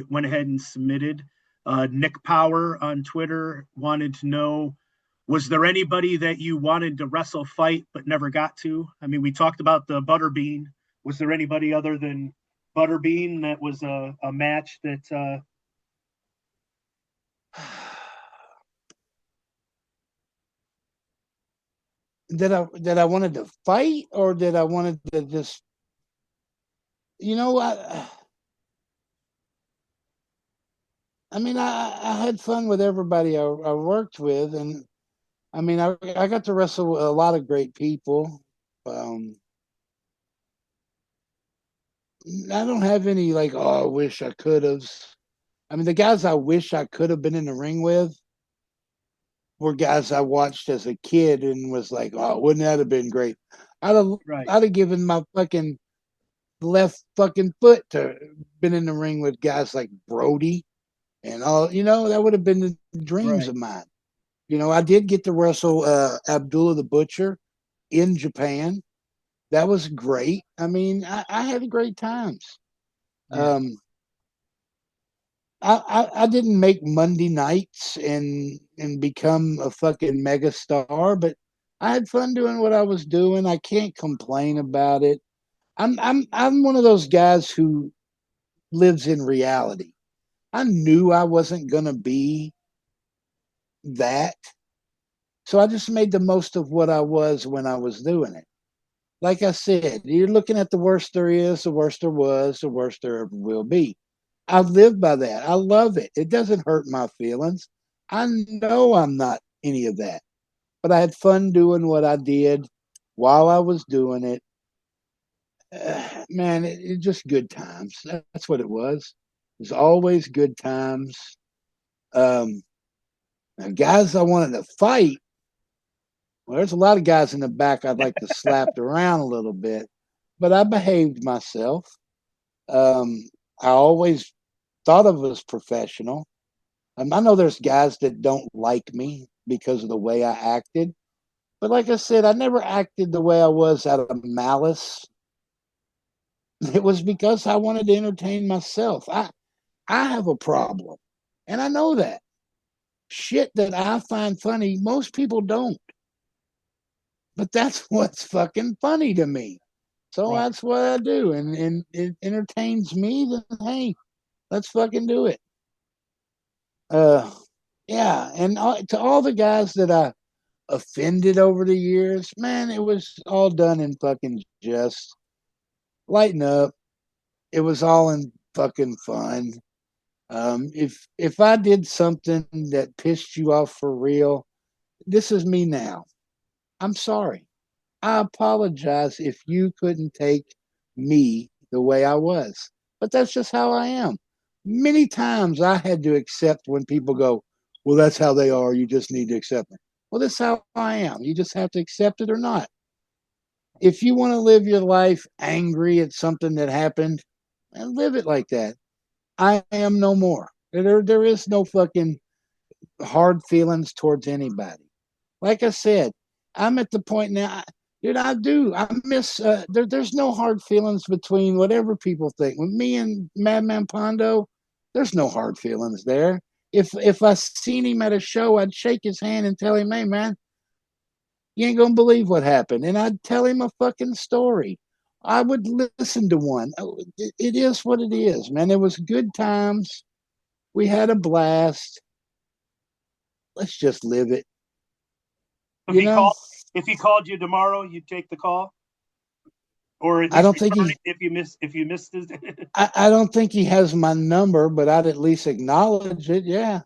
went ahead and submitted. Nick Power on Twitter wanted to know, was there anybody that you wanted to wrestle fight but never got to? I mean, we talked about the Butterbean. Was there anybody other than Butterbean that was a match that that I wanted to fight, or that I wanted to just, I mean, I had fun with everybody I worked with, and I mean, I got to wrestle with a lot of great people. I don't have any like, oh, I wish I could have. I mean, the guys I wish I could have been in the ring with were guys I watched as a kid and was like, oh, wouldn't that have been great? I'd have given my fucking left fucking foot to been in the ring with guys like Brody and all. That would have been the dreams of mine. I did get to wrestle Abdullah the Butcher in Japan. That was great. I mean, I had great times. Yeah. I didn't make Monday nights and become a fucking mega star, but I had fun doing what I was doing. I can't complain about it. I'm one of those guys who lives in reality. I knew I wasn't gonna be that, so I just made the most of what I was when I was doing it. Like I said, you're looking at the worst there is, the worst there was, the worst there ever will be. I live by that. I love it. It doesn't hurt my feelings. I know I'm not any of that, but I had fun doing what I did while I was doing it. Man, it just good times. That's what it was. It was always good times. Now, guys I wanted to fight, well, there's a lot of guys in the back I'd like to slap around a little bit, but I behaved myself. I always thought of it as professional. I know there's guys that don't like me because of the way I acted, but like I said, I never acted the way I was out of malice. It was because I wanted to entertain myself. I have a problem, and I know that. Shit that I find funny, most people don't. But that's what's fucking funny to me. So that's what I do. And it entertains me, then hey, let's fucking do it. Yeah. And to all the guys that I offended over the years, man, it was all done in fucking jest. Lighten up. It was all in fucking fun. If I did something that pissed you off for real, this is me now. I'm sorry. I apologize if you couldn't take me the way I was, but that's just how I am. Many times I had to accept when people go, well, that's how they are. You just need to accept it. Well, that's how I am. You just have to accept it or not. If you want to live your life angry at something that happened, and live it like that. I am no more. There is no fucking hard feelings towards anybody. Like I said, I'm at the point now, dude, I miss, there's no hard feelings between whatever people think. With me and Madman Pondo, there's no hard feelings there. If I seen him at a show, I'd shake his hand and tell him, hey, man, You ain't gonna believe what happened. And I'd tell him a fucking story. I would listen to one. It is what it is, man. It was good times. We had a blast. Let's just live it. If he called you tomorrow, you'd take the call, or at I least don't think he. if you missed his. I don't think he has my number, but I'd at least acknowledge it. Yeah,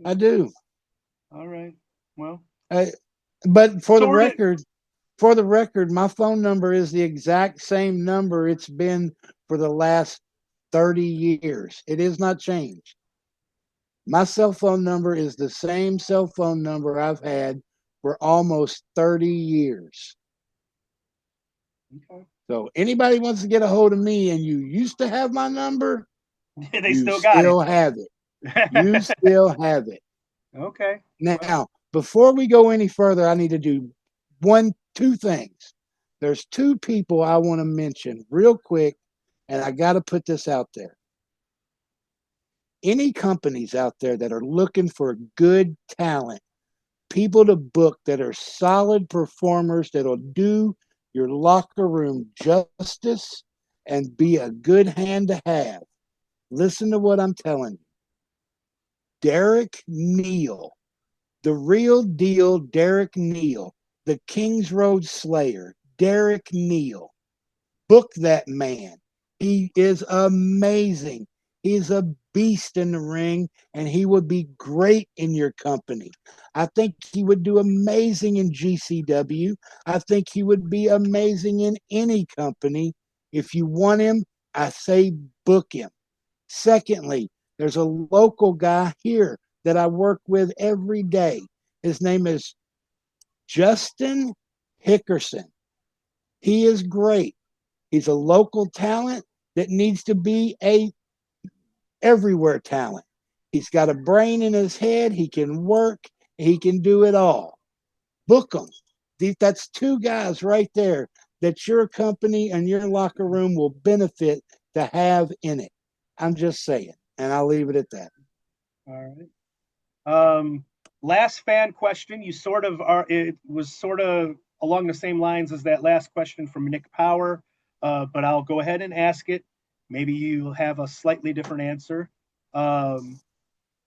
I do. All right. Well, but for the record, my phone number is the exact same number it's been for the last 30 years. It is not changed. My cell phone number is the same cell phone number I've had for almost 30 years. Okay. So anybody wants to get a hold of me and you used to have my number, they still got it. Have it. You still have it. Okay. Now, before we go any further, I need to do two things. There's two people I want to mention real quick, and I got to put this out there. Any companies out there that are looking for good talent, people to book that are solid performers that'll do your locker room justice and be a good hand to have. Listen to what I'm telling you. Derek Neal, the real deal Derek Neal, the Kings Road Slayer, Derek Neal. Book that man. He is amazing. He's a beast in the ring, and he would be great in your company. I think he would do amazing in GCW. I think he would be amazing in any company. If you want him, I say book him. Secondly, there's a local guy here that I work with every day. His name is Justin Hickerson. He is great. He's a local talent that needs to be a everywhere talent. He's got a brain in his head. He can work. He can do it all. Book him. That's two guys right there that your company and your locker room will benefit to have in it. I'm just saying, and I'll leave it at that. All right. Last fan question. You sort of are. It was sort of along the same lines as that last question from Nick Power, but I'll go ahead and ask it. Maybe you'll have a slightly different answer. But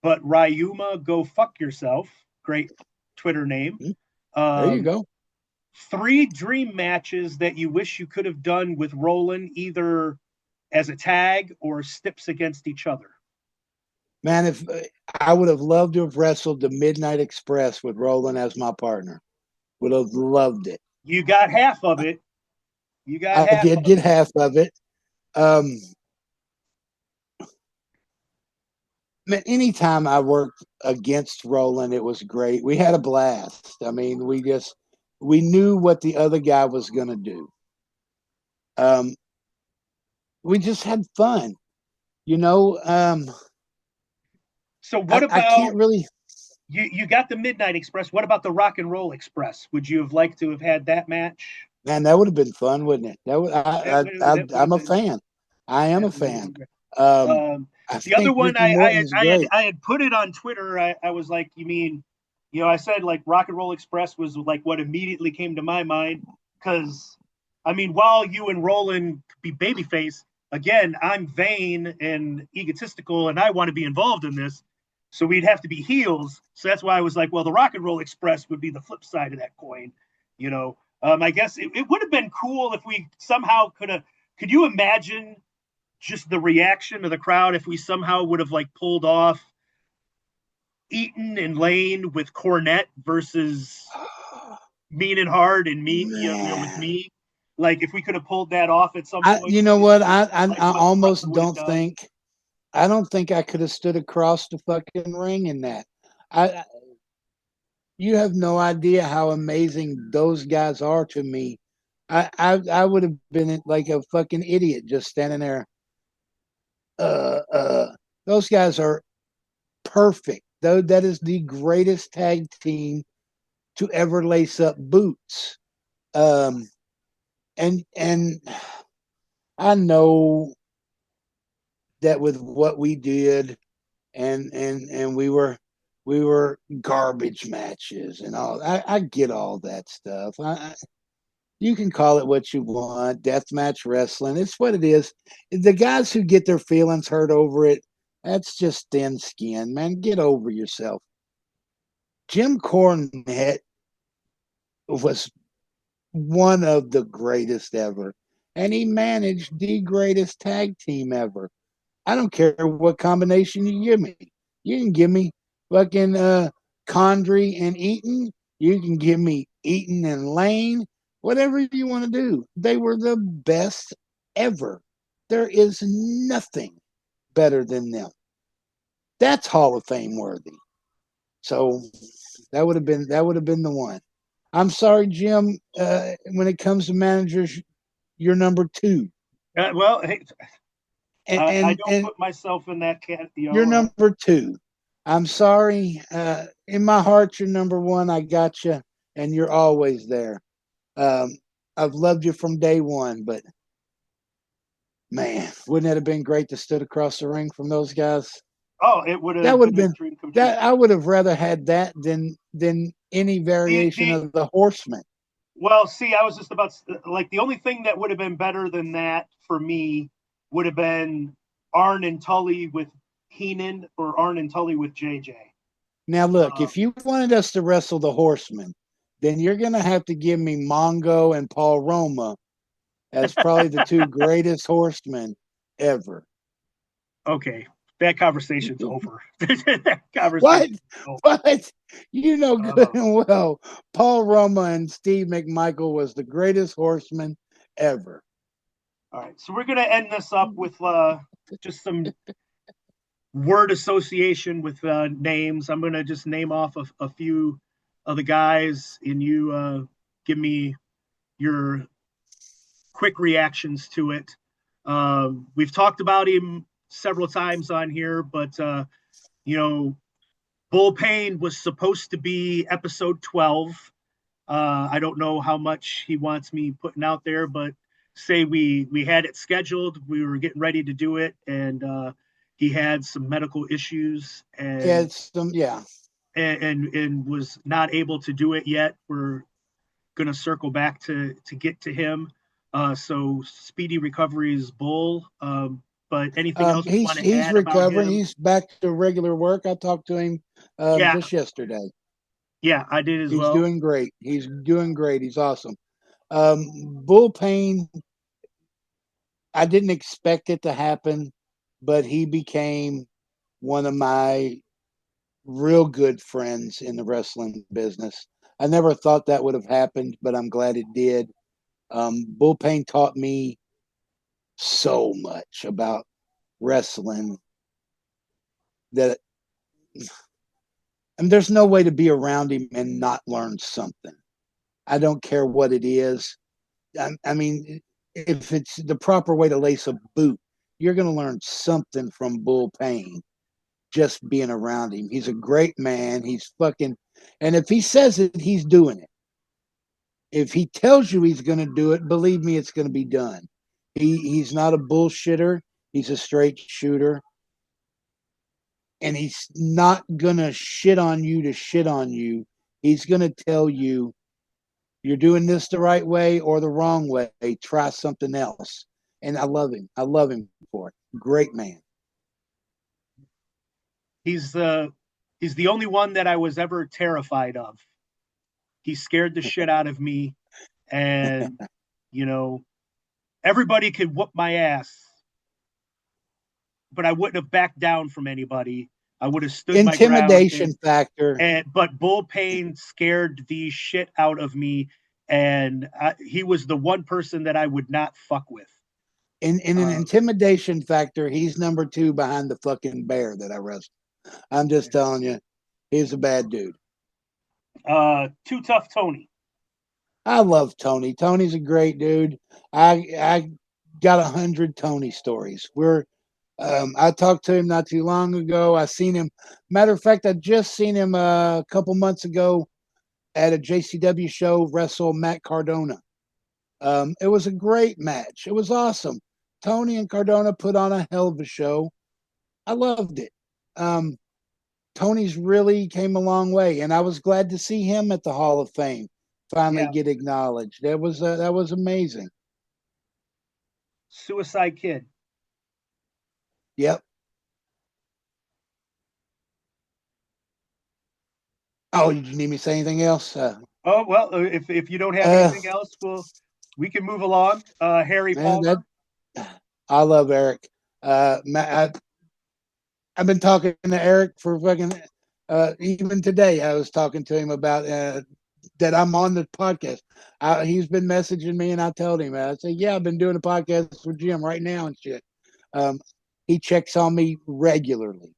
Ryuma, go fuck yourself. Great Twitter name. There you go. 3 dream matches that you wish you could have done with Roland, either as a tag or stips against each other. Man, if I would have loved to have wrestled the Midnight Express with Roland as my partner, would have loved it. You got half of it. I did get half of it. Man, anytime I worked against Roland, it was great. We had a blast. I mean, we knew what the other guy was going to do. We just had fun, you know. So what about? I can't really. You got the Midnight Express. What about the Rock and Roll Express? Would you have liked to have had that match? Man, that would have been fun, wouldn't it? I'm a fan. I am a fan. The other one, I had put it on Twitter. I was like, you mean, I said like Rock and Roll Express was like what immediately came to my mind, because I mean, while you and Roland be babyface, again, I'm vain and egotistical, and I want to be involved in this. So we'd have to be heels. So that's why I was like, well, the Rock and Roll Express would be the flip side of that coin. I guess it would have been cool if we somehow could you imagine just the reaction of the crowd if we somehow would have like pulled off Eaton and Lane with Cornette versus Mean and Hard and me, with me. Like if we could have pulled that off at some point. You know what? I almost don't think. I don't think I could have stood across the fucking ring in that. You have no idea how amazing those guys are to me. I would have been like a fucking idiot just standing there. Those guys are perfect. Though that is the greatest tag team to ever lace up boots. And I know that with what we did, and we were We were garbage matches and all. I get all that stuff. You can call it what you want, deathmatch wrestling. It's what it is. The guys who get their feelings hurt over it, that's just thin skin, man. Get over yourself. Jim Cornette was one of the greatest ever, and he managed the greatest tag team ever. I don't care what combination you give me. You can give me fucking Condrey and Eaton. You can give me Eaton and Lane. Whatever you want to do. They were the best ever. There is nothing better than them. That's Hall of Fame worthy. So that would have been the one. I'm sorry, Jim. When it comes to managers, you're number 2. Well, hey, I don't And put myself in that cat. You're number 2. I'm sorry. In my heart, you're number 1. I got you, and you're always there. I've loved you from day one, but man, wouldn't it have been great to stood across the ring from those guys? Oh, it would have. That would have been dream come that. true. I would have rather had that than any variation of the Horseman. Well, see, I was just about like the only thing that would have been better than that for me would have been Arn and Tully with Heenan or Arn and Tully with JJ. Now, look, if you wanted us to wrestle the Horseman, then you're going to have to give me Mongo and Paul Roma as probably the 2 greatest horsemen ever. Okay, that conversation's over. That conversation. What? You know good and well, Paul Roma and Steve McMichael was the greatest horseman ever. All right, so we're going to end this up with just some word association with names. I'm going to just name off a few of the guys, and you give me your quick reactions to it. We've talked about him several times on here, but Bull Payne was supposed to be episode 12. I don't know how much he wants me putting out there, but say we had it scheduled, we were getting ready to do it, and he had some medical issues and and was not able to do it yet. We're going to circle back to get to him. So speedy recovery is Bull. But anything else you want to he's add recovering. about him? He's back to regular work. I talked to him just yesterday. Yeah, I did as well. He's doing great. He's doing great. He's awesome. Bull Payne, I didn't expect it to happen, but he became one of my real good friends in the wrestling business. I never thought that would have happened, but I'm glad it did. Bull Payne taught me so much about wrestling that and there's no way to be around him and not learn something. I don't care what it is. I mean, if it's the proper way to lace a boot, you're going to learn something from Bull Payne just being around him. He's a great man. He's fucking, and if he says it, he's doing it. If he tells you he's going to do it, believe me, it's going to be done. He's not a bullshitter. He's a straight shooter. And he's not going to shit on you to shit on you. He's going to tell you, you're doing this the right way or the wrong way. Try something else. And I love him. I love him for it. Great man. He's the only one that I was ever terrified of. He scared the shit out of me. And, everybody could whoop my ass, but I wouldn't have backed down from anybody. I would have stood my ground. Intimidation factor. But Bull Payne scared the shit out of me. And he was the one person that I would not fuck with. In an intimidation factor, he's number 2 behind the fucking bear that I wrestled. I'm just telling you, he's a bad dude. Too Tough Tony. I love Tony. Tony's a great dude. I got 100 Tony stories. I talked to him not too long ago. I seen him. Matter of fact, I just seen him a couple months ago at a JCW show wrestle Matt Cardona. It was a great match. It was awesome. Tony and Cardona put on a hell of a show. I loved it. Tony's really came a long way, and I was glad to see him at the Hall of Fame finally get acknowledged. That was amazing. Suicide Kid. Yep. Oh, did you need me to say anything else? Oh well, if you don't have anything else, we can move along. Harry Palmer. I love Eric. I've been talking to Eric for fucking even today. I was talking to him about that I'm on the podcast. He's been messaging me, and I told him, I said, yeah, I've been doing a podcast with Jim right now and shit. He checks on me regularly.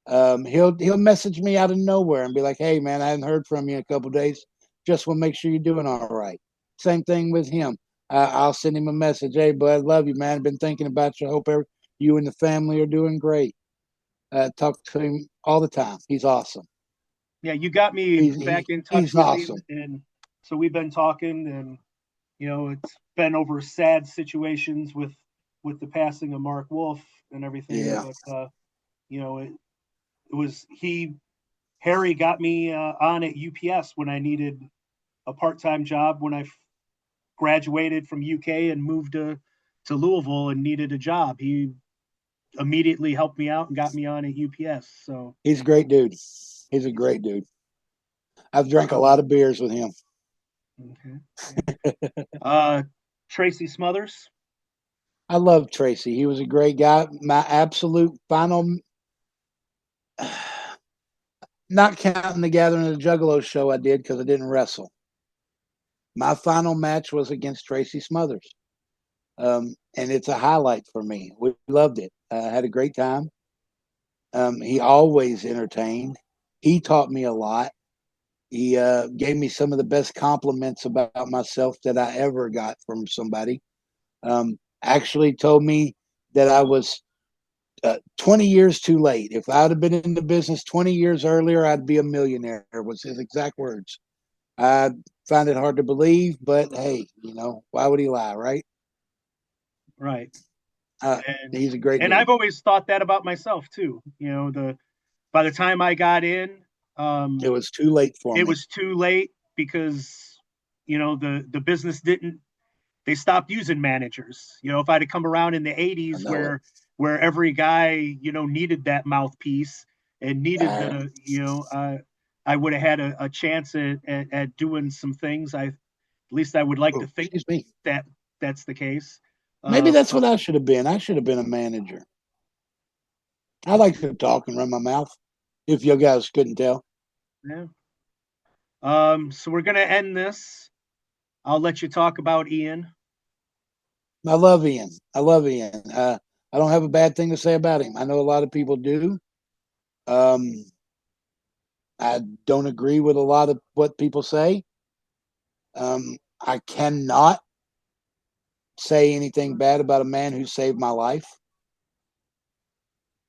He'll message me out of nowhere and be like, hey man, I hadn't heard from you in a couple of days. Just want to make sure you're doing all right. Same thing with him. I'll send him a message. Hey bud, love you, man. I've been thinking about you. I hope you and the family are doing great. Talk to him all the time. He's awesome. Yeah, you got me back in touch with him, and so we've been talking, and it's been over sad situations with the passing of Mark Wolf and everything. Yeah. But Harry got me on at UPS when I needed a part-time job when I graduated from UK and moved to Louisville and needed a job. He immediately helped me out and got me on at UPS. So he's a great dude. He's a great dude. I've drank a lot of beers with him. Okay. Tracy Smothers. I love Tracy. He was a great guy. My absolute final, not counting the Gathering of the Juggalos show I did because I didn't wrestle. My final match was against Tracy Smothers. And it's a highlight for me. We loved it. I had a great time. He always entertained. He taught me a lot. He gave me some of the best compliments about myself that I ever got from somebody. Actually told me that I was 20 years too late. If I'd have been in the business 20 years earlier, I'd be a millionaire, was his exact words. I find it hard to believe, but hey, why would he lie, right? Right. He's a great dude. I've always thought that about myself too. By the time I got in, it was too late for me. It was too late because the business they stopped using managers. If I'd have come around in the 80s where every guy needed that mouthpiece and needed I would have had a chance at doing some things. At least I would like to think that that's the case. Maybe that's what I should have been. I should have been a manager. I like to talk and run my mouth, if you guys couldn't tell. Yeah. So we're gonna end this. I'll let you talk about Ian. I love Ian. I don't have a bad thing to say about him. I know a lot of people do. I don't agree with a lot of what people say. I cannot say anything bad about a man who saved my life.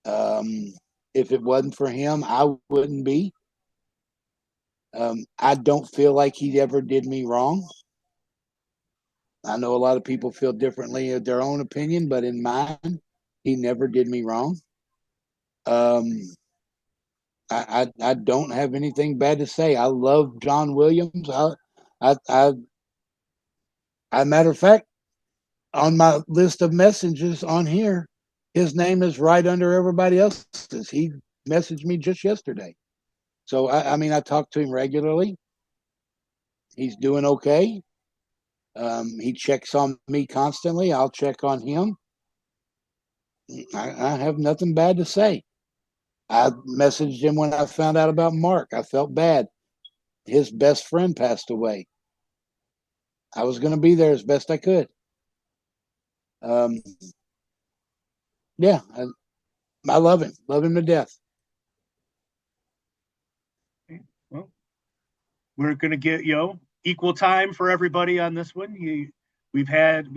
If it wasn't for him, I wouldn't be. I don't feel like he ever did me wrong. I know a lot of people feel differently of their own opinion, but in mine, he never did me wrong. I don't have anything bad to say. I love John Williams. Matter of fact, on my list of messages on here, his name is right under everybody else's. He messaged me just yesterday. So, I talk to him regularly. He's doing okay. He checks on me constantly. I'll check on him. I have nothing bad to say. I messaged him when I found out about Mark. I felt bad. His best friend passed away. I was going to be there as best I could. Yeah, I love him. Love him to death. Well, we're going to get equal time for everybody on this one. We've had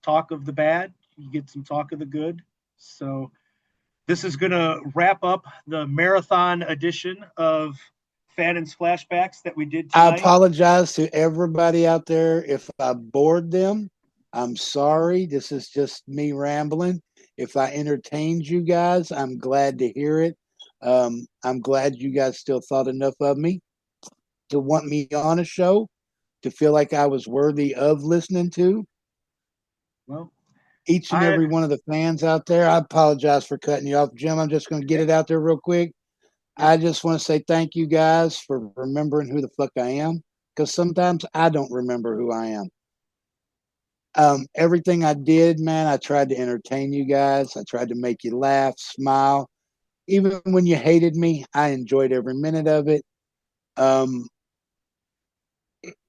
talk of the bad. You get some talk of the good. So this is going to wrap up the marathon edition of Fannin's Flashbacks that we did tonight. I apologize to everybody out there if I bored them. I'm sorry. This is just me rambling. If I entertained you guys, I'm glad to hear it. I'm glad you guys still thought enough of me to want me on a show, to feel like I was worthy of listening to. Well, Each and every one of the fans out there, I apologize for cutting you off, Jim. I'm just going to get it out there real quick. I just want to say thank you guys for remembering who the fuck I am, because sometimes I don't remember who I am. Everything I did, man, I tried to entertain you guys. I tried to make you laugh, smile. Even when you hated me, I enjoyed every minute of it.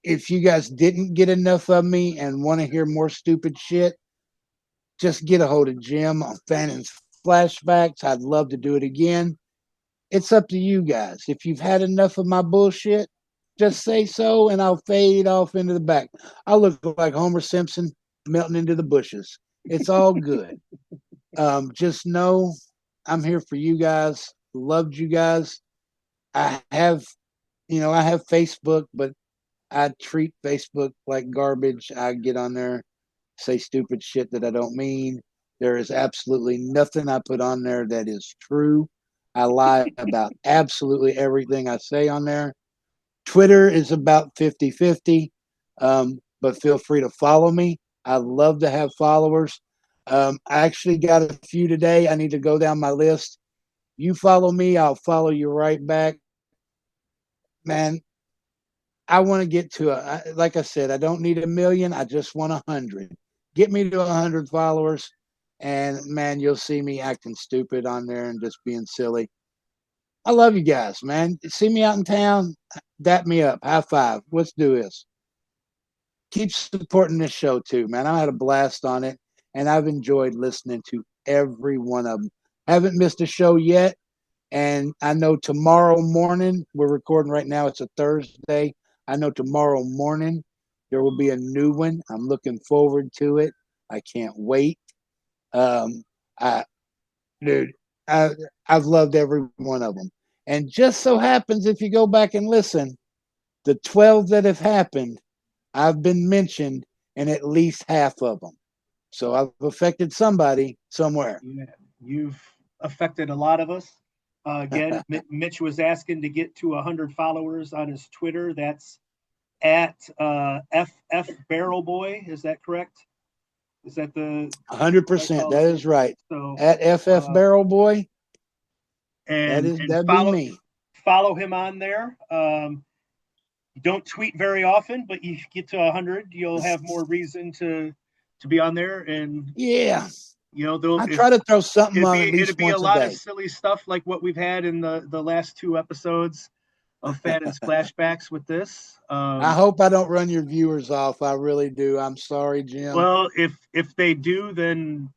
If you guys didn't get enough of me and want to hear more stupid shit, just get a hold of Jim on Fannin's Flashbacks. I'd love to do it again. It's up to you guys. If you've had enough of my bullshit, just say so and I'll fade off into the back. I'll look like Homer Simpson melting into the bushes. It's all good. Just know I'm here for you guys. Loved you guys. I have Facebook, but I treat Facebook like garbage. I get on there, say stupid shit that I don't mean. There is absolutely nothing I put on there that is true. I lie about absolutely everything I say on there. Twitter is about 50-50, but feel free to follow me. I love to have followers. I actually got a few today. I need to go down my list. You follow me, I'll follow you right back. Man, I want to get to like I said, I don't need 1,000,000. I just want 100. Get me to 100 followers, and man, you'll see me acting stupid on there and just being silly. I love you guys, man. See me out in town, dap me up, high five. Let's do this. Keep supporting this show too, man. I had a blast on it, and I've enjoyed listening to every one of them. Haven't missed a show yet, and I know tomorrow morning, we're recording right now, it's a Thursday. I know tomorrow morning there will be a new one. I'm looking forward to it. I can't wait. Um, I, dude, I've loved every one of them. And just so happens, if you go back and listen, the 12 that have happened, I've been mentioned in at least half of them. So I've affected somebody somewhere. Yeah, you've affected a lot of us. Again, Mitch was asking to get to 100 followers on his Twitter. That's at FF Barrel Boy. Is that correct? Is that the 100%? That is right. So at FF Barrel Boy. And that'd be me. Follow him on there. You don't tweet very often, but you get to 100, you'll have more reason to be on there. And yeah, you know, I try to throw something on at least it'd be once a lot day. of silly stuff like what we've had in the last 2 episodes of Fannin's Flashbacks with this. I hope I don't run your viewers off. I really do. I'm sorry, Jim. Well, if they do, then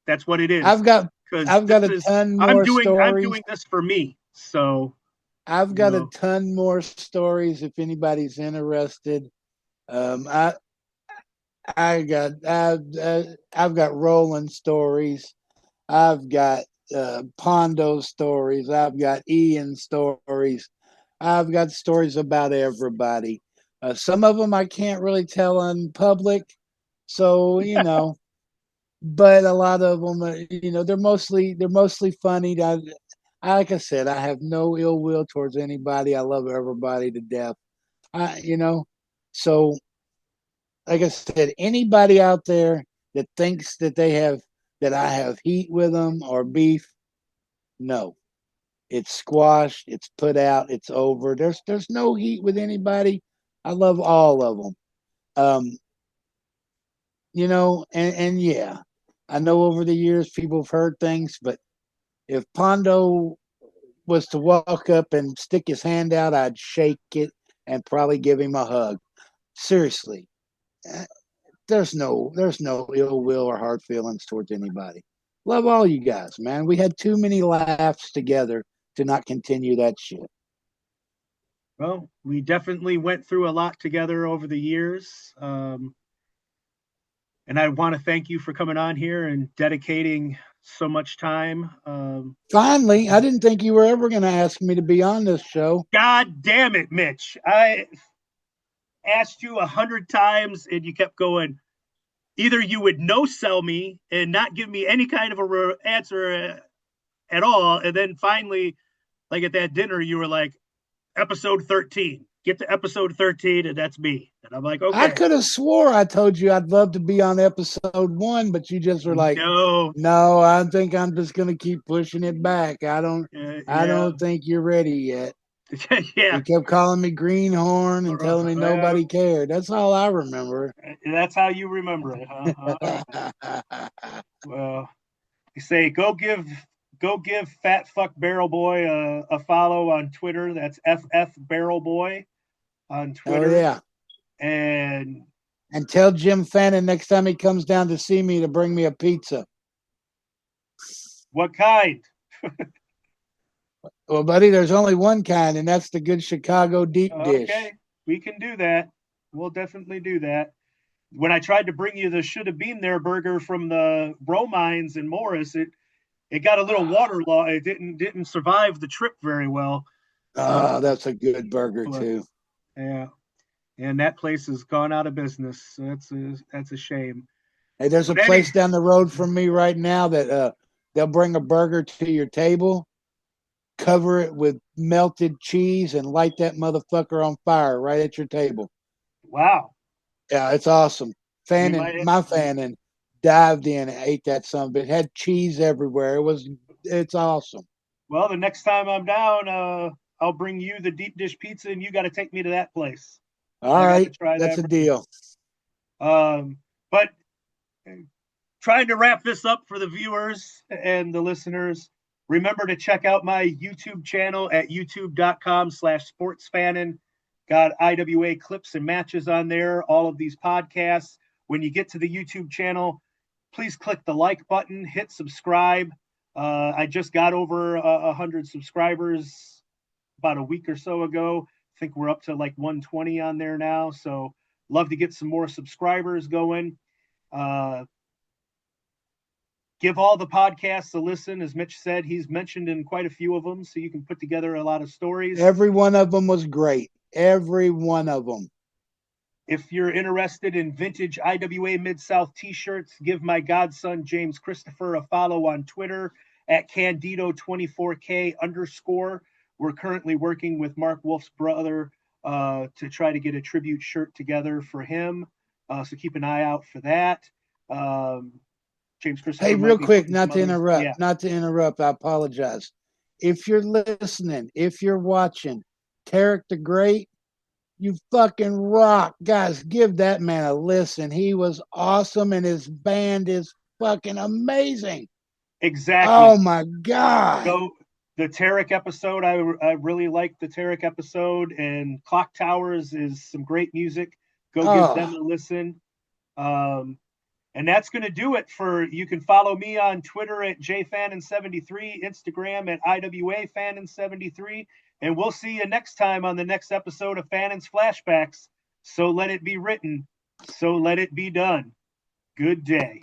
that's what it is. I've got a ton more stories. I'm doing this for me, so I've got a ton more stories if anybody's interested. I've got Roland stories. I've got Pondo stories. I've got Ian stories. I've got stories about everybody. Some of them I can't really tell in public, so you know. But a lot of them, they're mostly funny. Like I said, I have no ill will towards anybody. I love everybody to death. So like I said, anybody out there that thinks that I have heat with them or beef, no. It's squashed, it's put out, it's over. There's no heat with anybody. I love all of them. And yeah, I know over the years people have heard things, but if Pondo was to walk up and stick his hand out, I'd shake it and probably give him a hug. Seriously, there's no ill will or hard feelings towards anybody. Love all you guys, man. We had too many laughs together to not continue that shit. Well, we definitely went through a lot together over the years. And I want to thank you for coming on here and dedicating so much time. Finally, I didn't think you were ever going to ask me to be on this show. God damn it, Mitch. I asked you 100 times and you kept going. Either you would no sell me and not give me any kind of a answer, at all. And then finally, like at that dinner, you were like, episode 13. Get to episode 13, and that's me. And I'm like, okay. I could have swore I told you I'd love to be on episode 1, but you just were like, no, I think I'm just going to keep pushing it back. I don't think you're ready yet. Yeah. You kept calling me greenhorn and telling me nobody cared. That's all I remember. That's how you remember it, huh? Well, you say go give Fat Fuck Barrel Boy a follow on Twitter. That's FF Barrel Boy on Twitter. Oh yeah. And tell Jim Fannin next time he comes down to see me to bring me a pizza. What kind? Well, buddy, there's only one kind, and that's the good Chicago deep dish. Okay, we can do that. We'll definitely do that. When I tried to bring you the should have been there burger from the Bromines in Morris, it got a little waterlogged. It didn't survive the trip very well. Oh, that's a good burger too. Yeah, and that place has gone out of business. So that's a shame. Hey, there's a place down the road from me right now that they'll bring a burger to your table, cover it with melted cheese, and light that motherfucker on fire right at your table. Wow. Yeah, it's awesome. Fannin dived in and ate that son of it. It had cheese everywhere. It's awesome. Well, the next time I'm down, I'll bring you the deep dish pizza, and you got to take me to that place. All right, that's a deal. But trying to wrap this up for the viewers and the listeners, remember to check out my YouTube channel at youtube.com/sportsfannin. Got IWA clips and matches on there, all of these podcasts. When you get to the YouTube channel, please click the like button, hit subscribe. I just got over 100 subscribers about a week or so ago. I think we're up to like 120 on there now. So love to get some more subscribers going. Give all the podcasts a listen. As Mitch said, he's mentioned in quite a few of them, so you can put together a lot of stories. Every one of them was great. Every one of them. If you're interested in vintage IWA Mid South t-shirts, give my godson James Christopher a follow on Twitter at Candido24K_. We're currently working with Mark Wolf's brother to try to get a tribute shirt together for him. So keep an eye out for that. James Christopher. Hey, real quick, not to interrupt. I apologize. If you're listening, if you're watching, Tarek the Great, you fucking rock. Guys, give that man a listen. He was awesome, and his band is fucking amazing. Exactly. Oh, my God. So the Tarek episode, I really liked the Tarek episode, and Clock Towers is some great music. Go give them a listen. And that's going to do it you can follow me on Twitter at jfannin73, Instagram at IWAFannin73, and we'll see you next time on the next episode of Fannin's Flashbacks. So let it be written, so let it be done. Good day.